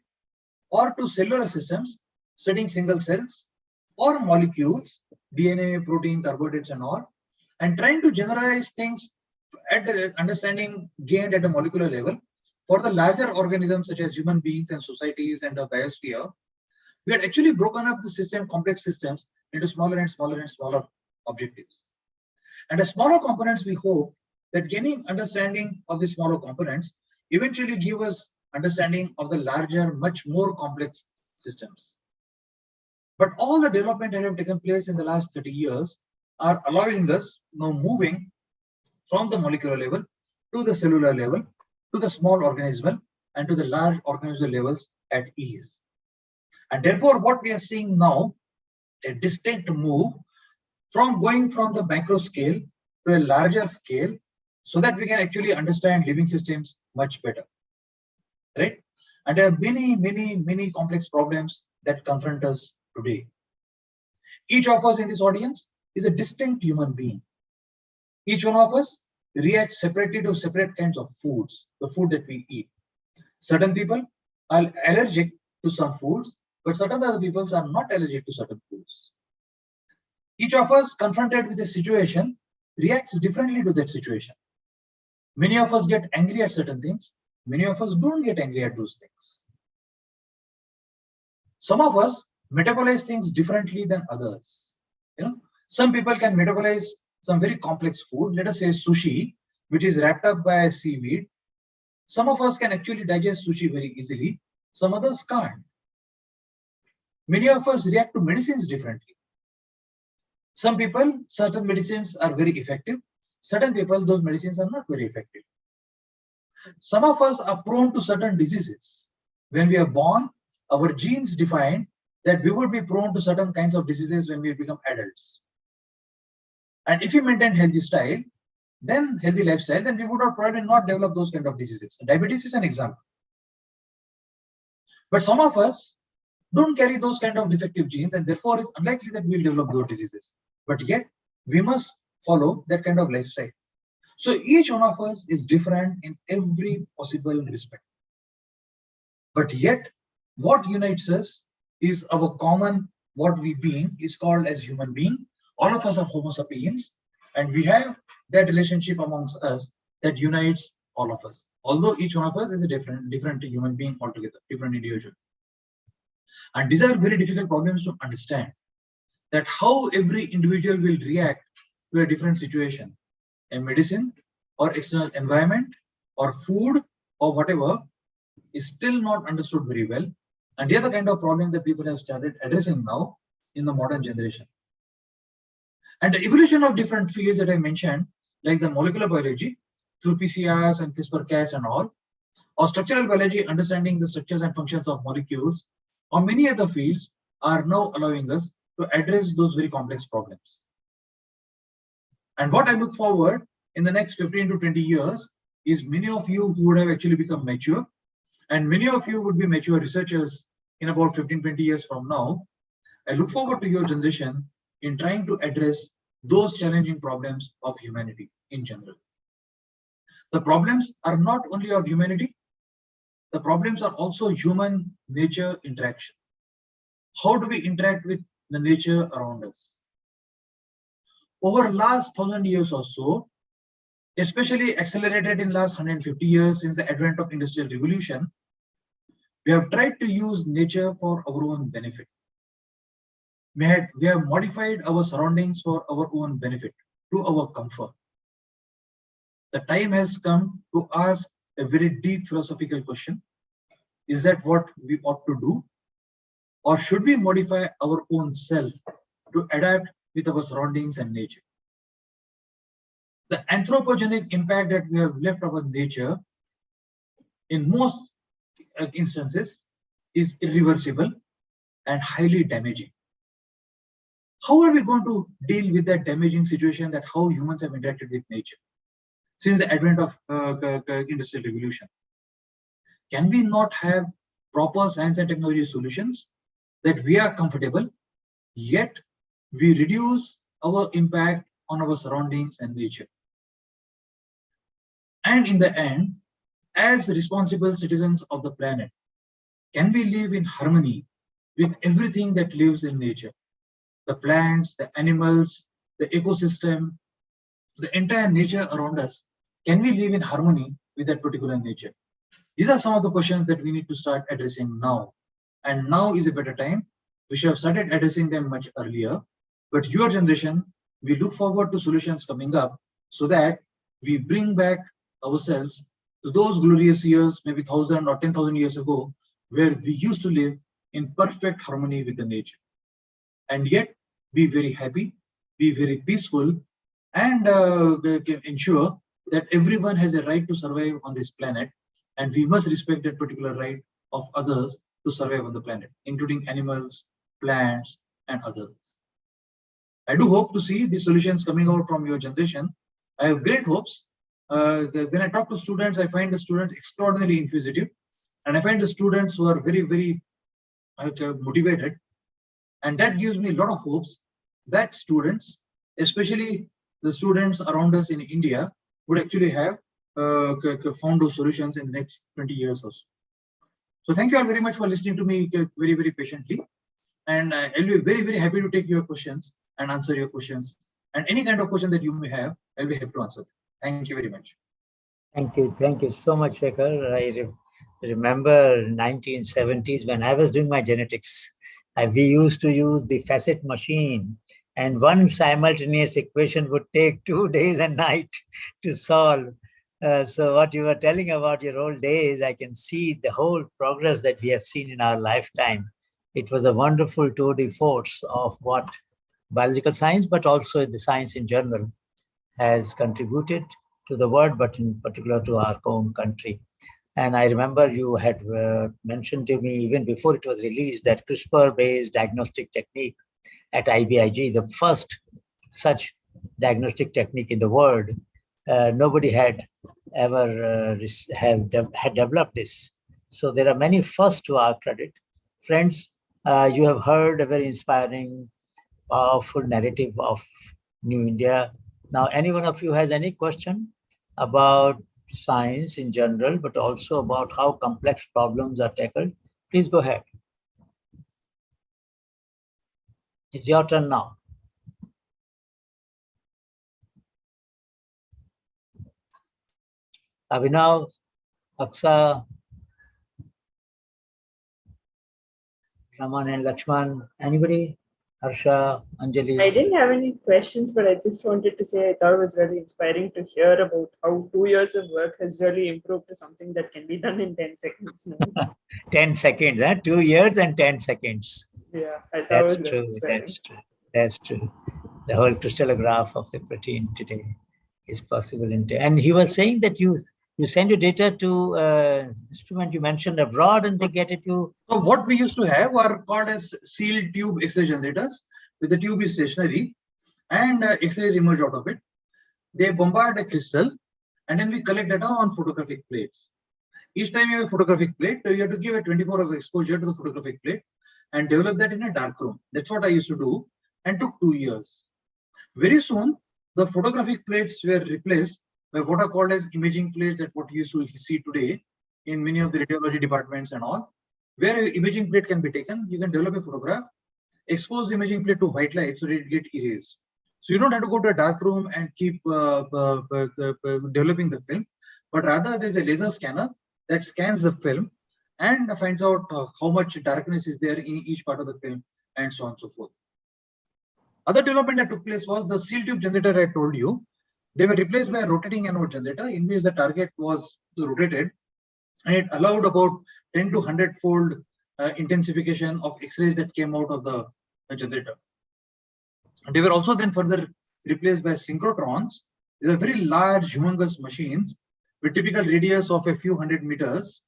or to cellular systems, studying single cells or molecules, DNA, protein, carbohydrates and all, and trying to generalize things at the understanding gained at a molecular level for the larger organisms such as human beings and societies and the biosphere, we had actually broken up the system, complex systems, into smaller and smaller and smaller objectives. And the smaller components, we hope that gaining understanding of the smaller components eventually give us understanding of the larger, much more complex systems. But all the development that have taken place in the last 30 years are allowing us now moving from the molecular level to the cellular level, to the small organismal, and to the large organismal levels at ease. And therefore, what we are seeing now, a distinct move from going from the macro scale to a larger scale, so that we can actually understand living systems much better, right? And there are many complex problems that confront us today. Each of us in this audience is a distinct human being. Each one of us reacts separately to separate kinds of foods, the food that we eat. Certain people are allergic to some foods, but certain other people are not allergic to certain foods. Each of us confronted with a situation reacts differently to that situation. Many of us get angry at certain things. Many of us don't get angry at those things. Some of us metabolize things differently than others. Some people can metabolize some very complex food, let us say sushi, which is wrapped up by seaweed. Some of us can actually digest sushi very easily. Some others can't. Many of us react to medicines differently. Some people, certain medicines are very effective. Certain people, those medicines are not very effective. Some of us are prone to certain diseases. When we are born, our genes define that we would be prone to certain kinds of diseases when we become adults. And if we maintain healthy lifestyle, then we would probably not develop those kind of diseases. Diabetes is an example. But some of us don't carry those kind of defective genes, and therefore it's unlikely that we'll develop those diseases. But yet, we must follow that kind of lifestyle. So each one of us is different in every possible respect. But yet, what unites us is our common, what we being is called as human being. All of us are Homo sapiens, and we have that relationship amongst us that unites all of us. Although each one of us is a different human being altogether, different individual. And these are very difficult problems to understand, that how every individual will react to a different situation, a medicine or external environment or food or whatever is still not understood very well. And the other kind of problem that people have started addressing now in the modern generation. And the evolution of different fields that I mentioned, like the molecular biology through PCRs and CRISPR-Cas and all, or structural biology, understanding the structures and functions of molecules, or many other fields are now allowing us to address those very complex problems. And what I look forward in the next 15 to 20 years is many of you who would have actually become mature, and many of you would be mature researchers in about 15, 20 years from now. I look forward to your generation in trying to address those challenging problems of humanity in general. The problems are not only of humanity, the problems are also human nature interaction. How do we interact with the nature around us? Over last 1,000 years or so, especially accelerated in last 150 years since the advent of Industrial Revolution, we have tried to use nature for our own benefit. We have modified our surroundings for our own benefit, to our comfort. The time has come to ask a very deep philosophical question. Is that what we ought to do? Or should we modify our own self to adapt with our surroundings and nature? The anthropogenic impact that we have left on nature in most instances is irreversible and highly damaging. How are we going to deal with that damaging situation, that how humans have interacted with nature since the advent of Industrial Revolution? Can we not have proper science and technology solutions that we are comfortable, yet we reduce our impact on our surroundings and nature? And in the end, as responsible citizens of the planet, can we live in harmony with everything that lives in nature? The plants, the animals, the ecosystem, the entire nature around us can we live in harmony with that particular nature? These are some of the questions that we need to start addressing now. And now is a better time. We should have started addressing them much earlier. But your generation, we look forward to solutions coming up so that we bring back ourselves to those glorious years, maybe 1,000 or 10,000 years ago, where we used to live in perfect harmony with the nature. And yet be very happy, be very peaceful, and ensure that everyone has a right to survive on this planet. And we must respect that particular right of others to survive on the planet, including animals, plants, and others. I do hope to see these solutions coming out from your generation. I have great hopes. When I talk to students, I find the students extraordinarily inquisitive. And I find the students who are very, very motivated. And that gives me a lot of hopes that students, especially the students around us in India, would actually have found those solutions in the next 20 years or so. So thank you all very much for listening to me very, very patiently. And I'll be very, very happy to take your questions and answer your questions. And any kind of question that you may have, I'll be happy to answer. Thank you very much. Thank you so much, Shekhar. I remember 1970s when I was doing my genetics. We used to use the facet machine, and one simultaneous equation would take 2 days and night to solve. So what you were telling about your old days, I can see the whole progress that we have seen in our lifetime. It was a wonderful tour de force of what biological science, but also the science in general, has contributed to the world, but in particular to our own country. And I remember you had mentioned to me even before it was released that CRISPR-based diagnostic technique at IBIG, the first such diagnostic technique in the world, nobody had ever had developed this. So there are many firsts to our credit. Friends, you have heard a very inspiring, powerful narrative of New India. Now, any one of you has any question about science in general, but also about how complex problems are tackled, please go ahead. It's your turn now. Abhinav, Aksa, Raman and Lakshman, anybody? Harsha, Anjali? I didn't have any questions, but I just wanted to say I thought it was really inspiring to hear about how 2 years of work has really improved to something that can be done in 10 seconds now. 10 seconds, 2 years and 10 seconds. Yeah, I thought That's it was true, really inspiring. that's true, that's true. The whole crystallograph of the protein today is possible in 10. And he was saying that you send your data to instrument you mentioned abroad and they get it to... So what we used to have are called as sealed tube X-ray generators, where the tube is stationary and X-rays emerge out of it. They bombard a crystal and then we collect data on photographic plates. Each time you have a photographic plate, you have to give a 24-hour exposure to the photographic plate and develop that in a dark room. That's what I used to do and took 2 years. Very soon, the photographic plates were replaced by what are called as imaging plates, that what you see today in many of the radiology departments and all, where an imaging plate can be taken, you can develop a photograph, expose the imaging plate to white light so that it gets erased. So you don't have to go to a dark room and keep developing the film, but rather there's a laser scanner that scans the film and finds out how much darkness is there in each part of the film and so on and so forth. Other development that took place was the sealed tube generator I told you. They were replaced by a rotating anode generator in which the target was rotated and it allowed about 10 to 100-fold intensification of X-rays that came out of the generator. They were also then further replaced by synchrotrons. These are very large, humongous machines with typical radius of a few hundred meters.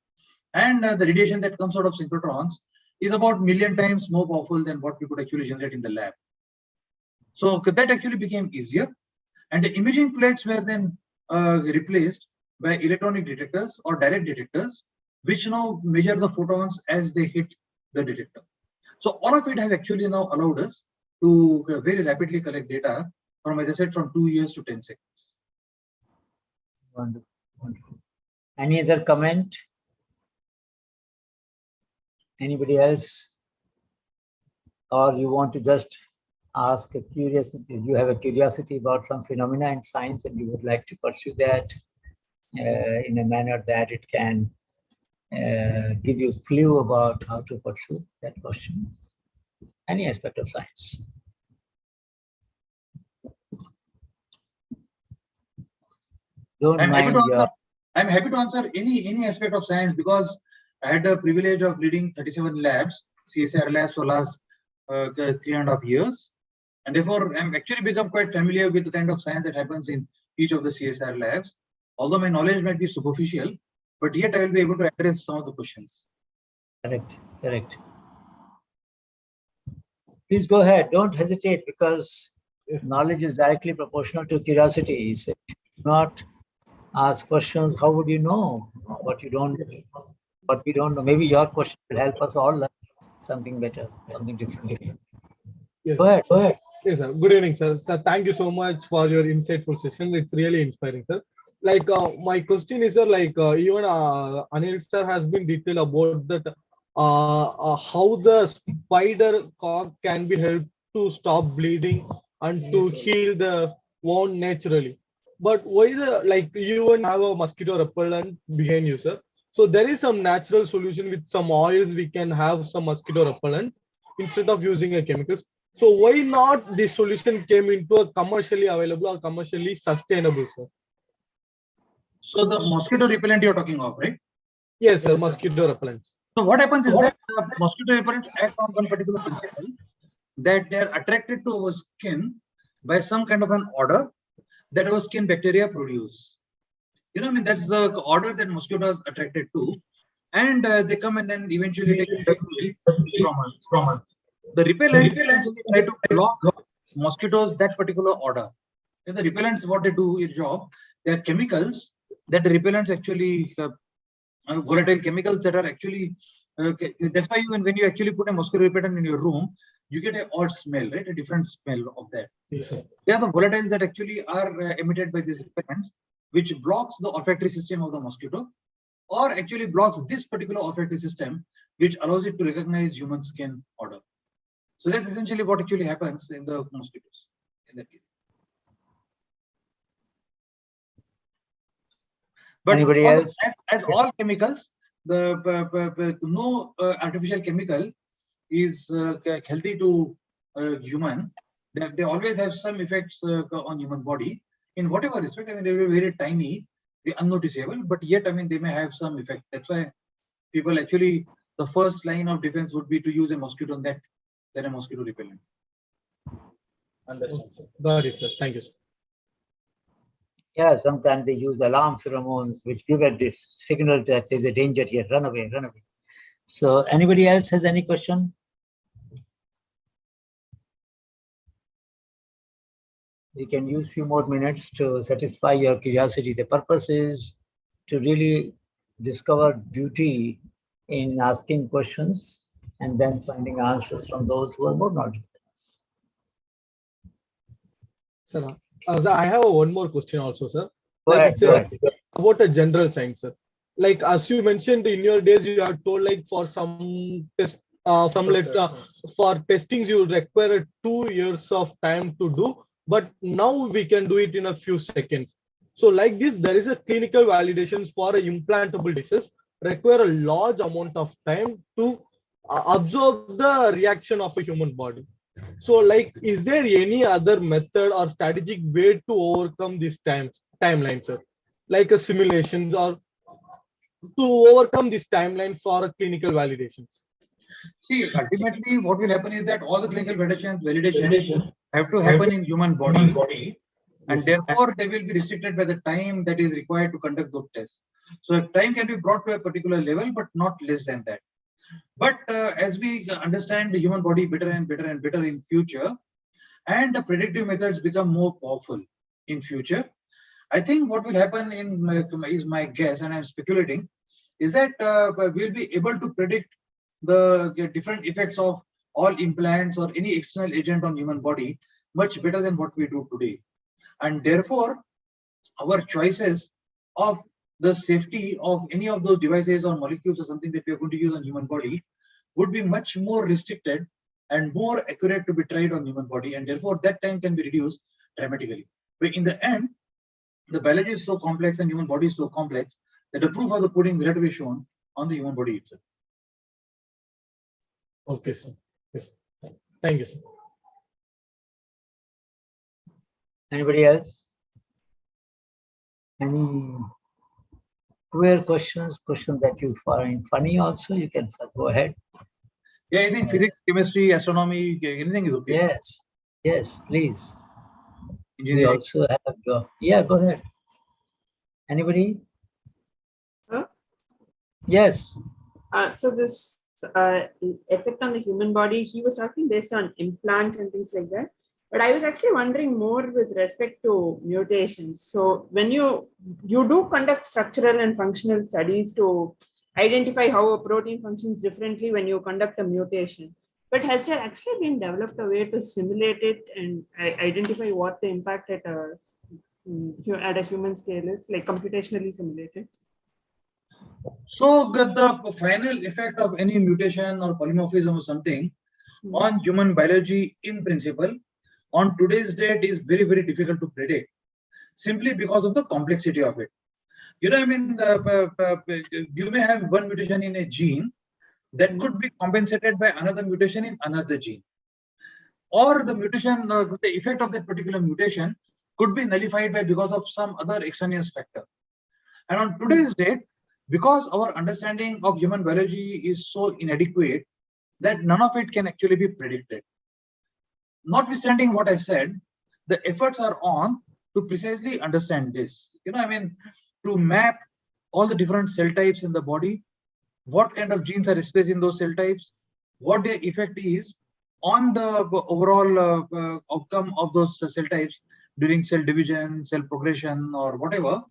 And the radiation that comes out of synchrotrons is about 1,000,000 times more powerful than what we could actually generate in the lab. So that actually became easier. And the imaging plates were then replaced by electronic detectors or direct detectors, which now measure the photons as they hit the detector. So all of it has actually now allowed us to very rapidly collect data from, as I said, from 2 years to 10 seconds. Wonderful, wonderful. Any other comment? Anybody else? Or you want to just ask a curiosity? You have a curiosity about some phenomena in science and you would like to pursue that? in a manner that it can give you a clue about how to pursue that question. Any aspect of science. Don't I'm happy mind to your. answer. I'm happy to answer any aspect of science because I had the privilege of leading 37 labs, CSIR labs for last 3.5 years, and therefore I'm actually become quite familiar with the kind of science that happens in each of the CSIR labs. Although my knowledge might be superficial, but yet I will be able to address some of the questions. Correct, correct. Please go ahead. Don't hesitate because knowledge is directly proportional to curiosity. So if you do not ask questions, how would you know what you don't, what we don't know? Maybe your question will help us all learn something better, something different. Yes. Go ahead. Go ahead. Yes, sir. Good evening, sir. Sir, thank you so much for your insightful session. It's really inspiring, sir. Like my question is, sir, like even Anil sir has been detailed about that how the spider cock can be helped to stop bleeding and to heal the wound naturally. But why the like you even have a mosquito repellent behind you, sir? So there is some natural solution with some oils. We can have some mosquito repellent instead of using a chemicals. So why not this solution came into a commercially available or commercially sustainable, sir? So the mosquito repellent you're talking of, right? Yes, sir, mosquito repellent. So what happens is that mosquito repellents act on one particular principle, that they are attracted to our skin by some kind of an odor that our skin bacteria produce. You know, I mean, that's the odor that mosquitoes are attracted to, and they come and then eventually take from us. The repellents try to block mosquitoes that particular odor. And the repellents, what they do is job, they are chemicals that the repellents actually volatile chemicals that are actually that's why when you actually put a mosquito repellent in your room, you get an odd smell, right? A different smell of that. Yes, sir. They are the volatiles that actually are emitted by these repellents, which blocks the olfactory system of the mosquito, or actually blocks this particular olfactory system, which allows it to recognize human skin odor. So that's essentially what actually happens in the mosquitoes in that case. But anybody else? As all chemicals, no artificial chemical is healthy to human. They always have some effects on human body in whatever respect. I mean, they will be very tiny, unnoticeable, but yet, I mean, they may have some effect. That's why people actually, the first line of defense would be to use a mosquito net than a mosquito repellent. Understand, sir. Got it, sir. Thank you, sir. Yeah, sometimes they use alarm pheromones which give a signal that there's a danger here, run away, run away. So anybody else has any question? We can use few more minutes to satisfy your curiosity. The purpose is to really discover beauty in asking questions and then finding answers from those who are more knowledgeable. Sir, sir, I have one more question also, sir. Go like ahead, it's go ahead. about a general science, sir. Like as you mentioned in your days, you are told like for some test, for testings you require 2 years of time to do, but now we can do it in a few seconds. So like this, there is a clinical validations for a implantable devices require a large amount of time to absorb the reaction of a human body. So like, is there any other method or strategic way to overcome these timelines, sir? Like a simulations or to overcome this timeline for clinical validations? See, ultimately, what will happen is that all the clinical validation have to happen in human body, and therefore they will be restricted by the time that is required to conduct those tests. So time can be brought to a particular level, but not less than that. But as we understand the human body better and better and better in future, and the predictive methods become more powerful in future, I think what will happen is my guess, and I'm speculating, is that we'll be able to predict the different effects of all implants or any external agent on human body much better than what we do today. And therefore, our choices of the safety of any of those devices or molecules or something that we are going to use on human body would be much more restricted and more accurate to be tried on human body, and therefore that time can be reduced dramatically. But in the end, the biology is so complex and human body is so complex that the proof of the pudding will have to be shown on the human body itself. Okay, sir. Yes. Thank you, sir. Anybody else? Any queer questions that you find funny also? You can go ahead. Yeah, I think physics, chemistry, astronomy, anything is okay. Yes, yes, please. We Engineering. also have, yeah, go ahead. Anybody? Huh? Yes. So this effect on the human body, he was talking based on implants and things like that. But I was actually wondering more with respect to mutations. So when you do conduct structural and functional studies to identify how a protein functions differently when you conduct a mutation. But has there actually been developed a way to simulate it and identify what the impact at a human scale is, like computationally simulated? So the final effect of any mutation or polymorphism or something on human biology in principle on today's date is very, very difficult to predict, simply because of the complexity of it. You know, I mean, you may have one mutation in a gene that could be compensated by another mutation in another gene. Or the mutation, the effect of that particular mutation could be nullified by because of some other extraneous factor. And on today's date, because our understanding of human biology is so inadequate that none of it can actually be predicted. Notwithstanding what I said, the efforts are on to precisely understand this. You know, I mean, to map all the different cell types in the body, what kind of genes are expressed in those cell types, what their effect is on the overall outcome of those cell types during cell division, cell progression, or whatever.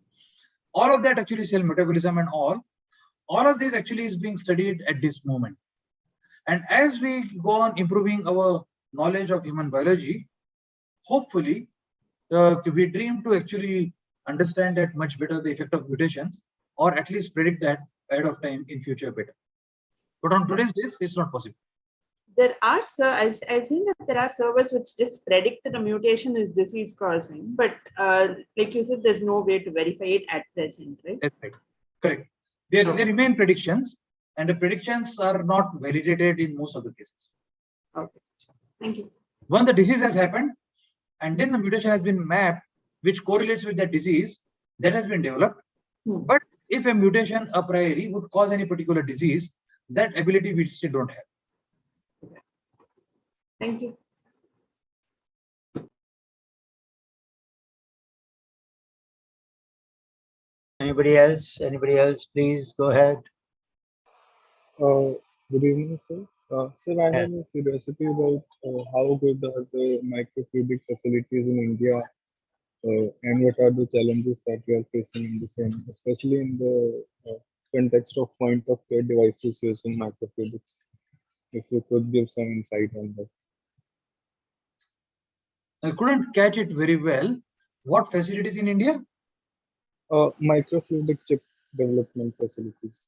All of that actually, cell metabolism and all of this actually is being studied at this moment. And as we go on improving our knowledge of human biology, hopefully we dream to actually understand that much better the effect of mutations, or at least predict that ahead of time in future better. But on today's days, it's not possible. There are, I've seen that there are servers which just predict that a mutation is disease causing, but like you said, there's no way to verify it at present, right? That's right. Correct. They remain predictions, and the predictions are not validated in most of the cases. Okay. Thank you. When the disease has happened, and then the mutation has been mapped, which correlates with that disease, that has been developed. But if a mutation a priori would cause any particular disease, that ability we still don't have. Thank you. Anybody else? Anybody else? Please go ahead. Good evening, sir. Sir, I have a curiosity about how good are the microfluidic facilities in India, and what are the challenges that we are facing in the same, especially in the context of point-of-care devices using microfluidics. If you could give some insight on that. I couldn't catch it very well. What facilities in India? Microfluidic chip development facilities.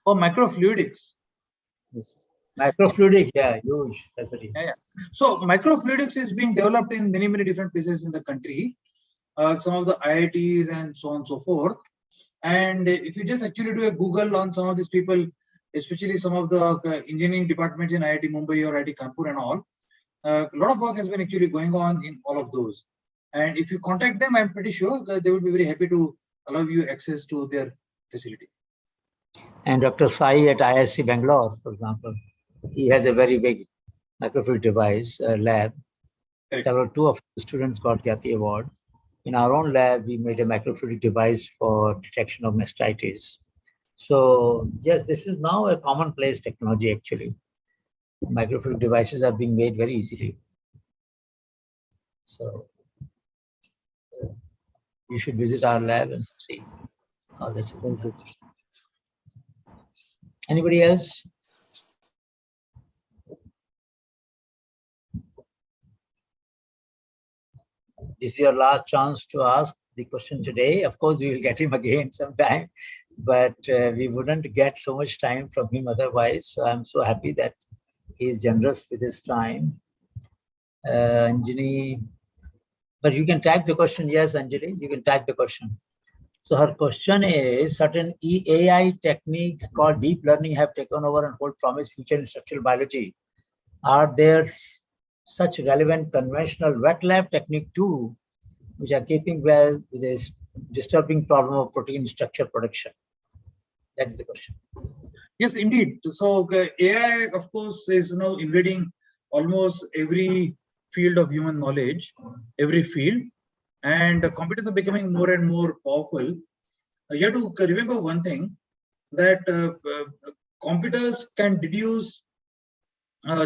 Oh, microfluidics. Yes. Microfluidic, yeah, huge facility. Yeah. So microfluidics is being developed in many, many different places in the country. Some of the IITs and so on and so forth. And if you just actually do a Google on some of these people, especially some of the engineering departments in IIT Mumbai or IIT Kanpur and all, a lot of work has been actually going on in all of those. And if you contact them, I'm pretty sure that they will be very happy to allow you access to their facility. And Dr. Sai at ISC Bangalore, for example, he has a very big microfluidic device lab. Two of the students got Gyati Award. In our own lab, we made a microfluidic device for detection of mastitis. So yes, this is now a commonplace technology actually. Microfluidic devices are being made very easily. So you should visit our lab and see how that is done. Anybody else? This is your last chance to ask the question today. Of course, we will get him again sometime, but we wouldn't get so much time from him otherwise. So I'm so happy that he is generous with his time. Anjani, But you can type the question. Yes, Anjali, you can type the question. So her question is, certain AI techniques called deep learning have taken over and hold promise future in structural biology. Are there such relevant conventional wet lab technique too, which are keeping well with this disturbing problem of protein structure production? That is the question. Yes, indeed. So AI, of course, is now invading almost every field of human knowledge, every field, and computers are becoming more and more powerful. You have to remember one thing, that computers can deduce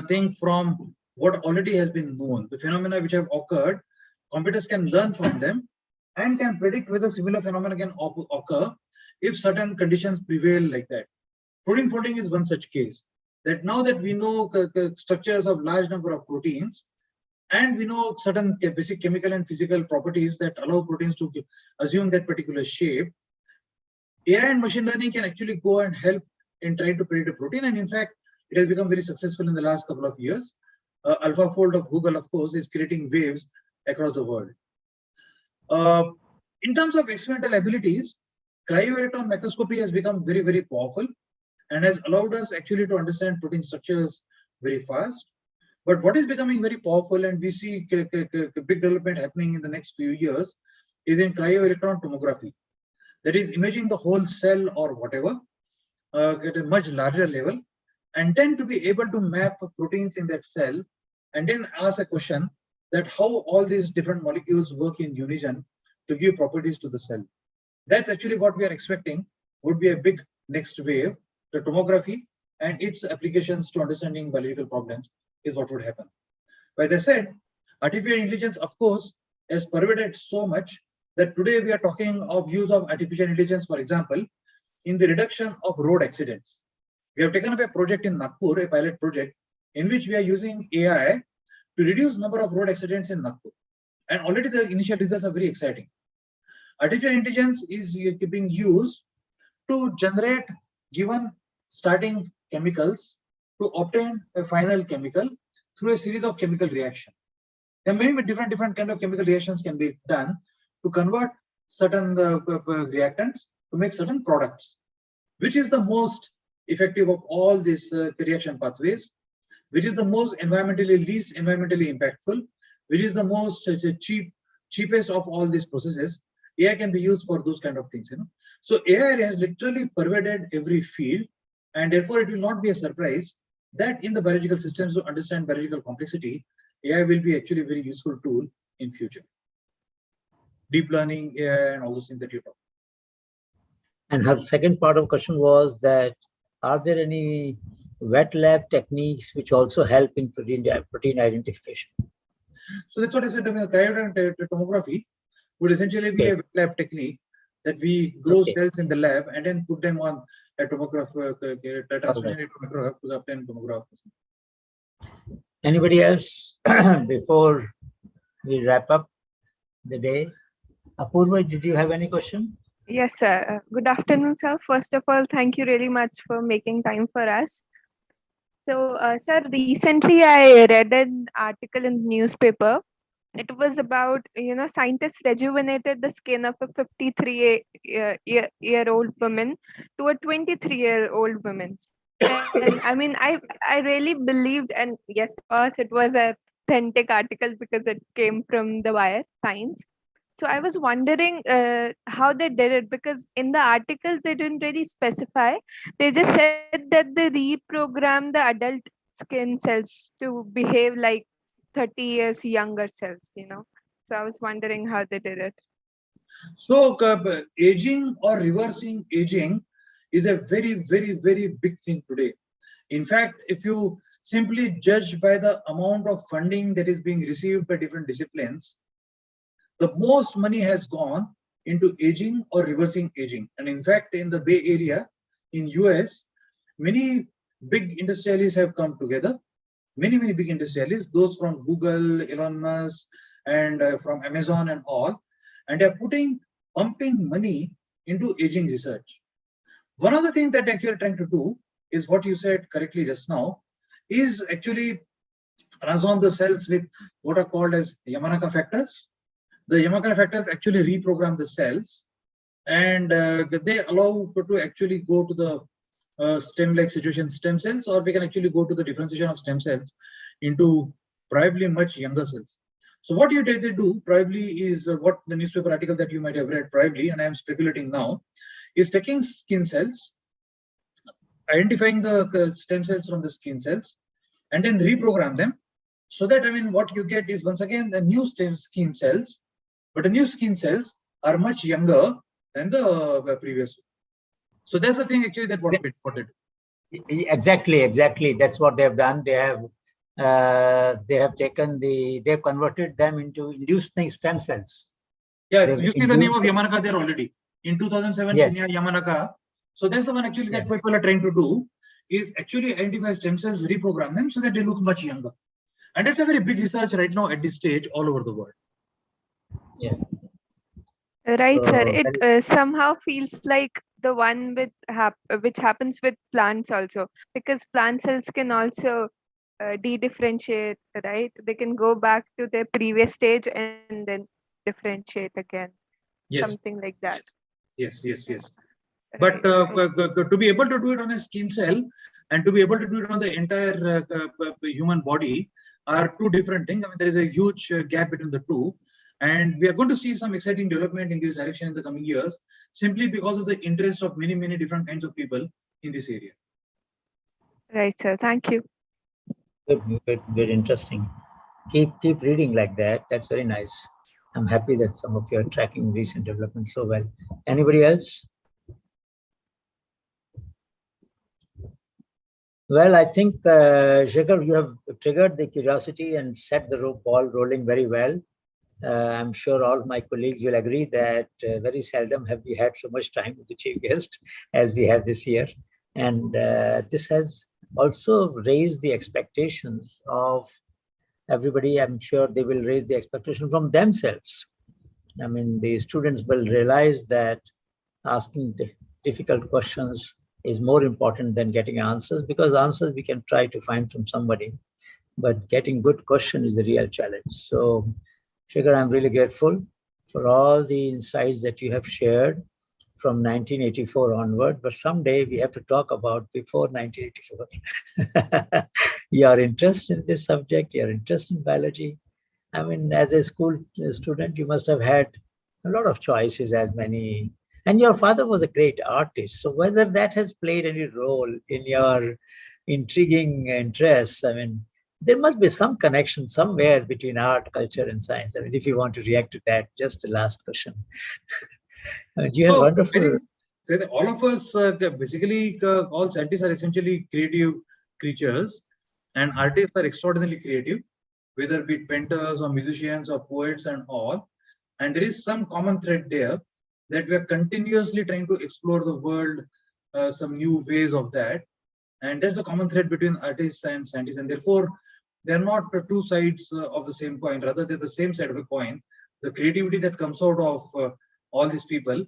things from what already has been known. The phenomena which have occurred, computers can learn from them and can predict whether similar phenomena can occur if certain conditions prevail like that. Protein folding is one such case, that now that we know structures of large number of proteins, and we know certain basic chemical and physical properties that allow proteins to assume that particular shape, AI and machine learning can actually go and help in trying to predict a protein. And in fact, it has become very successful in the last couple of years. AlphaFold of Google, of course, is creating waves across the world. In terms of experimental abilities, cryo-electron microscopy has become very, very powerful and has allowed us actually to understand protein structures very fast. But what is becoming very powerful, and we see big development happening in the next few years, is in cryo-electron tomography. That is imaging the whole cell or whatever at a much larger level, and then to be able to map proteins in that cell, and then ask a question that how all these different molecules work in unison to give properties to the cell. That's actually what we are expecting would be a big next wave. The tomography and its applications to understanding biological problems is what would happen. But as I said, artificial intelligence, of course, has pervaded so much that today we are talking of use of artificial intelligence, for example, in the reduction of road accidents. We have taken up a project in Nagpur, a pilot project, in which we are using AI to reduce number of road accidents in Nagpur. And already the initial results are very exciting. Artificial intelligence is being used to generate given starting chemicals to obtain a final chemical through a series of chemical reactions. There are many different kind of chemical reactions can be done to convert certain reactants to make certain products. Which is the most effective of all these reaction pathways? Which is the most least environmentally impactful? Which is the most cheapest of all these processes? AI can be used for those kind of things. So AI has literally pervaded every field, and therefore it will not be a surprise that in the biological systems to understand biological complexity, AI will be actually a very useful tool in future. Deep learning, AI, and all those things that you talk. And her second part of the question was that, are there any wet lab techniques which also help in protein identification? So that's what I said. Cryo tomography would essentially be a wet lab technique that we grow cells in the lab and then put them on a tomograph, transmission tomograph to obtain tomograph. Anybody else before we wrap up the day? Apoorva, did you have any question? Yes, sir. Good afternoon, sir. First of all, thank you really much for making time for us. So, sir, recently I read an article in the newspaper. It was about, scientists rejuvenated the skin of a 53-year-old woman to a 23-year-old woman. And I mean, I really believed, and yes, of course, it was an authentic article because it came from the Wire Science. So I was wondering how they did it, because in the article they didn't really specify. They just said that they reprogrammed the adult skin cells to behave like 30 years younger cells, So I was wondering how they did it. So aging or reversing aging is a very, very, very big thing today. In fact, if you simply judge by the amount of funding that is being received by different disciplines, the most money has gone into aging or reversing aging. And in fact, in the Bay Area, in US, many big industrialists have come together. Many big industrialists, those from Google, Elon Musk, and from Amazon and all, and they're pumping money into aging research. One of the things that actually trying to do is what you said correctly just now, is actually transform the cells with what are called as Yamanaka factors. the Yamakara factors actually reprogram the cells, and they allow to actually go to the stem-like situation stem cells, or we can actually go to the differentiation of stem cells into probably much younger cells. So what they do probably is what the newspaper article that you might have read probably, and I am speculating now, is taking skin cells, identifying the stem cells from the skin cells, and then reprogram them. So that, I mean, what you get is once again the new skin cells, but the new skin cells are much younger than the previous one. So that's the thing actually that what they do. Exactly. That's what they have done. They have taken they've converted them into induced stem cells. Yeah, you see the name of Yamanaka there already. In 2007, yes. Shinya Yamanaka. So that's the one actually that people are trying to do, is actually identify stem cells, reprogram them so that they look much younger. And that's a very big research right now at this stage all over the world. Yeah. Right, sir. It somehow feels like the one with which happens with plants also, because plant cells can also de-differentiate, right? They can go back to their previous stage and then differentiate again. Yes. Something like that. Yes. But to be able to do it on a skin cell and to be able to do it on the entire human body are two different things. I mean, there is a huge gap between the two. And we are going to see some exciting development in this direction in the coming years, simply because of the interest of many, many different kinds of people in this area. Right, sir. Thank you. Very interesting. Keep reading like that. That's very nice. I'm happy that some of you are tracking recent developments so well. Anybody else? Well, I think, Shekhar, you have triggered the curiosity and set the ball rolling very well. I'm sure all my colleagues will agree that very seldom have we had so much time with the chief guest as we have this year. And this has also raised the expectations of everybody. I'm sure they will raise the expectation from themselves. I mean, the students will realize that asking difficult questions is more important than getting answers, because answers we can try to find from somebody, but getting good question is the real challenge. So, Shekhar, I'm really grateful for all the insights that you have shared from 1984 onward, but someday we have to talk about before 1984. Your interest in this subject, your interest in biology. I mean, as a school student, you must have had a lot of choices, as many. And your father was a great artist. So whether that has played any role in your intriguing interests, I mean, there must be some connection somewhere between art, culture, and science. I mean, if you want to react to that, just the last question. You have wonderful. I think that all of us, basically, all scientists are essentially creative creatures, and artists are extraordinarily creative, whether it be painters or musicians or poets and all. And there is some common thread there that we are continuously trying to explore the world, some new ways of that. And that's the common thread between artists and scientists. And therefore, they're not two sides of the same coin, rather they're the same side of a coin. The creativity that comes out of all these people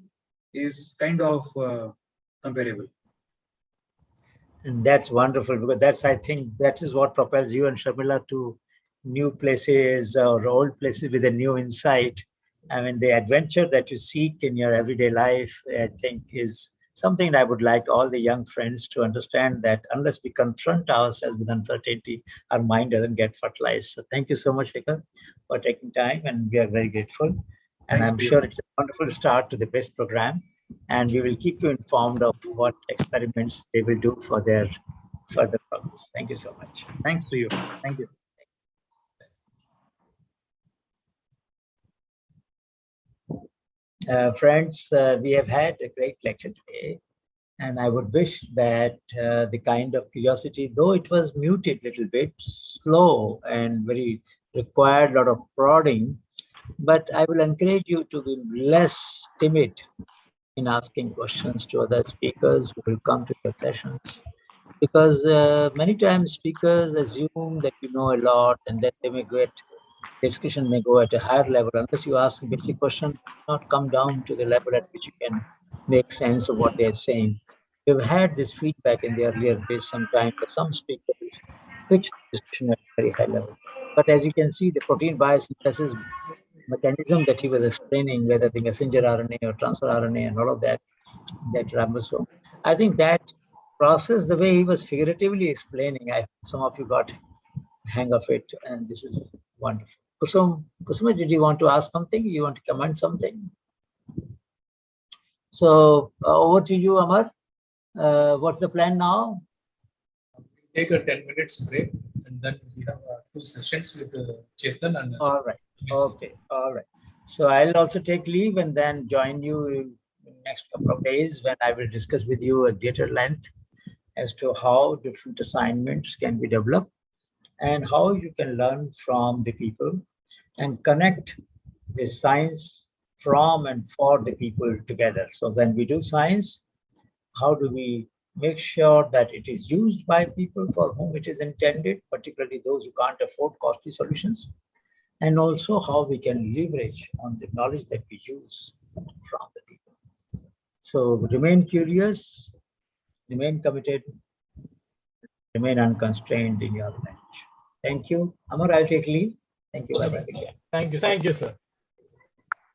is kind of comparable. And that's wonderful, because I think that is what propels you and Sharmila to new places or old places with a new insight. I mean, the adventure that you seek in your everyday life, I think, is something I would like all the young friends to understand, that unless we confront ourselves with uncertainty, our mind doesn't get fertilized. So thank you so much, Shekhar, for taking time, and we are very grateful. And I'm sure it's a wonderful start to the BIIS program, and we will keep you informed of what experiments they will do for their further progress. Thank you so much. Thanks to you. Thank you. Friends, we have had a great lecture today, and I would wish that the kind of curiosity, though it was muted a little bit, slow and very required a lot of prodding, but I will encourage you to be less timid in asking questions to other speakers who will come to your sessions, because many times speakers assume that you know a lot, and that they may get the discussion may go at a higher level. Unless you ask a basic question, not come down to the level at which you can make sense of what they're saying. We've had this feedback in the earlier days sometimes, that some speakers pitch the discussion at a very high level. But as you can see, the protein biosynthesis mechanism that he was explaining, whether the messenger RNA or transfer RNA and all of that, that ribosome. I think that process, the way he was figuratively explaining, some of you got hang of it, and this is wonderful. Kusuma, did you want to ask something? You want to comment something? So over to you, Amar. What's the plan now? Take a 10 minutes break, and then we have 2 sessions with Chetan and. All right. Okay. All right. So I'll also take leave and then join you in the next couple of days when I will discuss with you at greater length as to how different assignments can be developed and how you can learn from the people and connect the science from and for the people together. So when we do science, how do we make sure that it is used by people for whom it is intended, particularly those who can't afford costly solutions, and also how we can leverage on the knowledge that we use from the people. So remain curious, remain committed, remain unconstrained in your knowledge. Thank you. Amar, I'll take leave. Thank you. Thank you. Thank you, sir.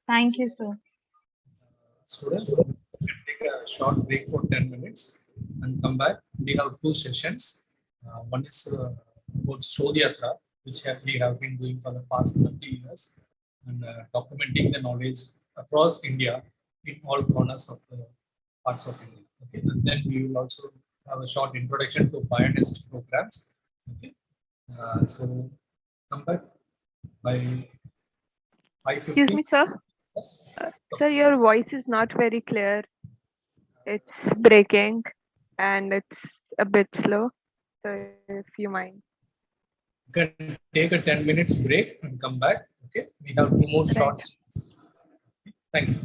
Thank you, sir. Students, we'll take a short break for 10 minutes and come back. We have 2 sessions. One is about Shodhyatra, which we have been doing for the past 30 years and documenting the knowledge across India in all corners of the parts of India. Okay, and then we will also have a short introduction to Bionic programs. Okay, so come back by 5:50. Excuse me, sir. Yes. Sir, your voice is not very clear. It's breaking and it's a bit slow. So if you mind. You can take a 10 minutes break and come back. Okay, we have 2 more shots. Thank you.